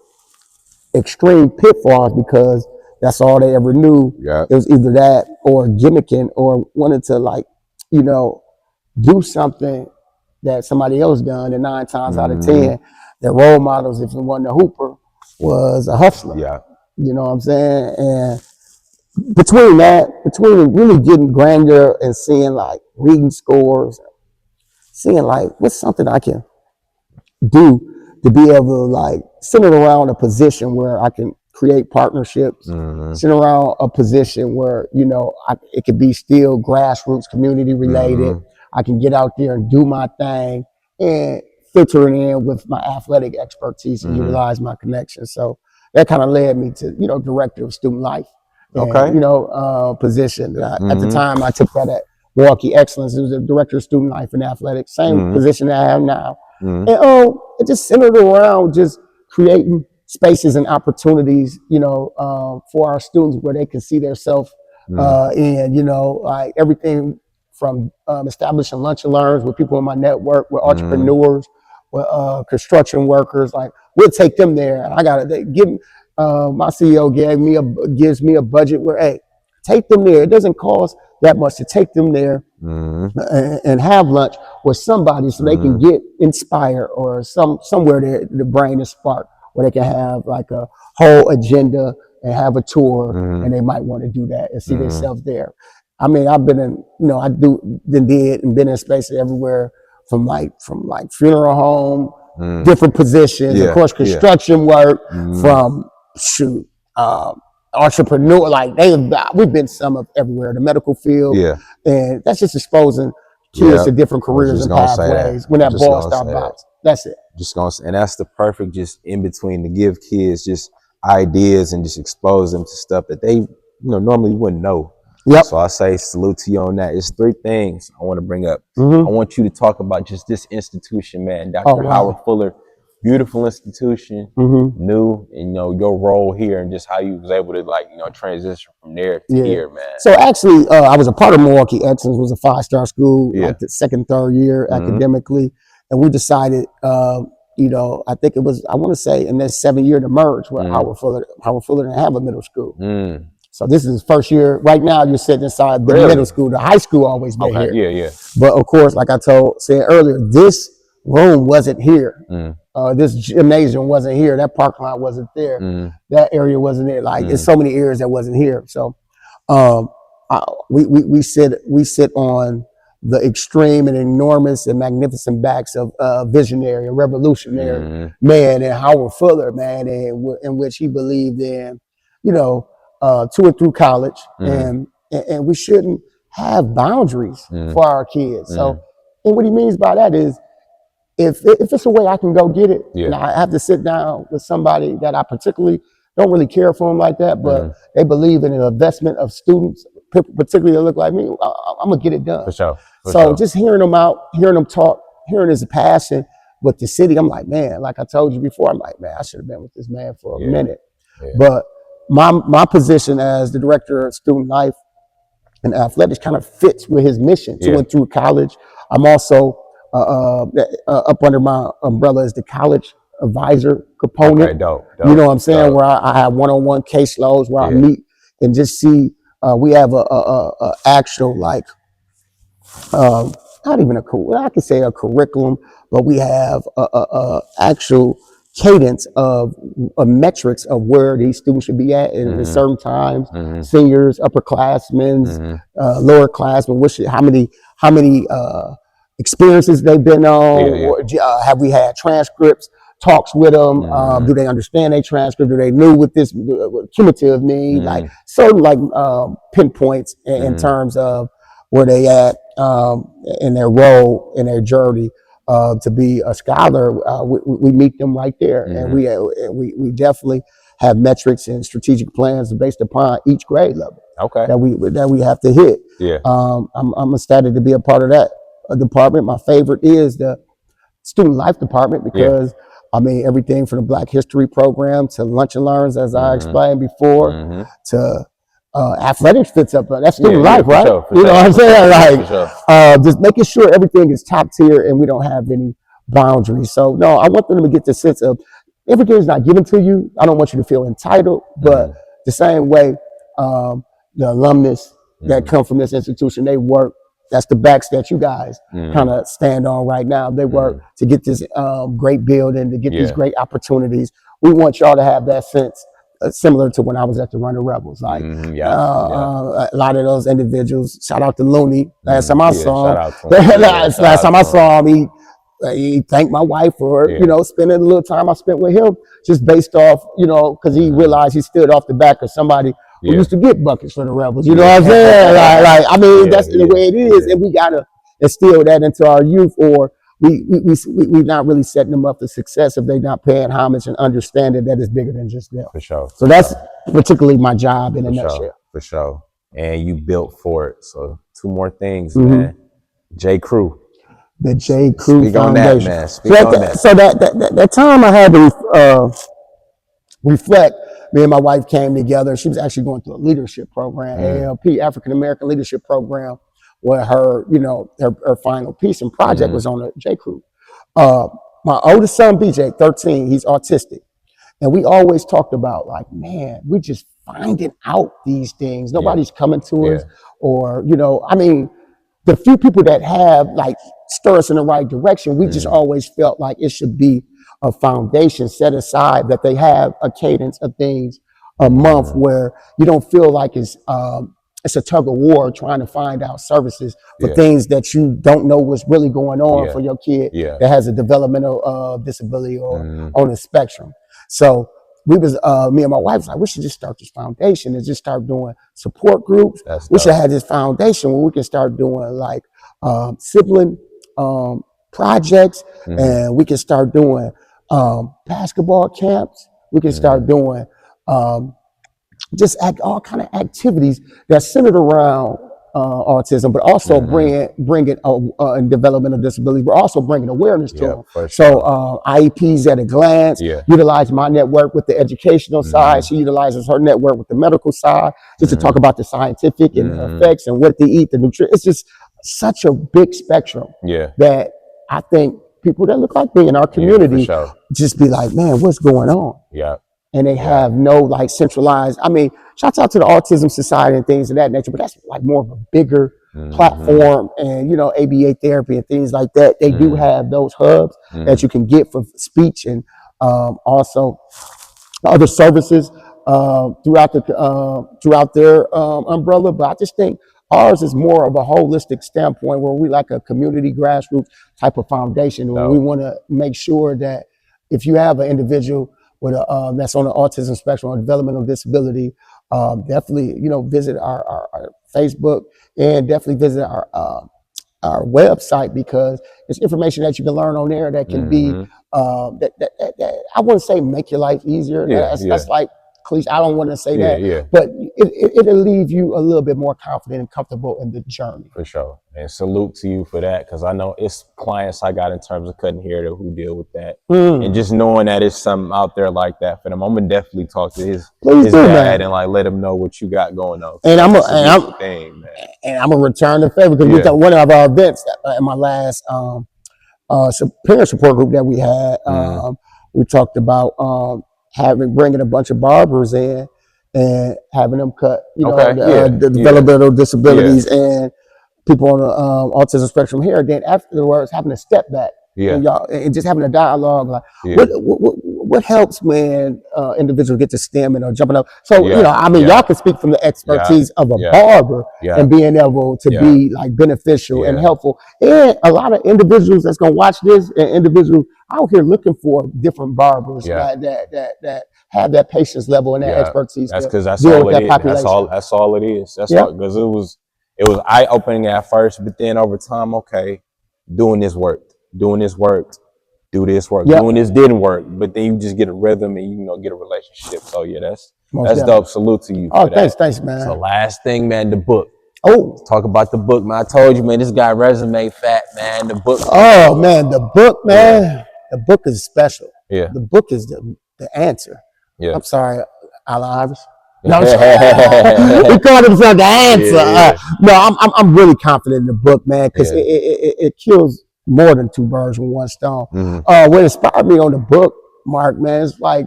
extreme pitfalls because that's all they ever knew. Yeah. It was either that or gimmicking or wanted to, like, you know, do something that somebody else done, and 9 times out of 10, their role models, if it wasn't a hooper, was a hustler. Yeah. You know what I'm saying? And between really getting grandeur and seeing like reading scores, seeing like what's something I can do to be able to like sit around a position where I can create partnerships, sit around a position where, you know, it could be still grassroots community related. I can get out there and do my thing and filter it in with my athletic expertise and utilize my connections. So that kind of led me to, you know, director of student life. And, you know, position. At the time, I took that at Milwaukee Excellence. It was the director of student life and athletics, same position that I have now. And it just centered around just creating spaces and opportunities, you know, for our students where they can see themselves in, you know, like everything from establishing lunch and learns with people in my network, with entrepreneurs, with construction workers. Like, we'll take them there. And I got to give my CEO gives me a budget where, hey, take them there. It doesn't cost that much to take them there and have lunch with somebody so they can get inspired or somewhere the brain is sparked where they can have like a whole agenda and have a tour and they might want to do that and see themselves there. I mean, I've been in, you know, been in spaces everywhere from funeral home, different positions, of course, construction work, from entrepreneur, like we've been some of everywhere, the medical field, and that's just exposing kids to different careers and pathways when that ball starts bouncing. That's it. And that's the perfect just in between to give kids just ideas and just expose them to stuff that they, you know, normally wouldn't know. Yep. So I say salute to you on that. It's 3 things I want to bring up. I want you to talk about just this institution, man, Dr. Howard Fuller. Beautiful institution, new, and, you know, your role here and just how you was able to, like, you know, transition from there to here, man. So actually, I was a part of Milwaukee Excellence, was a 5-star school, like the 2nd, 3rd year academically. And we decided, you know, I think it was, I want to say in that 7th year to merge where Howard Fuller didn't have a middle school. So this is his 1st year. Right now, you're sitting inside the middle school. The high school always been here. But of course, like I said earlier, this room wasn't here. This gymnasium wasn't here. That parking lot wasn't there. That area wasn't there. Like, there's so many areas that wasn't here. So we sit on the extreme and enormous and magnificent backs of visionary and revolutionary man and Howard Fuller, man, and in which he believed in, you know, to and through college, and we shouldn't have boundaries for our kids. So, and what he means by that is, if it's a way I can go get it, and I have to sit down with somebody that I particularly don't really care for them like that, but they believe in an investment of students, particularly that look like me, I'm gonna get it done. For sure. So just hearing them out, hearing them talk, hearing his passion with the city, I'm like, man, like I told you before, I'm like, man, I should have been with this man for a minute. But my position as the director of student life and athletics kind of fits with his mission to and through college. I'm also up under my umbrella is the college advisor component. Okay, dope. You know what I'm saying? Where I have one-on-one caseloads where I meet and just see. We have a actual like not even I could say a curriculum, but we have a actual cadence of metrics of where these students should be at in certain times. Seniors, upperclassmen, lower classmen. How many experiences they've been on? Have we had transcripts? Talks with them. Do they understand their transcript? Do they know what this cumulative mean? Like certain like pinpoints in terms of where they at in their role in their journey to be a scholar. We meet them right there, and we definitely have metrics and strategic plans based upon each grade level. Okay. That we have to hit. Yeah. I'm ecstatic to be a part of that department. My favorite is the student life department because I mean everything from the Black History program to lunch and learns, as I explained before, to athletics fits up. That's student life, right? Sure, you know what I'm saying? Like, sure. just making sure everything is top tier and we don't have any boundaries. So, no, I want them to get the sense of everything is not given to you. I don't want you to feel entitled, but the same way the alumnus that come from this institution, they work. That's the backs that you guys kind of stand on right now. They work to get this great building, to get these great opportunities. We want y'all to have that sense. Similar to when I was at the Runner Rebels, like a lot of those individuals. Shout out to Looney. Last time I saw him, last time I saw him, he thanked my wife for spending a little time I spent with him, just based off because he realized he stood off the back of somebody who used to get buckets for the Rebels. You know what I'm saying? Like I mean, that's the way it is, and we gotta instill that into our youth, or we're not really setting them up for success if they're not paying homage and understanding that it's bigger than just them. For sure. So that's particularly my job in a nutshell. For sure. And you built for it. So 2 more things, man. J. Crew. The J. Crew Speak Foundation. on that, man. Speak on that. So that time I had to reflect. Me and my wife came together. She was actually going through a leadership program, ALP, African American Leadership Program, where her final piece and project was on the J. Crew. My oldest son, BJ, 13, he's autistic. And we always talked about like, man, we're just finding out these things. Nobody's coming to us or, I mean, the few people that have like stir us in the right direction, we just always felt like it should be a foundation set aside that they have a cadence of things a month where you don't feel like it's a tug of war trying to find out services for things that you don't know what's really going on for your kid that has a developmental disability or on the spectrum. So we was, me and my wife was like, we should just start this foundation and just start doing support groups. We should have this foundation where we can start doing like sibling projects and we can start doing basketball camps. We can start doing just all kind of activities that's centered around autism, but also bringing and developmental disabilities, but also bringing awareness to them. Sure. So IEPs at a glance, utilize my network with the educational side. She utilizes her network with the medical side, just to talk about the scientific and the effects and what they eat, the nutrition. It's just such a big spectrum that I think people that look like me in our community just be like, man, what's going on? And they have no like centralized, I mean, shouts out to the Autism Society and things of that nature, but that's like more of a bigger platform and, ABA therapy and things like that. They do have those hubs that you can get for speech and also other services throughout their umbrella. But I just think ours is more of a holistic standpoint where we like a community grassroots type of foundation where we want to make sure that if you have an individual with that's on the autism spectrum or developmental disability, definitely visit our Facebook and definitely visit our website, because there's information that you can learn on there that can be that I wouldn't say make your life easier. That's like cliche. I don't want to say that, but it'll leave you a little bit more confident and comfortable in the journey. For sure. And salute to you for that, because I know it's clients I got in terms of cutting hair who deal with that. And just knowing that it's something out there like that for them, I'm gonna definitely talk to his dad and like let him know what you got going on. And I'm gonna return the favor, because we got one of our events at my last parent support group that we had. We talked about bringing a bunch of barbers in and having them cut, the developmental disabilities and people on the autism spectrum here. Then afterwards, having to step back and just having a dialogue like, what helps when individuals get to STEM and are jumping up. So y'all can speak from the expertise of a barber and being able to be like beneficial and helpful. And a lot of individuals that's gonna watch this and individuals out here looking for different barbers that have that patience level and that expertise. That's because that's all it is. That's all it is. That's all, because it was eye opening at first, but then over time, doing this worked, do this work, doing this didn't work, but then you just get a rhythm and get a relationship. So that's dope. Salute to you. Oh, thanks, man. So last thing, man, the book. Oh, let's talk about the book, man. I told you, man, this guy resume fat, man. The book. Oh man, the book, man. The book is special. Yeah. The book is the answer. Yeah. I'm sorry, Allen Iverson. No, I'm he called himself the answer. No, I'm really confident in the book, man, because it kills more than two birds with one stone. What inspired me on the book, Mark, man, is like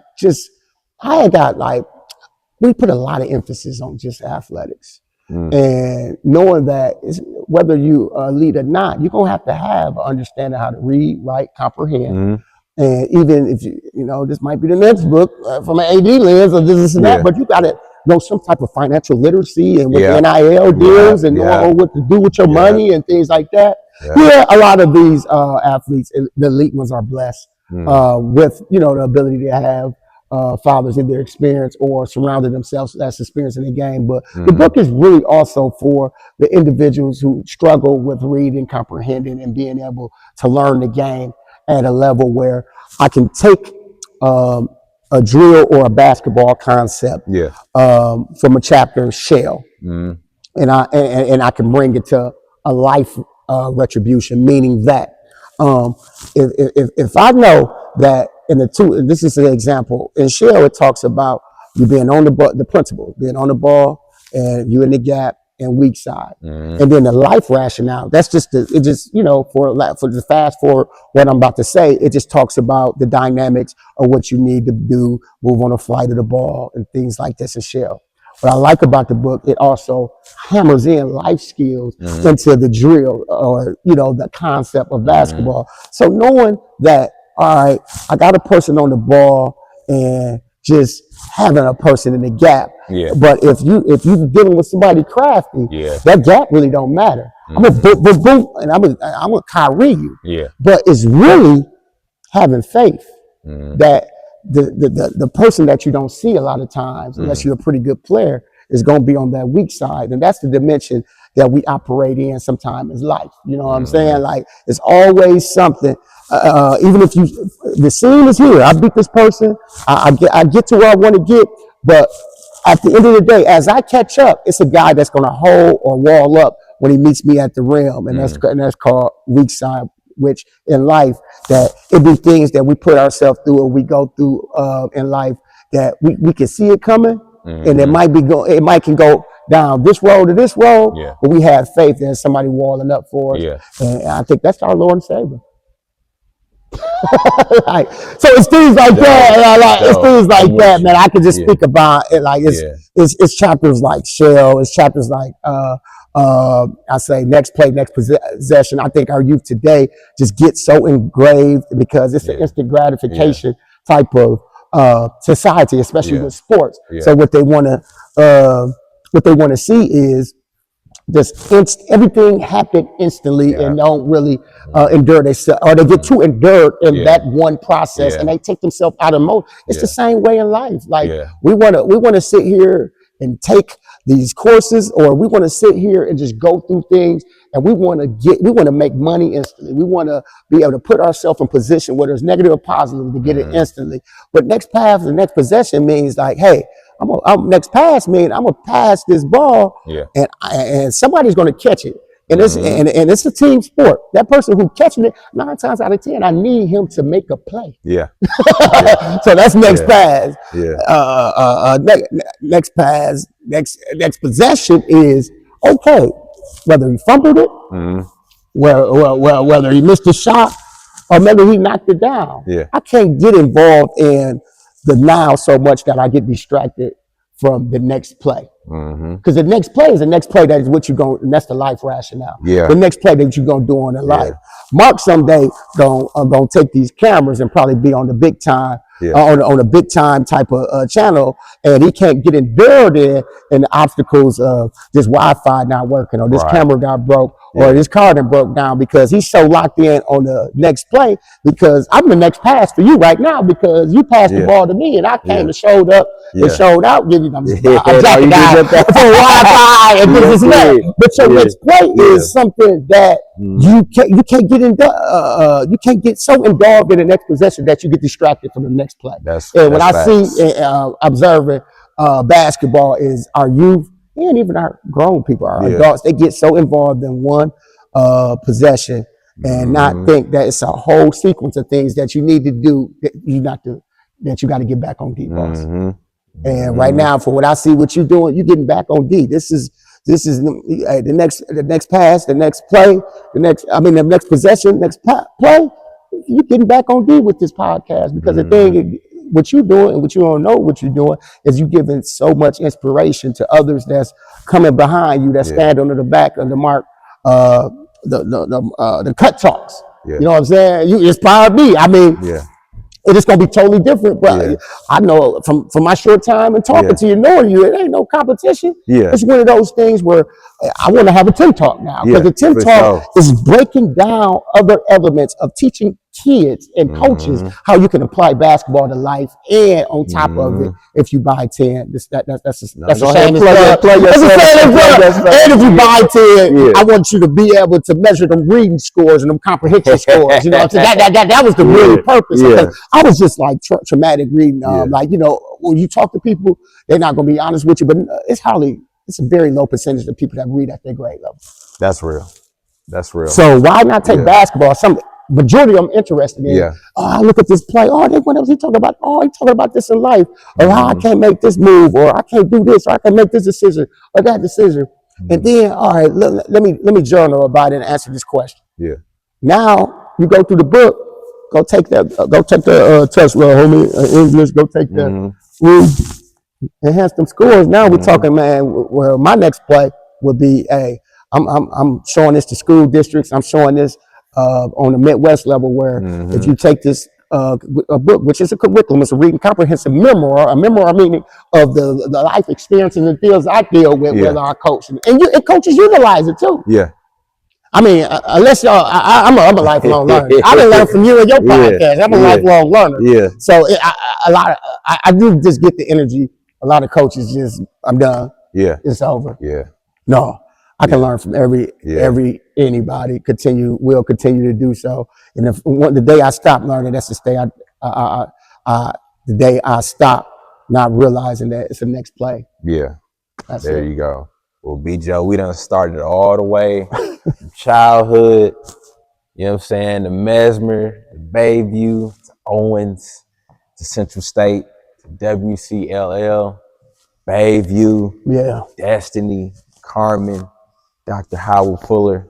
we put a lot of emphasis on just athletics. And knowing that whether you lead or not, you're going to have an understanding how to read, write, comprehend. And even if this might be the next book from an AD lens or this and that, but you got to know some type of financial literacy and what the NIL deals and know what to do with your money and things like that. A lot of these athletes, the elite ones, are blessed with the ability to have fathers in their experience or surrounded themselves that's experiencing the game. But the book is really also for the individuals who struggle with reading, comprehending, and being able to learn the game at a level where I can take a drill or a basketball concept from a chapter shell, and I can bring it to a life retribution, meaning that if I know that in and this is an example, in shell it talks about you being on the ball, the principle, being on the ball, and you in the gap and weak side, and then the life rationale. That's just for the fast forward what I'm about to say. It just talks about the dynamics of what you need to do, move on the flight of the ball, and things like this in shell. What I like about the book, it also hammers in life skills into the drill or the concept of basketball. So knowing that, all right, I got a person on the ball and just having a person in the gap. But if you're dealing with somebody crafty, that gap really don't matter. I'm a boom, and I'm a Kyrie you. But it's really having faith that the person that you don't see a lot of times, unless you're a pretty good player, is going to be on that weak side. And that's the dimension that we operate in sometimes is life. You know what I'm saying? Like, it's always something. Even if the scene is here, I beat this person, I get to where I want to get, but at the end of the day, as I catch up, it's a guy that's going to hold or wall up when he meets me at the rim, and that's called weak side. Which in life, that it be things that we put ourselves through or we go through in life that we can see it coming, and it might can go down this road to this road, but we have faith that somebody walling up for us, and I think that's our Lord and Savior. So it's things like that. It's things like that, man. I could just speak about it. Like it's chapters like shell. It's chapters like I say next play, next possession. I think our youth today just get so engraved because it's an instant gratification type of society, especially with sports. So what they want to see is just everything happen instantly and don't really endure themselves, or they get too endured in that one process and they take themselves out of mode. It's the same way in life. Like we want to sit here and take these courses, or we want to sit here and just go through things, and we want to make money instantly. We want to be able to put ourselves in position, whether it's negative or positive, to get it instantly. But next pass and next possession means like, hey, next pass means I'm gonna pass this ball, and somebody's gonna catch it. And it's a team sport. That person who catching it 9 times out of 10, I need him to make a play. So that's next pass. Next pass, next possession is okay. Whether he fumbled it, whether he missed a shot, or maybe he knocked it down. Yeah. I can't get involved in the now so much that I get distracted from the next play. Because the next play is the next play. That is what you're going. That's the life rationale. Yeah. The next play that you're gonna do on in life. Mark someday gonna take these cameras and probably be on the big time, on a big time type of channel, and he can't get endured in the obstacles of this Wi-Fi not working, or this camera got broke, or this car that broke down, because he's so locked in on the next play. Because I'm the next pass for you right now, because you passed the ball to me, and I came and showed up and showed out. I'm jacking guy for Wi-Fi and this and that. But your next play is something that you can't get you can't get so involved in the next possession that you get distracted from the next play. And what I see observing basketball is our youth, and even our grown people, our adults, they get so involved in one possession and not think that it's a whole sequence of things that you need to do, that you got to get back on defense. And right now, for what I see, what you're doing, you're getting back on D. This is the next pass, the next play, the next possession, next play. You're getting back on D with this podcast, because the thing, what you're doing and what you don't know what you're doing, is you giving so much inspiration to others that's coming behind you, that stand under the back of the Mark, the cut talks. You know what I'm saying? You inspired me. I mean. It's going to be totally different, but I know from my short time and talking to you, knowing you, it ain't no competition. It's one of those things where I want to have a Tim Talk now, because the Tim Talk is breaking down other elements of teaching kids and coaches how you can apply basketball to life, and on top of it, if you buy 10, that's a shameless plug. And if you buy 10, I want you to be able to measure them reading scores and them comprehension scores. You know what I'm saying? That was the real purpose. Because I was just like traumatic reading. Like, you know, when you talk to people, they're not going to be honest with you, but it's a very low percentage of people that read at their grade level. That's real. That's real. So why not take basketball? Majority of them interested in. Oh, I look at this play. Oh, what else he talking about? Oh, he talking about this in life, or how I can't make this move, or I can't do this, or I can make this decision or that decision. And then, all right, let me journal about it and answer this question. Now you go through the book. Go take the test, little homie, English. Go take that. Enhance them scores. Now we're talking, man. Where my next play would be I'm showing this to school districts. I'm showing this on the Midwest level, where if you take this a book, which is a curriculum, it's a reading comprehensive memoir, meaning of the life experiences and deals I deal with our coach, and coaches utilize it too. I mean, unless y'all, I'm a lifelong learner. I done learn from you and your podcast. I'm a lifelong learner. So I do just get the energy. A lot of coaches just, I'm done. It's over. No, I can learn from anybody. Will continue to do so. And if the day I stop learning, that's the day I stop not realizing that it's the next play. That's there it. You go. Well, B. Joe, we done started all the way from childhood, you know what I'm saying, to Mesmer, to Bayview, to Owens, to Central State, to WCLL, Bayview, Destiny, Carmen, Dr. Howard Fuller,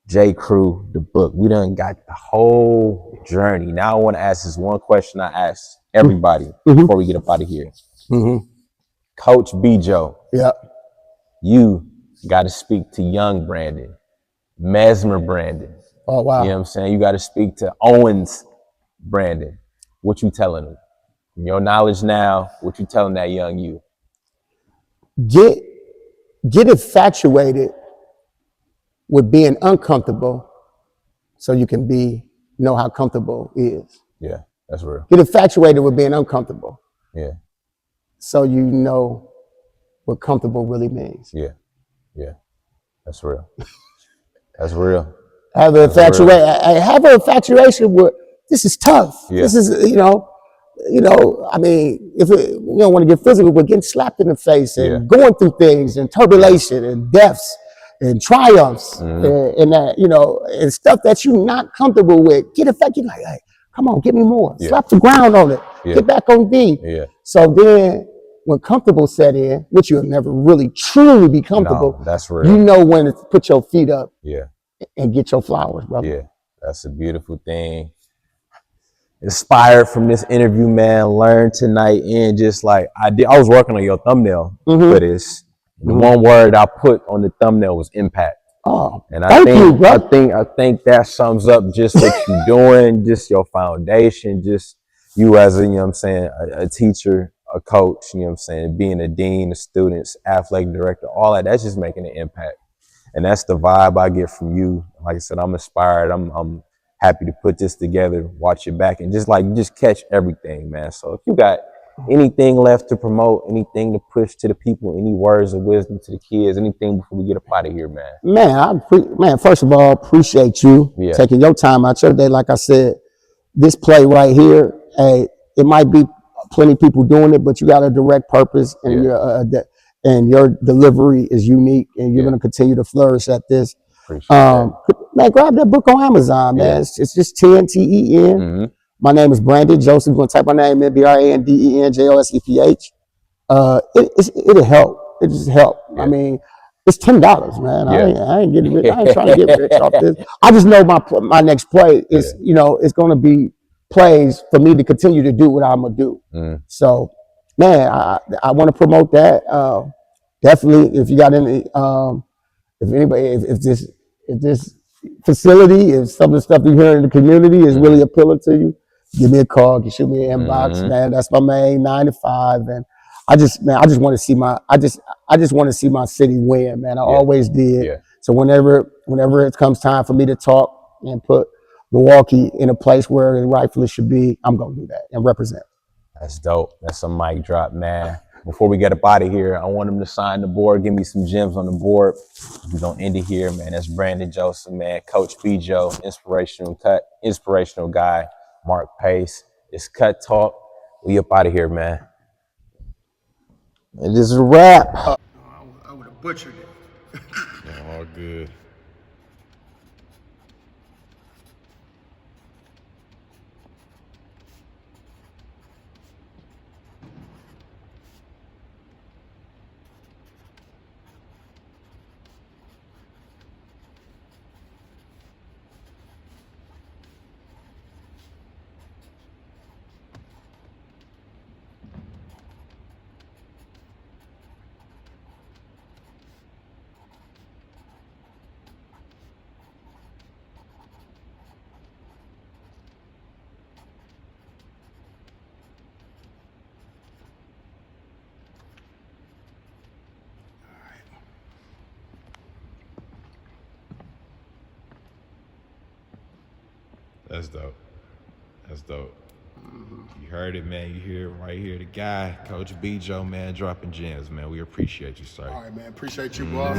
J. Crew, the book. We done got the whole journey. Now I want to ask this one question I ask everybody before we get up out of here. Coach B. Joe. You got to speak to young Branden, Mesmer Branden. Oh, wow. You know what I'm saying? You got to speak to Owens Branden. What you telling them? From your knowledge now, what you telling that young you? Get infatuated with being uncomfortable so you can know how comfortable is. Yeah, that's real. Get infatuated with being uncomfortable. Yeah. So you know what comfortable really means. Yeah. That's real. That's real. Have an infatuation with, this is tough. This is, you know, I mean, if you don't want to get physical, but getting slapped in the face and going through things and turbulation and deaths and triumphs and that, you know, and stuff that you're not comfortable with. Get infatuated, like, hey, come on, give me more. Slap the ground on it. Get back on D. So then, when comfortable set in, which you'll never really truly be comfortable, that's real. You know when to put your feet up and get your flowers, brother. That's a beautiful thing. inspired from this interview, man. Learned tonight, and just like I was working on your thumbnail for this. The one word I put on the thumbnail was impact. Oh, And thank you, bro. I think that sums up just what you're doing, just your foundation, just you as a, you know what I'm saying, a teacher, a coach, you know what I'm saying, being a dean of students, athletic director, all that's just making an impact. And that's the vibe I get from you. Like I said, I'm inspired. I'm happy to put this together, watch it back, and just catch everything, man. So if you got anything left to promote, anything to push to the people, any words of wisdom to the kids, anything before we get up out of here, man. Man, first of all, appreciate you taking your time out your day. Like I said, this play right here, hey, it might be plenty of people doing it, but you got a direct purpose, and your delivery is unique, and you're going to continue to flourish at this. Man, grab that book on Amazon, man. It's just TNTEN. My name is Branden Joseph. You're going to type my name in, BrandenJoseph. It'll help. It just help. I mean, it's $10, man. I ain't getting rich. I ain't trying to get rich off this. I just know my next play is, it's going to be plays for me to continue to do what I'm going to do. So, man, I want to promote that. Definitely, if you got any, if anybody, if this facility, if some of the stuff you hear in the community is really appealing to you, give me a call, you shoot me an inbox, man. That's my main 9 to 5, and I just want to see my city win, man. I always did. So whenever it comes time for me to talk and put Milwaukee in a place where it rightfully should be, I'm gonna do that and represent. That's dope. That's a mic drop, man. Before we get up out of here, I want him to sign the board, give me some gems on the board. We're gonna end it here, man. That's Branden Joseph, man. Coach B. Joe, inspirational guy. Mark Pace. It's Cut Talk. We up out of here, man. It is a wrap. I would have butchered it. All good. That's dope. That's dope. You heard it, man. You hear it right here. The guy, Coach B. Joe, man, dropping gems, man. We appreciate you, sir. All right, man. Appreciate you, boss.